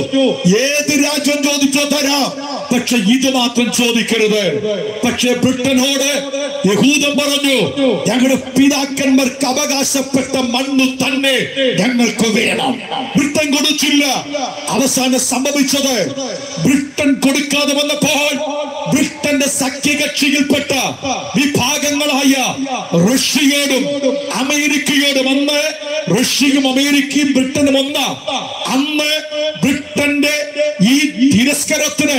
ഏത് രാജ്യം ചോദിച്ചോ തരാം, പക്ഷെ ഇത് മാത്രം ചോദിക്കരുത്. പക്ഷെ ബ്രിട്ടനോട് യഹൂദൻ പറഞ്ഞു, ഞങ്ങളുടെ പിതാക്കന്മാർക്ക് അവകാശപ്പെട്ട മണ്ണ് തന്നെ ഞങ്ങൾക്ക് വേണം. ബ്രിട്ടൻ കൊടുത്തില്ല. അവസാനം സംഭവിച്ചത്, ബ്രിട്ടൻ കൊടുക്കാതെ വന്നപ്പോൾ ബ്രിട്ടന്റെ സഖ്യകക്ഷിയിൽപ്പെട്ട വിഭാഗങ്ങളായ റഷ്യയോടും അമേരിക്കയോടും, അന്ന് റഷ്യയും അമേരിക്കയും ബ്രിട്ടനും അന്ന് ബ്രിട്ടന്റെ ഈ തിരസ്കാരത്തിന്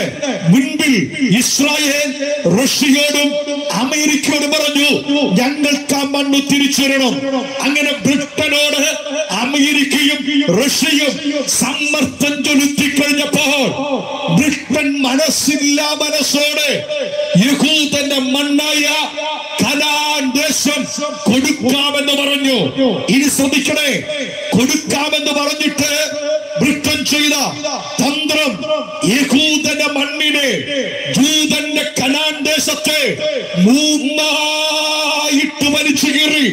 മുൻപിൽ ഇസ്രായേൽ റഷ്യയോടും അമേരിക്കയോടും പറഞ്ഞു, ഞങ്ങൾക്ക് ആ മണ്ണ് തിരിച്ചു തരണം. അങ്ങനെ ബ്രിട്ടനോട് അമേരിക്കയും റഷ്യയും സമ്മർദ്ദം ചെലുത്തി കഴിഞ്ഞപ്പോൾ ബ്രിട്ടൻ മനസ്സോടെ യഹൂദന്റെ മണ്ണായ കനാൻ ദേശം കൊടുക്കാമെന്ന് പറഞ്ഞു. ഇനി ശ്രദ്ധിക്കണേ, കൊടുക്കാമെന്ന് പറഞ്ഞിട്ട് ബ്രിട്ടൻ ചെയ്ത തന്ത്രം യഹൂദന്റെ മണ്ണിനെ, ജൂതന്റെ കനാൻ ദേശത്തെ മൂന്നായിട്ട് വലിച്ചു കീറി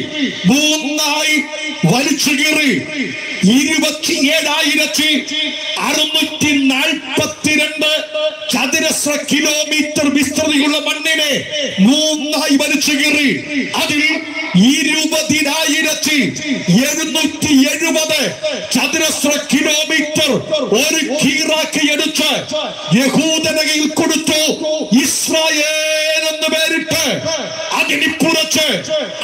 27,642 ചതുരശ്ര കിലോമീറ്റർ വിസ്തൃതിയുള്ള മണ്ണിനെ മൂന്നായി വലിച്ചു കീറി. അതിൽ 20,770 ചതുരശ്ര കിലോമീറ്റർ ഒരു കീറാക്കി എടുത്ത് യഹൂദനകയിൽ കൊടുത്തു. ഇസ്രായേൽ എന്ന് പേരിട്ട് അതിനിപ്പുറത്ത്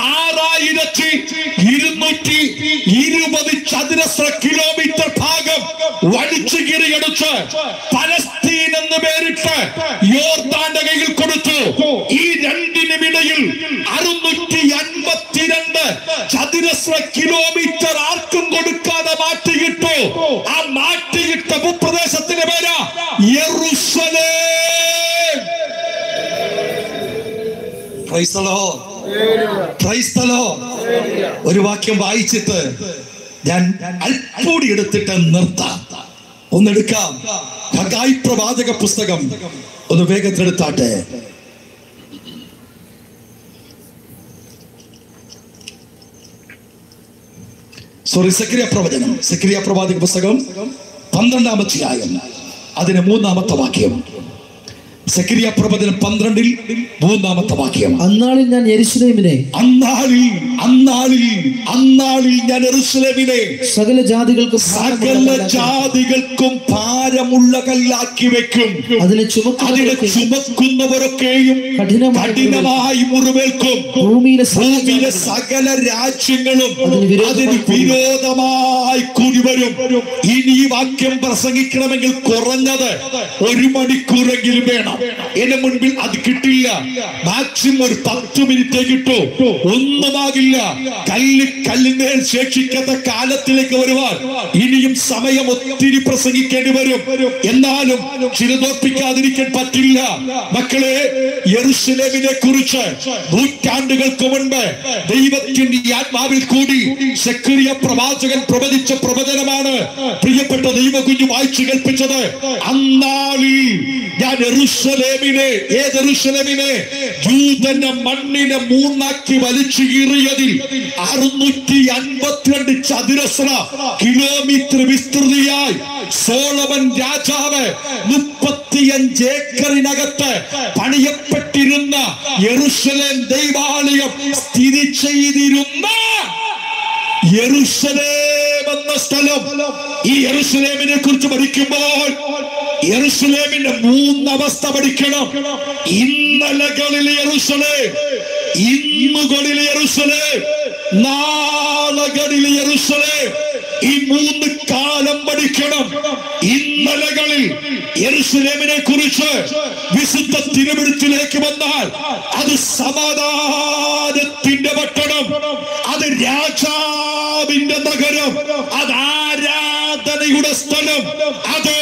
6,220 ചതുരശ്ര കിലോമീറ്റർ ഭാഗം വലിച്ചു കീറിയെടുത്ത് പലസ്തീൻ എന്ന് പേരിട്ട് യോർദാന്റെ കയ്യിൽ കൊടുത്തു. ഈ രണ്ടിനുമിടയിൽ 652 ചതുരശ്ര കിലോമീറ്റർ ആർക്കും കൊടുക്കാതെ മാറ്റിയിട്ടു. ആ മാറ്റിയിട്ട ഭൂപ്രദേശത്തിന്റെ പേര് യെരൂശലേം. Price the Lord, praise the Lord. ഒരു വാക്യം വായിച്ചിട്ട് ഞാൻ അൽപ്പൂടി എടുത്തിട്ട് നിർത്താം. ഒന്നെടുക്കാം. ഹഗായി പ്രവാചക പുസ്തകം ഒന്ന് വേഗത്തിലെടുത്താട്ടെ. സെക്രിയ പ്രവാചക പുസ്തകം 12-ാം അധ്യായം അതിന് 3-ാമത്തെ വാക്യം. സെക്രിയ പ്രവചനം 12-ൽ 3-ാമത്തെ വാക്യം. അന്നാളിൽ ഞാൻ യെരൂശലേമിനെ ഞാൻ യെരൂശലേമിനെ സകല ജാതികൾക്കും ഭാരമുള്ള കല്ലാക്കി വെക്കും. അതിനെ ചുമക്കുന്നവരൊക്കെയും കഠിനമായി മുറിവേൽക്കും. ഭൂമിയിലെ സകല രാജ്യങ്ങളും അതിന് വിരോധമായി കൂടി വരും. ഇനി ഈ വാക്യം പ്രസംഗിക്കണമെങ്കിൽ കുറഞ്ഞത് 1 മണിക്കൂറെങ്കിലും വേണം. എന്റെ മുൻപിൽ അത് കിട്ടില്ല. മാക്സിമം ഒരു 10 മിനിറ്റേ കിട്ടൂ. ഒന്നുമാകില്ല. കല്ലിന്മേൽ ശേഷിക്കാത്ത കാലത്തിലേക്ക് വരുവാൻ ഇനിയും സമയം ഒത്തിരി പ്രസംഗിക്കേണ്ടി വരും. എന്നാലും ചിലതോർപ്പിക്കാതിരിക്കാൻ പറ്റില്ല. മക്കളെ, യെരൂശലേമിനെ കുറിച്ച് നൂറ്റാണ്ടുകൾക്ക് മുൻപ് ദൈവത്തിന്റെ ആത്മാവിൽ കൂടി സെക്രിയ പ്രവാചകൻ പ്രവചിച്ച പ്രവചനമാണ് പ്രിയപ്പെട്ട ദൈവകുഞ്ഞു വായിച്ചു കേൾപ്പിച്ചത്. അന്നാളിൽ ഞാൻ യെരൂശലേമിനെ, യെരൂശലേമിനെ ജൂതന്റെ മണ്ണിനെ മൂന്നാക്കി വലിച്ചു കീറിയതിൽ 652 ചതുരശ്ര കിലോമീറ്റർ വിസ്തൃതിയായി സോളമൻ രാജാവ് 35 ഏക്കറിനകത്ത് പണിയപ്പെട്ടിരുന്ന യെരൂശലേം ദൈവാലയം സ്ഥിതി ചെയ്തിരുന്ന യെരൂശലേം എന്ന സ്ഥലം. ഈ യെരൂശലേമിനെ കുറിച്ച് പഠിക്കുമ്പോൾ യെരൂശലേമിന്റെ 3 അവസ്ഥ പഠിക്കണം. ഇന്നലകളിൽ യെരൂശലേം, ഇന്നുകളിൽ യെരൂശലേം, നാളകളിൽ യെരൂശലേം. ഈ 3 കാലം പഠിക്കണം. ഇന്നലകളിൽ യെരൂശലേമിനെ കുറിച്ച് വിശുദ്ധ തിരുവെഴുത്തിലേക്ക് വന്നാൽ അത് സമാധാനത്തിന്റെ പട്ടണം, അത് രാജാവിന്റെ നഗരം, അത് ആരാധനയുടെ സ്ഥലം, അത്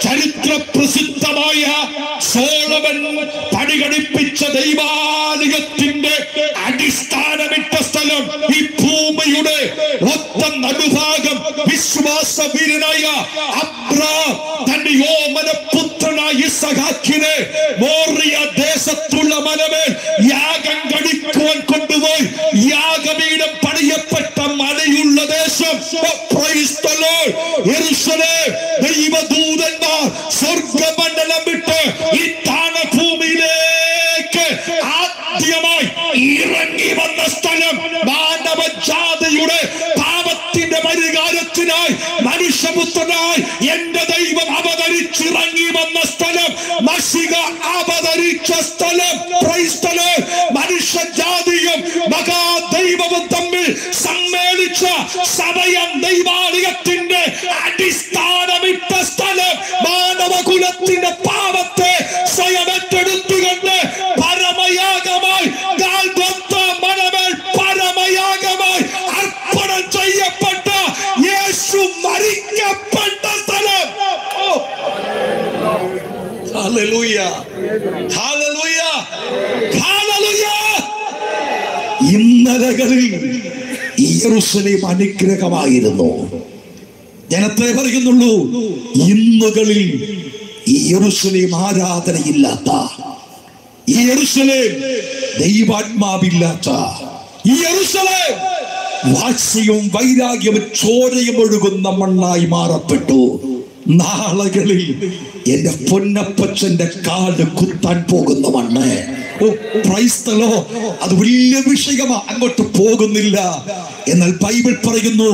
ചരിത്ര പ്രസിദ്ധമായ സോളമൻ പണികഴിപ്പിച്ച ദൈവാലയത്തിന്റെ അടിസ്ഥാനമിട്ട സ്ഥലം. ഈ ഭൂമിയുടെ ഒത്ത നടുഭാഗം വിശ്വാസവീരനായ അബ്രഹാം തന്റെ ഓമന പുത്രനായ ഇസഹാക്കിനെ മോറിയ ദേശത്തുള്ള മലമേൽ യാഗം കഴിക്കുവാൻ കൊണ്ടുപോയി യാഗപീഠം പണിയപ്പെട്ട മലയുള്ള ദേശം. Price the Lord. യെരൂശലേം ദൈവദൂതന്മാർ സ്വർഗമണ്ഡലം വിട്ട് ഈ താണഭൂമിയിലേക്ക് ആദ്യമായി ഇറങ്ങി വന്ന സ്ഥലം. മാനവജാതിയുടെ പാപത്തിന്റെ പരിഹാരത്തിനായി മനുഷ്യപുത്രനായി എന്റെ ദൈവം അവതരിച്ചിറങ്ങി വന്ന സ്ഥലം, മശിഹ അവതരിച്ച സ്ഥലം. Praise the Lord. മനുഷ്യജാതിയും മഹാദൈവവും തമ്മിൽ സമ്മേളിച്ച സഭയം ദൈവാലയത്തിന്റെ അടിസ്ഥാനമിട്ട സ്ഥലം. മാനവകുലത്തിന്റെ പാപത്തെ സ്വയം ഏറ്റെടുത്തുകൊണ്ട് പരമയാഗമായി മലമേൽ പരമയാഗമായി അർപ്പണം ചെയ്യപ്പെട്ട യേശു മരിക്കപ്പെട്ട സ്ഥലം. ഇന്നലകളിൽ ഈ യെരൂശലേം അനുഗ്രഹമായിരുന്നു. ജനത്തെ പറയുന്നുള്ളൂ, ഇന്നുകളിൽ ഈ യെരൂശലേം ആരാധനയില്ലാത്ത, ഈ യെരൂശലേം ദൈവാത്മാവില്ലാത്ത, ഈ യെരൂശലേം വാശിയും വൈരാഗ്യവും ചോരയും ഒഴുകുന്ന മണ്ണായി മാറപ്പെട്ടു. നാളുകളിൽ എന്റെ പൊന്നപ്പച്ചന്റെ കാല് കുത്താൻ പോകുന്ന മണ്ണ്. ഓ പ്രൈസ് ദി ലോർഡ്. അത് വലിയ വിഷയമാ, അങ്ങോട്ട് പോകുന്നില്ല. എന്നാൽ ബൈബിൾ പറയുന്നു,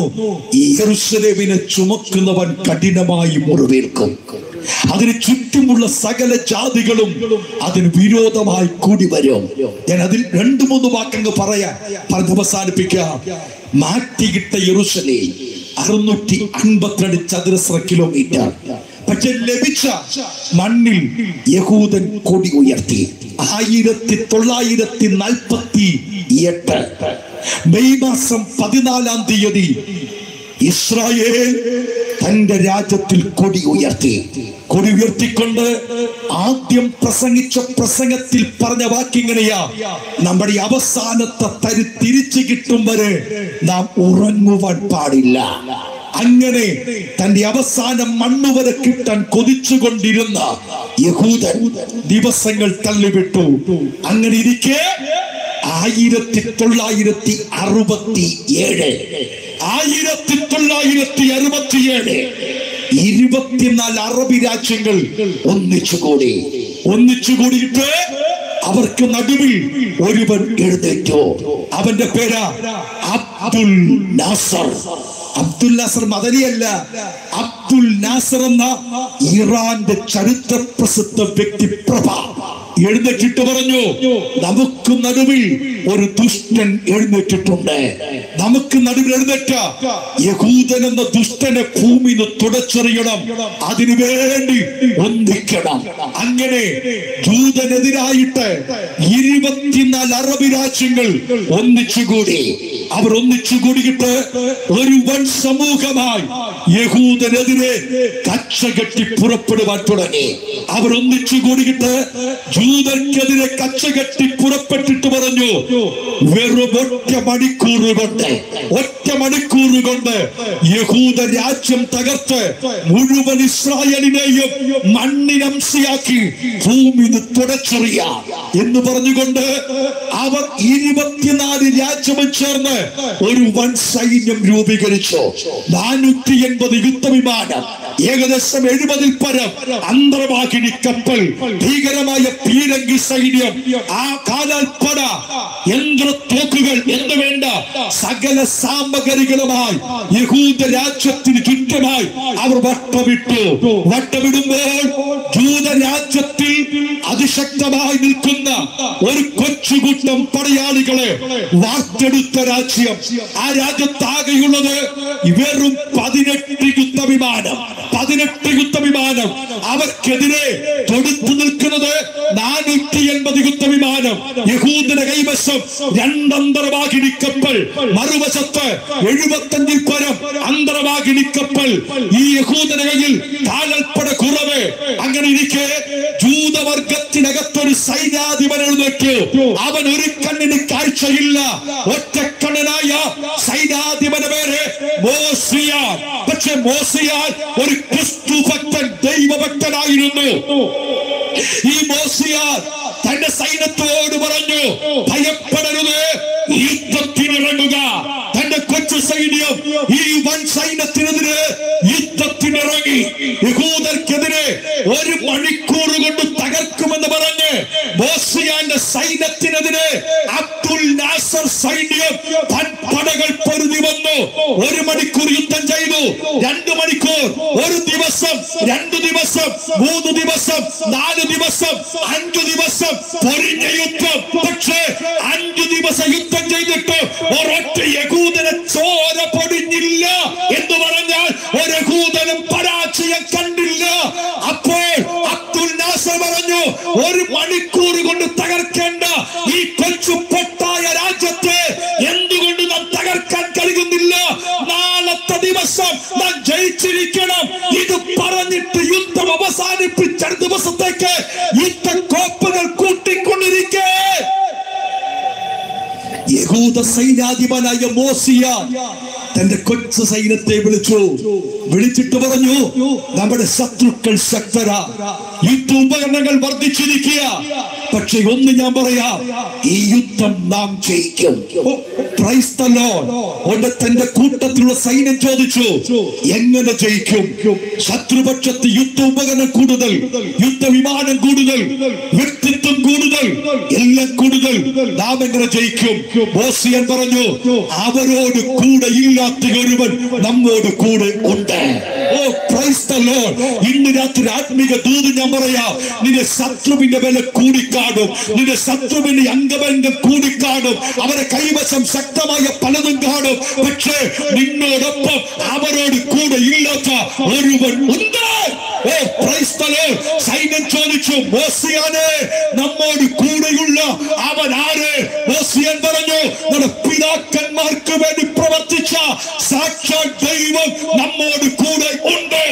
ഈ യെരൂശലേമിനെ ചുമക്കുന്നവൻ കഠിനമായി മുറിവേൽക്കും. അതിന് ചുറ്റുമുള്ള സകല ജാതികളും അതിന് വിരോധമായി കൂടി വരും. ഞാൻ അതിൽ 2-3 വാക്കങ്ങ് പറഞ്ഞ് അവസാനിപ്പിക്കാം. മാറ്റിയിട്ട യെരൂശലേം 652 ചതുരശ്ര കിലോമീറ്റർ. പക്ഷെ ലഭിച്ച മണ്ണിൽ യഹൂദൻ കൊടി ഉയർത്തി. 1948 മെയ് മാസം 14-ാം തീയതി ഇസ്രായേൽ തന്റെ രാജ്യത്തിൽ കൊടി ഉയർത്തി. കൊടി ഉയർത്തിക്കൊണ്ട് ആദ്യം പ്രസംഗിച്ച പ്രസംഗത്തിൽ പറഞ്ഞ വാക്കിങ്ങനെയാ: നമ്മുടെ അവസാനത്തെ തരി തിരിച്ചു കിട്ടും വരെ നാം ഉറങ്ങുവാൻ പാടില്ല. അങ്ങനെ തന്റെ അവസാനം മണ്ണുവരെ കിട്ടാൻ കൊതിച്ചുകൊണ്ടിരുന്ന യഹൂദൻ ദിവസങ്ങൾ തള്ളിവിട്ടു. അങ്ങനെ ഇരിക്കെ 1967 24 അറബി രാജ്യങ്ങൾ ഒന്നിച്ചുകൂടിയിട്ട് അവർക്ക് നടുവിൽ ഒരുവൻ എഴുന്നേറ്റു. അവന്റെ പേര് അബ്ദുൽ നാസർ. അബ്ദുൽ നാസർ മദനിയല്ല, അബ്ദുൽ നാസർ എന്ന ഇറാന്റെ ചരിത്ര പ്രസിദ്ധ വ്യക്തിപ്രഭ എഴുന്നേറ്റിട്ട് പറഞ്ഞു, നമുക്ക് നടുവിൽ ഒരു ദുഷ്ടൻ എഴുന്നേറ്റിട്ടുണ്ട്. നമുക്ക് നടുവിൽ എഴുന്നേറ്റ യഹൂദൻ എന്ന ദുഷ്ടനെ ഭൂമിയിൽ തുടച്ചെറിയണം. അതിനുവേണ്ടി ഒന്നിക്കണം. അങ്ങനെ ജൂതനെതിരായിട്ട് 24 അറബി രാജ്യങ്ങൾ ഒന്നിച്ചുകൂടി. അവർ ഒന്നിച്ചുകൂടിയിട്ട് ഒരു വൻ സമൂഹമായി യഹൂദനെതിരെ കച്ചകെട്ടി പുറപ്പെടുവാൻ തുടങ്ങി. അവർ ഒന്നിച്ചുകൂടിയിട്ട് ജൂതർക്കെതിരെ കച്ചകെട്ടി പുറപ്പെട്ടിട്ട് പറഞ്ഞു, വെറും ഒറ്റ മണിക്കൂർ കൊണ്ട് യഹൂദ രാജ്യം തകർത്ത് മുഴുവൻ ഇസ്രായേലിനെയും മണ്ണിനംശയാക്കി ഭൂമിയിൽ തുടച്ചെറിയാം എന്ന് പറഞ്ഞുകൊണ്ട് അവർ 24 രാജ്യവും ചേർന്ന് ഒരു വൻ സൈന്യം രൂപീകരിച്ചു. 480 യുദ്ധവിമാനം, ഏകദേശം 70-ൽ പരം അന്തർവാഹിനി കപ്പൽ, ഭീകരമായ പീരങ്കി സൈന്യം, ആ കാലാൽപ്പട, യന്ത്രത്തോക്കുകൾ എന്ന് വേണ്ട സകല സാമഗ്രികളുമായി യഹൂദ രാജ്യത്തിന് ചുറ്റുമായി അവർ വട്ടമിടുമ്പോൾ ജൂത രാജ്യത്തിൽ അതിശക്തമായി നിൽക്കുന്ന ഒരു കൊച്ചുകൂട്ടം പടയാളികളെ വാർത്തെടുത്ത രാജ്യം. ആ രാജ്യത്താകെയുള്ളത് വെറും 18 യുദ്ധവിമാനം. അവർക്കെതിരെ തൊടുത്തു നിൽക്കുന്നത് 480 യുദ്ധവിമാനം. യഹൂദന്റെ കൈവശം 2 അന്തർവാഹിനി കപ്പൽ, മറുവശത്ത് 75-ൽ പരം അന്തർവാഹിനി കപ്പൽ. ഈ യഹൂദന്റെ കയ്യിൽ കാലൽപ്പട കുറവ്. അങ്ങനെ ഇരിക്കെ ജൂതവർഗത്തിനകത്തൊരു സൈന്യാധിപൻ എഴുന്നേറ്റു. അവൻ ഒരു കണ്ണിന് കാഴ്ചയില്ല. ഒറ്റക്കണ്ണനായ സൈന്യാധിപന്റെ പേര് മോസിയാൻ. പക്ഷെ മോസിയാൻ ഒരു ക്രിസ്തു ഭക്തൻ, ദൈവഭക്തനായിരുന്നു. ഈ മോസിയാൻ തന്റെ സൈന്യത്തോട് പറഞ്ഞു, ഭയപ്പെടരുത്, യുദ്ധത്തിനിറങ്ങുക. തന്റെ കൊച്ചു സൈന്യം ഈ വൻ സൈന്യത്തിനെതിരെ യുദ്ധത്തിനിറങ്ങി. യഹൂദർക്കെതിരെ 1 മണിക്കൂർ കൊണ്ട് തകർക്കുമെന്ന് പറഞ്ഞ് മോസിയാന്റെ സൈന്യത്തിനെതിരെ അബ്ദുൽ നാസർ സൈന്യം പടകൾ പൊരുതി വന്നു. 1 മണിക്കൂർ യുദ്ധം ചെയ്തു. 2 മണിക്കൂർ, 1 ദിവസം, 2 ദിവസം, 3 ദിവസം, 4 ദിവസം, 5 ദിവസം പൊരിഞ്ഞ യുദ്ധം. പക്ഷേ 5 ദിവസം യുദ്ധം ചെയ്തിട്ട് ഒരൊറ്റ യഹൂദനെ ചോര പൊടിഞ്ഞില്ല എന്ന് പറഞ്ഞാൽ ഒരു യഹൂദനും പരാജയം കണ്ടില്ല. അപ്പോൾ അബ്ദുൽ നാസർ പറഞ്ഞു, 1 മണിക്കൂർ കൊണ്ട് തകർക്കേണ്ട ഈ കൊച്ചു പൊട്ടായ രാജ്യത്തെ എന്തുകൊണ്ട് നാം തകർക്കാൻ കഴിയുന്നില്ല? നാളത്തെ ദിവസം നാം ജയിച്ചിരിക്കണം. ഇത് പറഞ്ഞിട്ട് യുദ്ധം അവസാനിപ്പിച്ച ദിവസത്തേക്ക് യുദ്ധ കോപ്പുകൾ കൂട്ടിക്കൊണ്ടിരിക്കെ യഹൂദ സൈന്യാധിപനായ മോസിയ തന്റെ കൊച്ചു സൈന്യത്തെ വിളിച്ചിട്ട് പറഞ്ഞു, നമ്മുടെ ശത്രുക്കൾ ശക്തരാ, യുദ്ധ ഉപകരണങ്ങൾ വർദ്ധിച്ചിരിക്കുക, പക്ഷെ ഒന്ന് ഞാൻ പറയാം, ഈ യുദ്ധം നാം ജയിക്കും. Price the Lord. തന്റെ കൂട്ടത്തിലുള്ള സൈന്യം ചോദിച്ചു, എങ്ങനെ ജയിക്കും? ശത്രുപക്ഷത്ത് യുദ്ധ ഉപകരണം കൂടുതൽ, യുദ്ധവിമാനം കൂടുതൽ, വ്യക്തിത്വം കൂടുതൽ, എല്ലാം കൂടുതൽ, നാം എങ്ങനെ ജയിക്കും? മോസിയൻ പറഞ്ഞു, അവരോട് കൂടെ ഇല്ലാത്ത ഒരുവൻ നമ്മോട് കൂടെ ഉണ്ട്. ഓ പ്രൈസ് ദി ലോർഡ്. ഇന്ന് രാത്രി ആത്മീക ദൂത് ഞാൻ പറയാം, നിന്റെ ശത്രുവിന്റെ വില കൂടിക്കാണും, നിന്റെ ശത്രുവിന്റെ അംഗബന്ധം കൂടിക്കാണും, അവരെ കൈവശം ശക്തമായ പലതും കാണും, പക്ഷേ നിന്നോടൊപ്പം അവരോട് കൂടെ ഇല്ലാത്ത ഒരുവൻ ഉണ്ട്. ഓ പ്രൈസ് ദി ലോർഡ്. സൈന്യം ചോദിച്ചു, മോസിയാനെ, നമ്മോട് കൂടെയുള്ള അവൻ ആര്? മോസിയൻ പറഞ്ഞു, നമ്മുടെ പിതാക്കന്മാർക്ക് വേണ്ടി പ്രവർത്തിച്ച സാക്ഷാൽ ദൈവം നമ്മോട് കൂടെ ഉണ്ട്.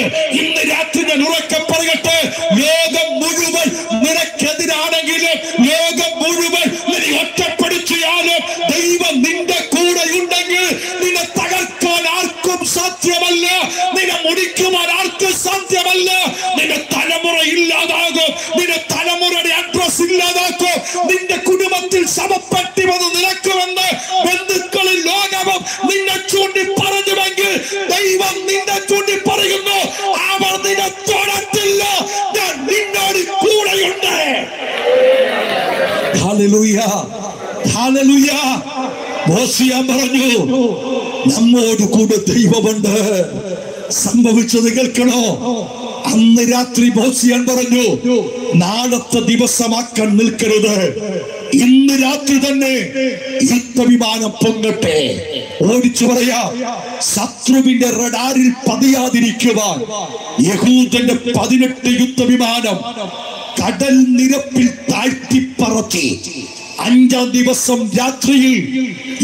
ഇന്ന് രാത്രി ഞാൻ ഉറക്കെ പറയട്ടെ, ലോകം മുഴുവൻ നിനക്കെതിരാണെങ്കിലും, ലോകം മുഴുവൻ നിന്നെ ഒറ്റപ്പെടുത്തിയാലും, ദൈവം നിന്റെ കൂടെ ഉണ്ടെങ്കിൽ നിന്നെ തകർക്കാൻ ആർക്കും സാധ്യമല്ല, നിന്നെ മുടിക്കുവാൻ ആർക്കും സാധ്യമല്ല. നിന്റെ തലമുറ ഇല്ലാതാകും, നിന്റെ തലമുറയുടെ അഡ്രസ് ഇല്ലാതാക്കും, നിന്റെ കുടുംബത്തിൽ ശവപ്പെട്ടി വന്ന് നിലക്കുമെന്ന് ബന്ധുക്കളിൽ ലോകവും നിന്നെ ചൂണ്ടി പറഞ്ഞുവെങ്കിൽ, ദൈവം നിന്നെ ചൂണ്ടി പറയുന്നു, അവർ നിന്നെ തൊടത്തില്ല, ഞാൻ നിന്നോട് കൂടെയുണ്ട്. Hallelujah, hallelujah. മോശിയ പറഞ്ഞു, നമ്മോട് കൂടെ ദൈവമുണ്ട്. സംഭവിച്ചത് കേൾക്കണോ? അന്ന് രാത്രി മോശിയൻ പറഞ്ഞു, നാളത്തെ ദിവസമാക്കാൻ നിൽക്കരുത്, ഇന്ന് രാത്രി തന്നെ യുദ്ധവിമാനം പൊങ്ങട്ടെ. ഓടിച്ചു പറയാ, ശത്രുവിന്റെ റഡാറിൽ പതിയാതിരിക്കുവാൻ യഹൂദന്റെ 18 യുദ്ധവിമാനം കടൽ നിരപ്പിൽ താഴ്ത്തിപ്പറത്തി. 5-ാം ദിവസം രാത്രിയിൽ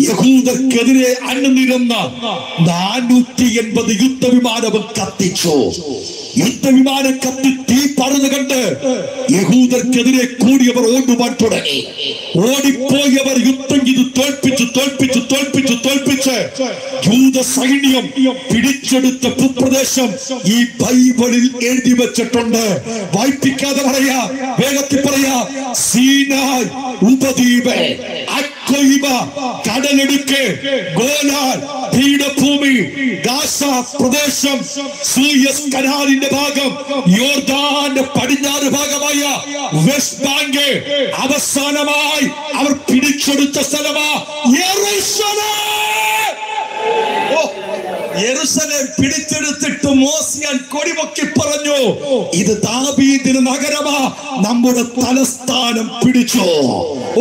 യഹൂദർക്കെതിരെ അണിനിരന്ന 480 യുദ്ധവിമാനവും കത്തിച്ചു. യുദ്ധവിമാനം കത്തി തീ പറന്ന് കണ്ട് യഹൂദർക്കെതിരെ കൂടിയവർ ഓടുവാൻ തുടങ്ങി. ഓടിപ്പോയവർ യുദ്ധം ചെയ്ത് തോൽപ്പിച്ച് യൂദ സൈന്യം പിടിച്ചെടുത്ത ഭൂപ്രദേശം ഈ ബൈബിളിൽ എഴുതി വെച്ചിട്ടുണ്ട്. വായിപ്പിക്കാതെ പറയാ, വേഗത്തിൽ പറയാ. സീനായ് ഉപദ്വീപ്, അക്വയിബ കടലെടുക്ക്, ഗോലാൻ പീഠഭൂമി, ഗാസ പ്രദേശം, സൂയസ് കനാലിന്റെ ഭാഗം, യോർദാന്റെ പടിഞ്ഞാറ് ഭാഗമായ വെസ്റ്റ് ബാങ്ക്, അവസാനമായി അവർ പിടിച്ചെടുത്ത സ്ഥലമാ യെരൂശലേം. യെരൂശലേം പിടിച്ചെടുത്തിട്ട് മോശിയൻ കൊടിപൊക്കി പറഞ്ഞു, ഇത് ദാവീദിന്റെ നഗരമാ, നമ്മുടെ തലസ്ഥാനം പിടിച്ചു.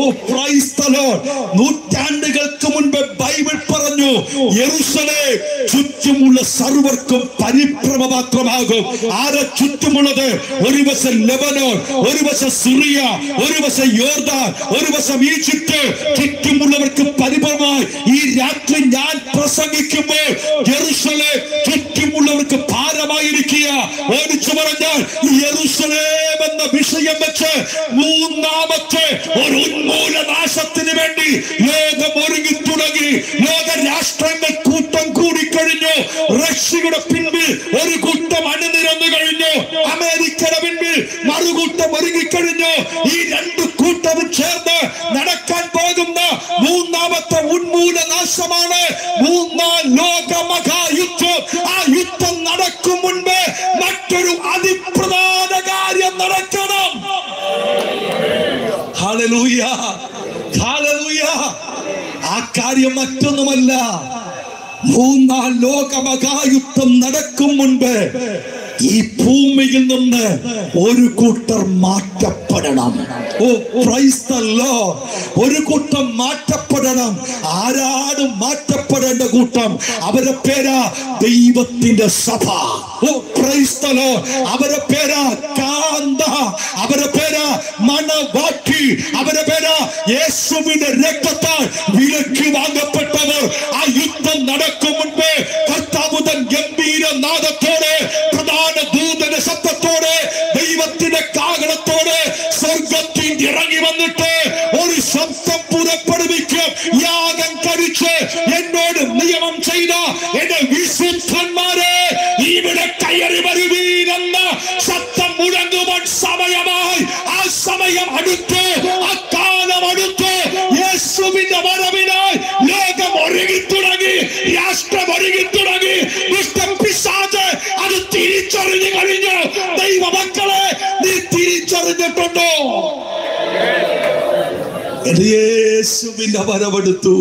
ഓ പ്രൈസ് ദി ലോർഡ്. നൂറ്റാണ്ടുകൾക്ക് മുൻപ് ബൈബിൾ പറഞ്ഞു, യെരൂശലേം ചുറ്റുമുള്ള സർവർക്കും പരിഭ്രമ മാത്രമാകും. ആരെ ചുറ്റുമുള്ളത്? ഒരു വശം ലെബനോൻ, ഒരു വശം സിറിയ, ഒരു വശം യോർദാൻ, ഒരു വശം ഈജിപ്ത്. ചുറ്റുമുള്ളവർക്ക് പരിഭ്രമമായി. ഈ രാത്രി ഞാൻ പ്രസംഗിക്കുമ്പോൾ യെരൂശലേം ചുറ്റുമുള്ളവർക്ക് ഭാരമായിരിക്കുക. ഓടിച്ചു പറഞ്ഞാൽ, യെരൂശലേം എന്ന വിഷയം വെച്ച് മൂന്നാമത്തെ ഒരു ഉന്മൂലനാശത്തിന് വേണ്ടി ലോകം ഒരുങ്ങി തുടങ്ങി. ലോക രാഷ്ട്രങ്ങൾ കൂട്ടം കൂടിക്കഴിഞ്ഞു. റഷ്യയുടെ പിൻപിൽ ഒരു കൂട്ടം അണിനിരന്നു കഴിഞ്ഞു. അമേരിക്കയുടെ പിൻപിൽ മറുകൂട്ടം ഒരുങ്ങിക്കഴിഞ്ഞു. ഈ രണ്ട് കൂട്ടവും ചേർന്ന് നടക്കാൻ പോകുന്ന മൂന്നാമത്തെ ഉന്മൂലനാശമാണ് മൂന്നാം ലോക മഹായുദ്ധം. ആ യുദ്ധം നടക്കും മുൻപ് മറ്റൊരു അതിപ്രധാന കാര്യം നടക്കണം. Hallelujah, hallelujah. ആ കാര്യം മറ്റൊന്നുമല്ല, മൂന്നാം ലോക മഹായുദ്ധം നടക്കും മുൻപ് ഈ ഭൂമിയിൽ നിന്ന് ഒരു കൂട്ടർ മാറ്റപ്പെടണം. ഓ പ്രൈസ് ദി ലോർഡ്. ഒരു കൂട്ടം മാറ്റപ്പെടണം. ആരാണ് മാറ്റപ്പെടേണ്ട കൂട്ടം? അവരുടെ പേരാ ദൈവത്തിന്റെ സഭ. ഓ പ്രൈസ് ദി ലോർഡ്. അവരുടെ പേരാ കാന്ത, അവരുടെ പേരാ മണവാട്ടി, അവരുടെ പേരാ യേശുവിന്റെ രക്തത്താൽ വിലക്ക് വാങ്ങപ്പെട്ടവർ. ആ യുദ്ധം നടക്കും മുൻപ് കർത്താവ് തൻ ഗംഭീര നാദത്തോടെ, പ്രധാന ദൂതന്റെ ശബ്ദത്തോടെ, ദൈവത്തിന്റെ കാഹളത്തോടെ സ്വർഗത്തിൽ ഇറങ്ങി വന്നിട്ട് ഒരു ശബ്ദം പുറപ്പെടുവിക്കും. യാഗം എന്റെ യേശുവിന്റെ വരവെടുത്തു.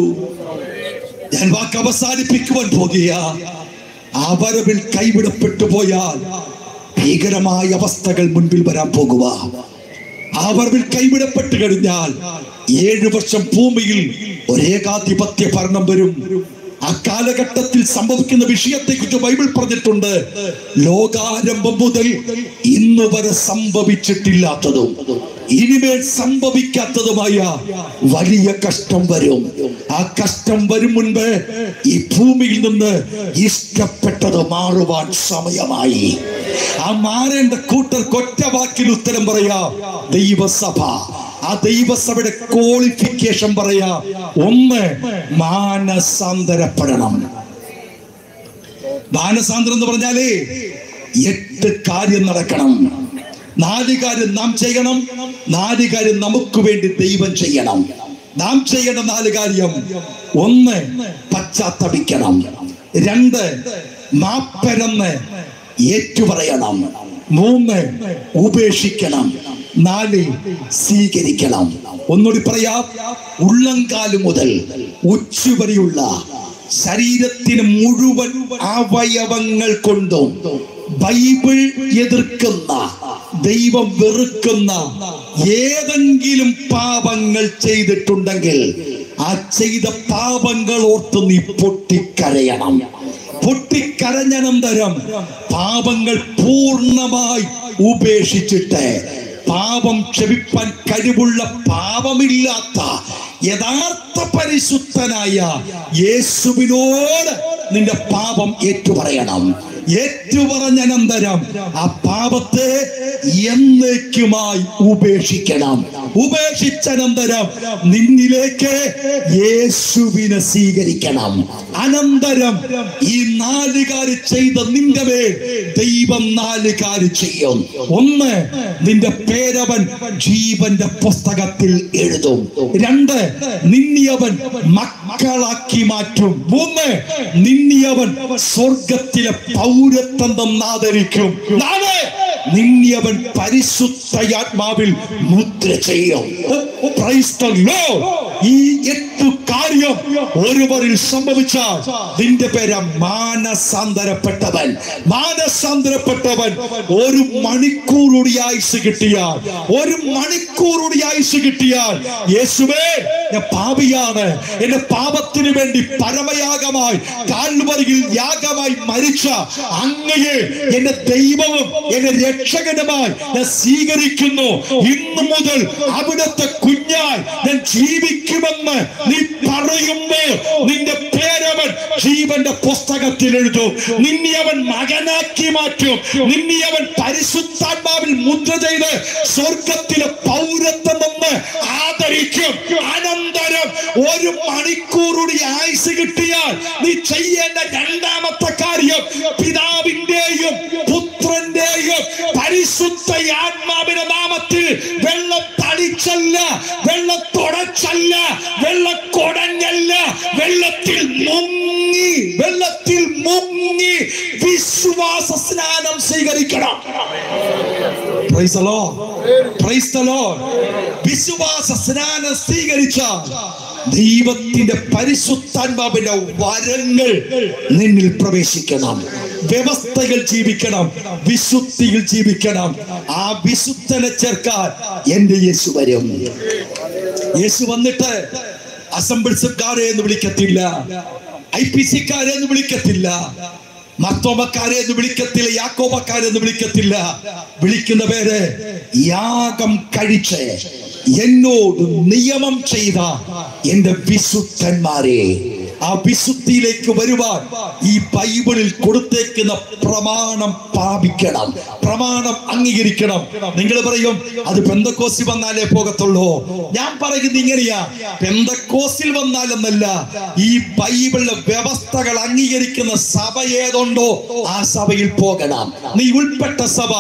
ഞാൻ വാക്ക് അവസാനിപ്പിക്കുവാൻ പോകുക. ആ വരവിൽ കൈവിടപ്പെട്ടു പോയാൽ ഭീകരമായ അവസ്ഥകൾ മുൻപിൽ വരാൻ പോകുക. ആ വരവിൽ കൈവിടപ്പെട്ട് കഴിഞ്ഞാൽ 7 വർഷം ഭൂമിയിൽ ഒരേകാധിപത്യ ഭരണം വരും. ആ കാലഘട്ടത്തിൽ സംഭവിക്കുന്ന വിഷയത്തെ കുറിച്ച് ബൈബിൾ പറഞ്ഞിട്ടുണ്ട്. ലോകാരംഭം മുതൽ ഇന്ന് വരെ സംഭവിച്ചിട്ടില്ലാത്തതും ഇനിമേൽ സംഭവിക്കാത്തതുമായ വലിയ കഷ്ടം വരും. ആ കഷ്ടം വരും മുൻപ് ഈ ഭൂമിയിൽ നിന്ന് ഇഷ്ടപ്പെട്ടത് മാറുവാൻ സമയമായി. ആ മാറേണ്ട കൂട്ടർക്ക് ഒറ്റ വാക്കിൽ ഉത്തരം പറയാം: ദൈവസഭ. ആ ദൈവസഭയുടെ ക്വാളിഫിക്കേഷൻ പറയാ: 1, മാനസാന്തരപ്പെടണം. മാനസാന്തരം എന്ന് പറഞ്ഞാലേ 8 കാര്യം നടക്കണം. 4 കാര്യം നാം ചെയ്യണം, 4 കാര്യം നമുക്ക് വേണ്ടി ദൈവം ചെയ്യണം. നാം ചെയ്യേണ്ട 4 കാര്യം: 1, പശ്ചാത്തപിക്കണം. 2, മാപ്പരന്ന് ഏറ്റുപറയണം. 3, ഉപേക്ഷിക്കണം. 4, സ്വീകരിക്കണം. ഒന്നുകൂടി പറയാം: ഉള്ളംകാല് മുതൽ ഉച്ചുവരെയുള്ള ശരീരത്തിന് മുഴുവൻ അവയവങ്ങൾ കൊണ്ടും ബൈബിൾ എതിർക്കുന്ന, ദൈവം വെറുക്കുന്ന ഏതെങ്കിലും പാപങ്ങൾ ചെയ്തിട്ടുണ്ടെങ്കിൽ ആ ചെയ്ത പാപങ്ങൾ ഓർത്ത് നീ പൊട്ടിക്കരയണം. പൊട്ടിക്കരഞ്ഞനന്തരം പാപങ്ങൾ പൂർണ്ണമായി ഉപേക്ഷിച്ചിട്ട് പാപം ക്ഷമിപ്പാൻ കഴിവുള്ള, പാപമില്ലാത്ത യഥാർത്ഥ പരിശുദ്ധനായ യേശുവിനോട് നിന്റെ പാപം ഏറ്റുപറയണം. ഏറ്റുപറഞ്ഞനന്തരം ആ പാപത്തെ എന്നേക്കുമായി ഉപേക്ഷിക്കണം. ഉപേക്ഷിച്ചനന്തരം നിന്നിലേക്ക് യേശുവിനെ സ്വീകരിക്കണം. അനന്തരം ഈ 4 കാര്യം ചെയ്ത നിന്റെ മേൽ ദൈവം 4 കാര്യം ചെയ്യും. 1, നിന്റെ പേരവൻ ജീവന്റെ പുസ്തകത്തിൽ എഴുതും. 2, നിന്നിയവൻ മക്കളാക്കി മാറ്റും. 3, നിന്നിയവൻ സ്വർഗത്തിലെ പൗരത്വം ആദരിക്കും. 4, നിന്നിയവൻ പരിശുദ്ധാത്മാവിൽ മുദ്ര ചെയ്യും. Price the Lord. ഈ 8 കാര്യം ഒരുവരിൽ സംഭവിച്ചാൽ നിന്റെ പേര് മാനസാന്തരപ്പെട്ടവൻ. മാനസാന്തരപ്പെട്ടവൻ. 1 മണിക്കൂറുകൂടി ആയുസ് കിട്ടിയാൽ, 1 മണിക്കൂറുകൂടി ആയുസ് കിട്ടിയാൽ, യേശുവേ ഞാൻ പാപിയാണ്, എന്റെ പാപത്തിന് വേണ്ടി പരമയാഗമായി കാൽവരിയിൽ യാഗമായി മരിച്ച അങ്ങയെ എന്റെ ദൈവവും എന്റെ രക്ഷകനുമായി ഞാൻ സ്വീകരിക്കുന്നു. ഇന്നു മുതൽ അവിടുത്തെ കുഞ്ഞായി ഞാൻ ജീവിക്കുമെന്ന് നീ പറയുമ്പോൾ നിന്റെ പേരവൻ ജീവന്റെ പുസ്തകത്തിൽ എഴുതും. നിന്നെ അവൻ മകനാക്കി മാറ്റും. നിന്നെ അവൻ പരിശുദ്ധാത്മാവിൽ മുദ്ര ചെയ്ത് സ്വർഗത്തിലെ പൗരത്വം എന്ന് ആദരിക്കും. അനന്തരം 1 മണിക്കൂറുകൂടി ആയുസ് കിട്ടിയാൽ നീ ചെയ്യേണ്ട 2ാമത്തെ കാര്യം, പിതാവിന്റെയും പുത്രന്റെയും പരിശുദ്ധ ആത്മാവിന്റെ നാമത്തിൽ വെള്ളം തളിച്ചല്ല, വെള്ളം തുടച്ചല്ല, വെള്ളം കൊടഞ്ഞല്ല, വെള്ളത്തിൽ മുങ്ങി, വെള്ളത്തിൽ മുങ്ങി വിശ്വാസ സ്നാനം സ്വീകരിക്കണം. Price the Lord. Praise the Lord. വിശ്വാസ സ്നാനം സ്വീകരിച്ചാൽ ദൈവത്തിന്റെ പരിശുദ്ധാത്മാവിന്റെ വരങ്ങൾ നിന്നിൽ പ്രവേശിക്കണം. വ്യവസ്ഥകൾ ജീവിക്കണം, വിശുദ്ധിയിൽ ജീവിക്കണം. ആ വിശുദ്ധനെ ചേർക്കാൻ എന്റെ യേശു വരും. യേശു വന്നിട്ട് അസംബ്ലിക്കാരെ എന്ന് വിളിക്കത്തില്ല, IPC-ക്കാരെ എന്ന് വിളിക്കത്തില്ല, മർത്തോമക്കാരെ എന്ന് വിളിക്കത്തില്ല, യാക്കോബക്കാരെ എന്ന് വിളിക്കത്തില്ല. വിളിക്കുന്ന പേര് യാഗം കഴിച്ച് എന്നോട് നിയമം ചെയ്ത എന്റെ വിശുദ്ധന്മാരെ. ആ വിശുദ്ധിയിലേക്ക് വരുവാൻ ഈ ബൈബിളിൽ കൊടുത്തേക്കുന്ന പ്രമാണം പാപിക്കണം, പ്രമാണം അംഗീകരിക്കണം. നിങ്ങൾ പറയും അത് പെന്തക്കോസ്തിൽ വന്നാലേ പോകത്തുള്ളൂ. ഞാൻ പറയുന്നത് ഇങ്ങനെയാ: പെന്തക്കോസ്തിൽ വന്നാലെന്നല്ല, ഈ ബൈബിളിലെ വ്യവസ്ഥകൾ അംഗീകരിക്കുന്ന സഭ ഏതുണ്ടോ ആ സഭയിൽ പോകണം. നീ ഉൾപ്പെട്ട സഭ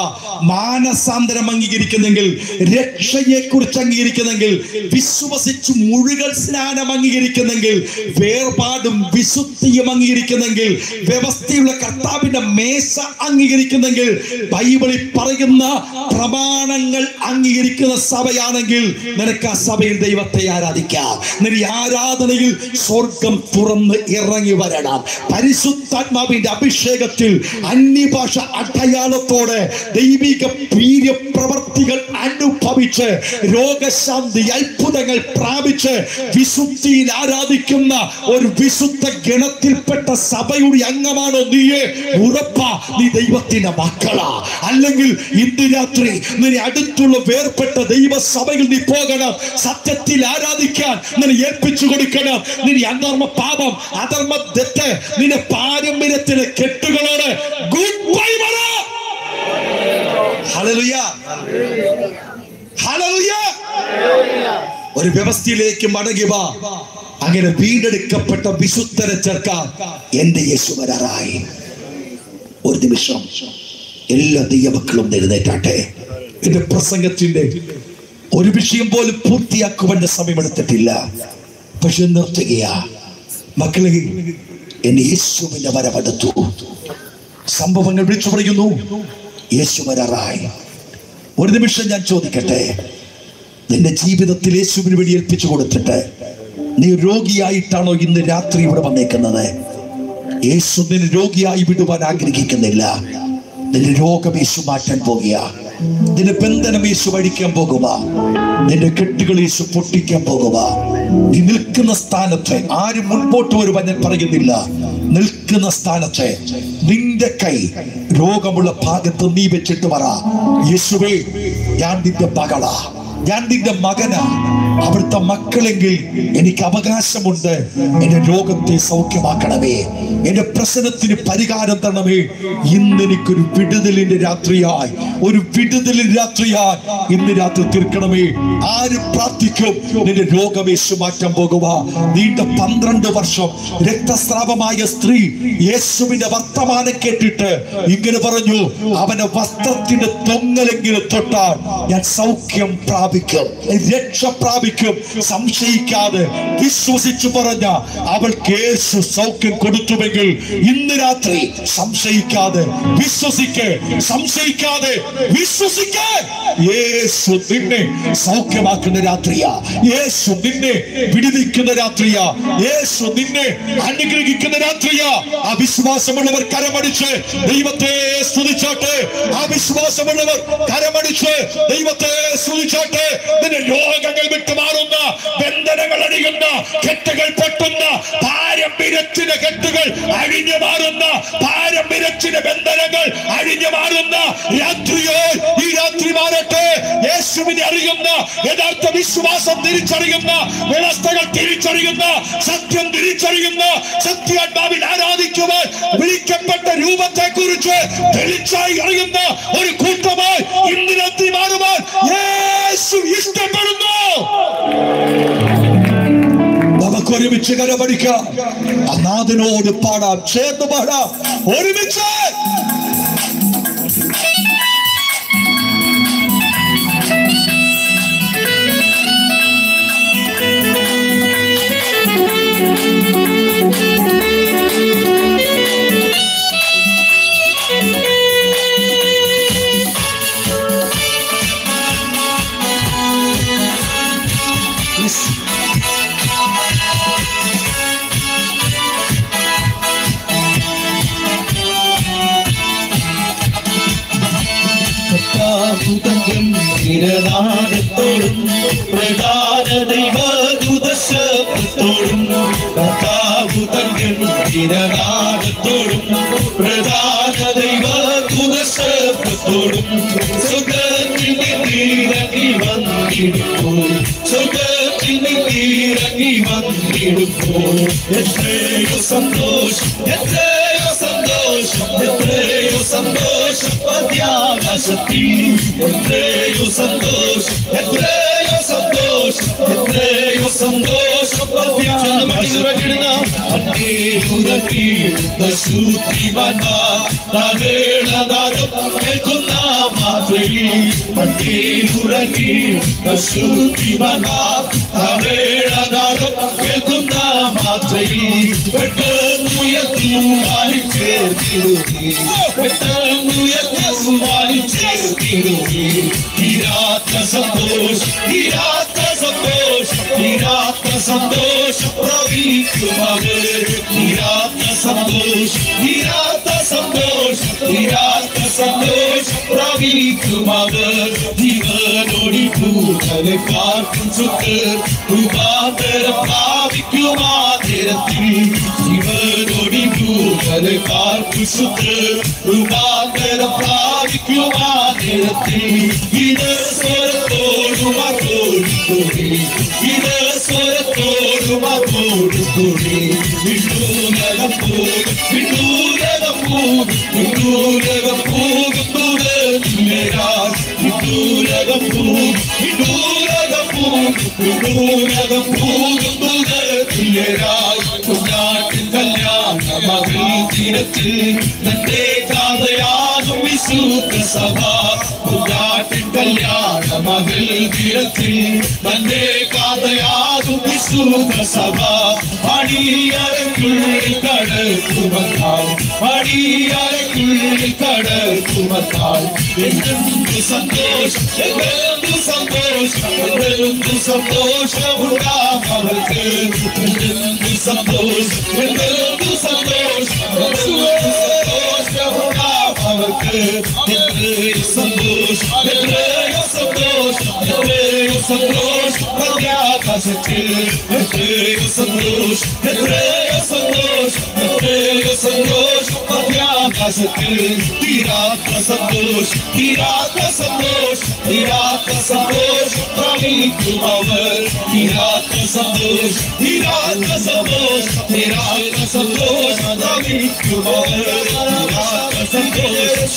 മാനസാന്തരം അംഗീകരിക്കുന്നെങ്കിൽ, രക്ഷയെ കുറിച്ച് അംഗീകരിക്കുന്നെങ്കിൽ, വിശ്വസിച്ച് മുഴുകൽ സ്നാനം അംഗീകരിക്കുന്നെങ്കിൽ, വേർപാട് വെളിപ്പാടും വിശുദ്ധിയും അംഗീകരിക്കുന്നെങ്കിൽ, വ്യവസ്ഥയുള്ള കർത്താവിന്റെ മേശ അംഗീകരിക്കുന്നെങ്കിൽ, ബൈബിളിൽ പറയുന്ന പ്രമാണങ്ങൾ അംഗീകരിക്കുന്ന സഭയാണെങ്കിൽ നിനക്ക് ആ സഭയിൽ ദൈവത്തെ ആരാധിക്കാം. നിന്റെ ആരാധനയിൽ സ്വർഗം തുറന്ന് ഇറങ്ങി വരണം. പരിശുദ്ധാത്മാവിന്റെ അഭിഷേകത്തിൽ അന്യഭാഷ അടയാളത്തോടെ ദൈവിക വീര്യപ്രവർത്തികൾ അനുഭവിച്ച് രോഗശാന്തി അത്ഭുതങ്ങൾ പ്രാപിച്ച് വിശുദ്ധിയിൽ ആരാധിക്കുന്ന ഒരു വിശുദ്ധ ഗണത്തിൽപ്പെട്ട സഭയുടെ അംഗമാണോ നീ? ഉറപ്പാ നീ ദൈവത്തിന്റെ മക്കളാ. അല്ലെങ്കിൽ ഇന്ന് രാത്രി നിന്നെ അടുത്തുള്ള വേർപെട്ട ദൈവസഭയിൽ നീ പോകണം. സത്യത്തിൽ ആരാധിക്കാൻ നിന്നെ ഏൽപ്പിച്ചു കൊടുക്കണം. നിന്റെ അധർമ്മ പാപം, അധർമ്മ തെറ്റ്, നിന്റെ പാരമ്പര്യത്തിലെ കെട്ടുകളോട് ഗുഡ് ബൈ പറ. Hallelujah, hallelujah. ഒരു വ്യവസ്ഥയിലേക്ക് മടങ്ങി വാ. അങ്ങനെ വീണ്ടെടുക്കപ്പെട്ട വിശുദ്ധരെ ചേർക്കാൻ എന്റെ യേശു വരാറായി. ഒരു നിമിഷം എല്ലാ ദൈവമക്കളും എഴുന്നേറ്റാട്ടെ. എന്റെ പ്രസംഗത്തിന്റെ ഒരു വിഷയം പോലും പൂർത്തിയാക്കുവാൻ സമയമെടുത്തിട്ടില്ല, പക്ഷെ നിർത്തുകയാ. മക്കളെ, എന്റെ യേശുവിന്റെ വരവെടുത്തു. സംഭവങ്ങൾ വിളിച്ചു പറയുന്നു, യേശു വരാറായി. ഒരു നിമിഷം ഞാൻ ചോദിക്കട്ടെ, നിന്റെ ജീവിതത്തിൽ യേശുവിന് വേണ്ടി ഏൽപ്പിച്ചു കൊടുത്തിട്ട് നീ രോഗിയായിട്ടാണോ ഇന്ന് രാത്രി ഇവിടെ വന്നേക്കുന്നത്? യേശു നിന്നെ രോഗിയായി വിടുവാൻ ആഗ്രഹിക്കുന്നില്ല. നിന്റെ രോഗം യേശു മാറ്റാൻ പോകുക. നിന്റെ ബന്ധനം യേശു അഴിക്കാൻ പോകുക. നിന്റെ കെട്ടുകൾ യേശു പൊട്ടിക്കാൻ പോകുക. നീ നിൽക്കുന്ന സ്ഥാനത്ത് ആരും മുൻപോട്ട് വരുവാൻ ഞാൻ പറയുന്നില്ല. നിൽക്കുന്ന സ്ഥാനത്ത് നിന്റെ കൈ രോഗമുള്ള ഭാഗത്ത് നീ വെച്ചിട്ട് പറ, യേശുവേ, ഞാൻ നിന്റെ മകളാ, ഞാൻ നിന്റെ മകനാ. അവിടുത്തെ മക്കളെങ്കിൽ എനിക്ക് അവകാശമുണ്ട്. എന്റെ രോഗത്തെ സൗഖ്യമാക്കണമേ, എന്റെ പ്രശ്നത്തിന് പരിഹാരം തരണമേ. ഇന്ന് എനിക്കൊരു വിടുതലിന്റെ രാത്രിയായി, ഒരു വിടുതലിന്റെ രാത്രിയായി ഇന്ന് രാത്രി തീർക്കണമേ. ആര് പ്രാർത്ഥിക്കും? നിന്റെ രോഗം യേശു മാറ്റാൻ പോകുക. നീണ്ട 12 വർഷം രക്തസ്രാവമായ സ്ത്രീ യേശുവിന്റെ വർത്തമാനം കേട്ടിട്ട് ഇങ്ങനെ പറഞ്ഞു, അവന്റെ വസ്ത്രത്തിന്റെ തൊങ്ങലെങ്കിലും തൊട്ടാൽ ഞാൻ സൗഖ്യം പ്രാപിക്കും, രക്ഷ പ്രാപിക്കും. സംശയിക്കാതെ വിശ്വസിച്ചു പറഞ്ഞ അവൾക്ക് യേശു സൗഖ്യം കൊടുത്തുവെങ്കിൽ ഇന്ന് രാത്രി സംശയിക്കാതെ വിശ്വസിക്ക്, സംശയിക്കാതെ വിശ്വസിക്ക്. യേശു നിന്നെ സൗഖ്യമാക്കുന്ന രാത്രിയാ. യേശു നിന്നെ വിടുവിക്കുന്ന രാത്രിയാ. യേശു നിന്നെ അനുഗ്രഹിക്കുന്ന രാത്രിയാ. ആ വിശ്വാസമുള്ളവർ കരമടിച്ച് ദൈവത്തെ സ്തുതിച്ചാട്ടെ. ആ വിശ്വാസമുള്ളവർ കരമടിച്ച് ദൈവത്തെ സ്തുതിച്ചാട്ടെ. നിന്റെ രോഗങ്ങൾ വിട്ടുമാറുന്ന, ബന്ധനങ്ങൾ അഴിയുന്ന, കെട്ടുകൾ പൊട്ടുന്ന, പാരമ്പര്യത്തിന്റെ കെട്ടുകൾ അഴിഞ്ഞു മാറുന്ന, പാരമ്പര്യത്തിന്റെ ബന്ധനങ്ങൾ അഴിഞ്ഞു മാറുന്ന രാത്രിയോ ഈ രാത്രി മാറട്ടെ. യേശുവിനെ അറിയുന്ന, യഥാർത്ഥ വിശ്വാസം തിരിച്ചറിയുന്ന, വ്യവസ്ഥകൾ തിരിച്ചറിയുന്ന, സത്യം തിരിച്ചറിയുന്ന, സത്യാത്മാവിൽ ആരാധിക്കുവാൻ വിളിക്കപ്പെട്ട രൂപത്തെ കുറിച്ച് തെളിച്ചായി അറിയുന്ന ഒരു കൂട്ടമായി ഇന്ന് രാത്രി മാറുവാൻ യേശു ഇഷ്ടപ്പെടുന്നു. നമുക്ക് ഒരുമിച്ച് കരമടിക്കാം, നാഥനോട് പാടാം, ചേർന്ന് പാടാം, ഒരുമിച്ച്. നിരനാദത്തോടും പ്രധാന ദൈവദൂതശബ്ദത്തോടും നിരനാദത്തോടും പ്രധാന ദൈവദൂതശബ്ദത്തോടും സുഖത്തിന് ഇറങ്ങി വന്നിടുമ്പോൾ, സുഖത്തിന് ഇറങ്ങി വന്നിടുമ്പോൾ എത്രയോ സന്തോഷം, എത്രയോ സന്തോഷം, എത്രയോ സന്തോഷം പത്യാകാശത്തിൽ. എത്രയോ സന്തോഷം, എത്രയോ സന്തോഷം, എത്രയോ സന്തോഷം പത്യാകാശത്തിടുന്ന കേൾക്കുന്ന മാത്രയിൽ പണ്ടേലുറങ്ങി കേൾക്കുന്ന മാത്രയിൽ ജീവനോടി കൂടലെ പാർക്കും സുഖർ രൂപാന്തരം പ്രാപിക്കുമാതിരത്തിൽ ജീവനോടി കൂടലെ പാർക്കും സുഖർ രൂപാന്തരം പ്രാപിക്കുമാതിരത്തിൽ ഇത് സ്വരത്തോടും അതോടുകൂടി ഇത് സ്വരത്തോടും അതോടുകൂടി വിണ്ണൂരകം പോകും വിണ്ണൂരകം പോകും വിണ്ണൂരകം പോകും വിണ്ണൂരകം പോകും വിണ്ണൂരകം പോകും വിണ്ണൂരകം പോകും കുഞ്ഞാട്ടിൻ കല്യാണ മകൾ തീരത്തിൽ തന്റെ കാതയാകും വിശുദ്ധ സഭ കുഞ്ഞാട്ടിൻ കല്യാണ മകൾ തീരത്തിൽ തന്റെ കാതയാകും വിശുദ്ധ സഭ അടിയറക്കുള്ളിൽ കടക്കുമത്താൽ അടിയറക്കുള്ളിൽ കടക്കുമത്താൽ എന്തെന്ത് സന്തോഷം എന്തെന്ത് സന്തോഷം എന്തെന്ത് സന്തോഷമുണ്ടാം അവർക്ക് എന്തെന്ത് സന്തോഷം എന്തെന്ത് സന്തോഷം സന്തോഷമുണ്ടാം അവർക്ക് എത്രയോ സന്തോഷം എത്രയോ സന്തോഷം എത്രയോ സന്തോഷം പ്രത്യാകാശത്തിൽ എത്രയോ സന്തോഷം എത്രയോ സന്തോഷം എത്രയോ സന്തോഷം പ്രത്യാകാശത്തിൽ തീരാത്ത സന്തോഷം തീരാത്ത സന്തോഷം തീരാത്ത സന്തോഷം പ്രാപിക്കും അവർ തീരാത്ത സന്തോഷം തീരാത്ത സന്തോഷം തീരാത്ത സന്തോഷം പ്രാപിക്കും അവർ തീരാത്ത സന്തോഷം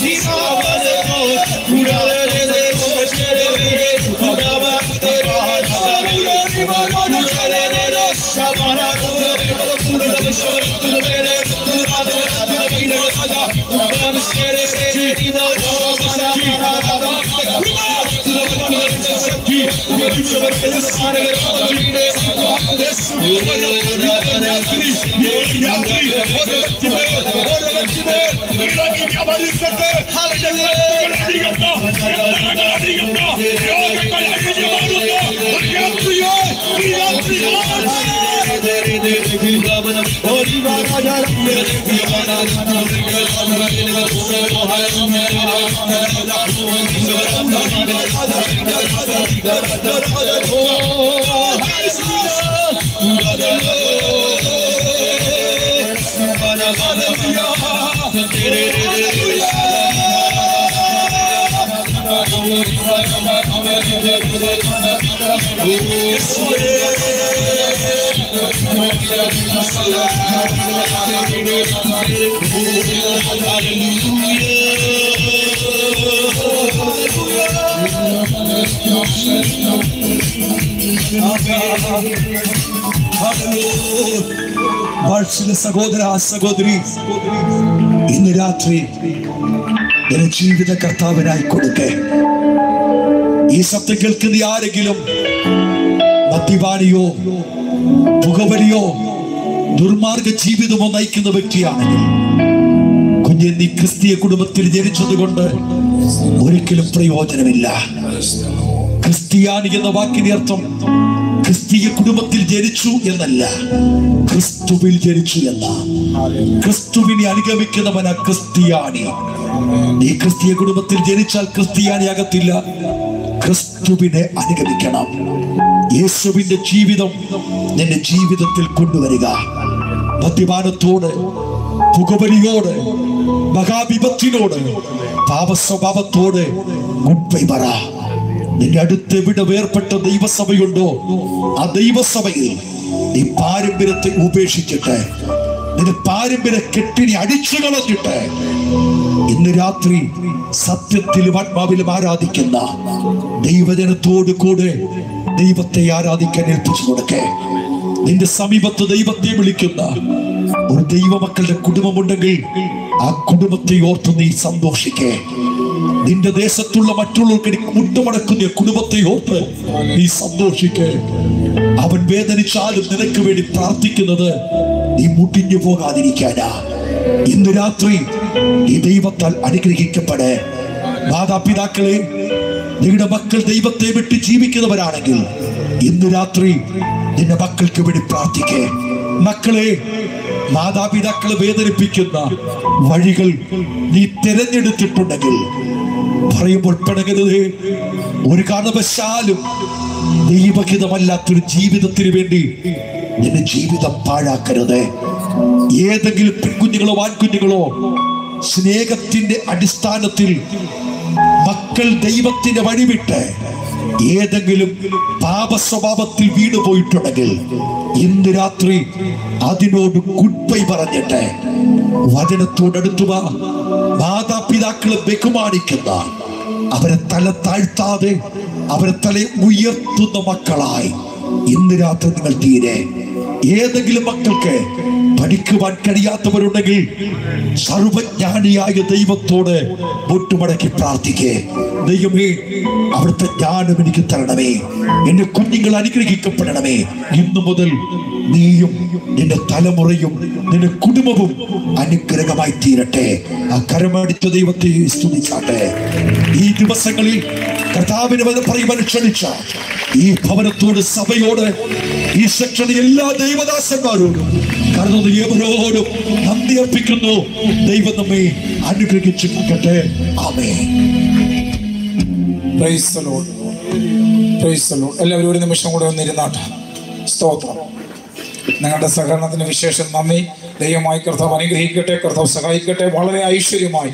സഹോദര സഹോദരി, ഇന്ന് രാത്രി എന്റെ ജീവിത കർത്താവിനായി കൊടുക്കേ. ഈ സത്യം കേൾക്കുന്ന ആരെങ്കിലും മദ്യപാനിയോ പുകവലിയോ ദുർമാർഗ ജീവിതമോ നയിക്കുന്ന വ്യക്തിയാണെങ്കിൽ, കുഞ്ഞെ, നീ ക്രിസ്തീയ കുടുംബത്തിൽ ജനിച്ചത് കൊണ്ട് ഒരിക്കലും പ്രയോജനമില്ല. ക്രിസ്ത്യാനി എന്ന വാക്കിന്റെ അർത്ഥം ക്രിസ്തീയ കുടുംബത്തിൽ ജനിച്ചു എന്നല്ല, ക്രിസ്തുവിൽ ജനിച്ചു എന്ന. ക്രിസ്തുവിനെ അനുഗമിക്കുന്നവനാ ക്രിസ്ത്യാനി. നീ ക്രിസ്തീയ കുടുംബത്തിൽ ജനിച്ചാൽ ക്രിസ്ത്യാനിയാകത്തില്ല, ക്രിസ്തുവിനെ അനുഗമിക്കണം. യേശുവിന്റെ ജീവിതം നിന്റെ ജീവിതത്തിൽ കൊണ്ടുവരിക. മദ്യപാനത്തോട്, പുകവലിയോട്, മഹാവിപത്തിനോട്, പാപസ്വഭാവത്തോട് ഗുഡ് പറ. നിന്റെ അടുത്തെവിടെ വേർപെട്ട ദൈവസഭയുണ്ടോ ആ ദൈവസഭയിൽ നീ പാരമ്പര്യത്തെ ഉപേക്ഷിച്ചിട്ട്, നിന്റെ പാരമ്പര്യ കെട്ടിനെ അടിച്ചു കളഞ്ഞിട്ട്, ഇന്ന് രാത്രി സത്യത്തിലും ആത്മാവിലും ആരാധിക്കുന്ന ദൈവജനത്തോട് കൂടെ ദൈവത്തെ ആരാധിക്കാൻ ഏൽപ്പിച്ചു കൊടുക്കേ. നിന്റെ സമീപത്ത് ദൈവത്തെ വിളിക്കുന്ന ഒരു ദൈവമക്കളുടെ കുടുംബമുണ്ടെങ്കിൽ ആ കുടുംബത്തെ ഓർത്ത് നീ സന്തോഷിക്കേ. നിന്റെ ദേശത്തുള്ള മറ്റുള്ളവർക്ക് മുട്ടുമടക്കുന്ന കുടുംബത്തെ ഓർത്ത് നീ സന്തോഷിക്കേ. അവൻ വേദനിച്ചാലും നിനക്ക് വേണ്ടി പ്രാർത്ഥിക്കുന്നത് നീ മുടിഞ്ഞു പോകാതിരിക്കാനാ. ഇന്ന് രാത്രി ഈ ദൈവത്താൽ അനുഗ്രഹിക്കപ്പെടെ. മാതാപിതാക്കളെ, നിങ്ങളുടെ മക്കൾ ദൈവത്തെ വിട്ട് ജീവിക്കുന്നവരാണെങ്കിൽ ഇന്ന് രാത്രി നിന്റെ മക്കൾക്ക് വേണ്ടി പ്രാർത്ഥിക്കേ. മക്കളെ, മാതാപിതാക്കളെ വേദനിപ്പിക്കുന്ന വഴികൾ നീ തിരഞ്ഞെടുത്തിട്ടുണ്ടെങ്കിൽ പറയുമ്പോൾ പിണങ്ങരുത്. ഒരു കാരണവശാലും ദൈവഹിതമല്ലാത്തൊരു ജീവിതത്തിന് വേണ്ടി നിന്റെ ജീവിതം പാഴാക്കരുത്. ഏതെങ്കിലും പെൺകുഞ്ഞുങ്ങളോ ആൺകുഞ്ഞുങ്ങളോ സ്നേഹത്തിന്റെ അടിസ്ഥാനത്തിൽ മക്കൾ ദൈവത്തിന്റെ വഴിവിട്ട് ഏതെങ്കിലും പാപ സ്വഭാവത്തിൽ വീണു പോയിട്ടുണ്ടെങ്കിൽ ഇന്ന് രാത്രി അതിനോട് ഗുഡ് ബൈ പറഞ്ഞിട്ട് വചനത്തോടടുത്തു വാ. മാതാപിതാക്കളെ ബഹുമാനിക്കുന്ന, അവരെ തല താഴ്ത്താതെ അവരെ തല ഉയർത്തുന്ന മക്കളായി ഇന്ന് രാത്രി നിങ്ങൾ തീരെ. ഏതെങ്കിലും മക്കൾക്ക് പഠിക്കുവാൻ കഴിയാത്തവരുണ്ടെങ്കിൽ സർവജ്ഞാനിയായ ദൈവത്തോട് മുട്ടുമടക്കി പ്രാർത്ഥിക്കേ. ദൈവമേ, അവിടുത്തെ ജ്ഞാനം എനിക്ക് തരണമേ. എന്റെ കുഞ്ഞുങ്ങൾ അനുഗ്രഹിക്കപ്പെടണമേ. ഇന്നു മുതൽ നീയും നിന്റെ തലമുറയും നിന്റെ കുടുംബവും അനുഗ്രഹമായി തീരട്ടെ. ആ കരമടിച്ച ദൈവത്തെ സ്തുതിച്ചാട്ടെ. ഈ ദിവസങ്ങളിൽ കർത്താവിനെ പറയുവാൻ ക്ഷണിച്ച ഈ ഭവനത്തോട്, സഭയോട്, ഈ സെക്ഷന് എല്ലാ ദൈവദാസന്മാരോടും കാരണം ഏവരോടും നന്ദി അർപ്പിക്കുന്നു. ദൈവം നമ്മെ അനുഗ്രഹിച്ചു നിൽക്കട്ടെ. ആമേൻ. Praise the Lord. Praise the Lord. എല്ലാവരും ഒരു നിമിഷം കൂടെ വന്നിരുന്നാട്ടെ. സ്തോത്രം. നിങ്ങളുടെ സഹകരണത്തിന് വിശേഷം നന്ദി. ദൈവമായി കർത്താവ് അനുഗ്രഹിക്കട്ടെ, കർത്താവ് സഹായിക്കട്ടെ. വളരെ ഐശ്വര്യമായി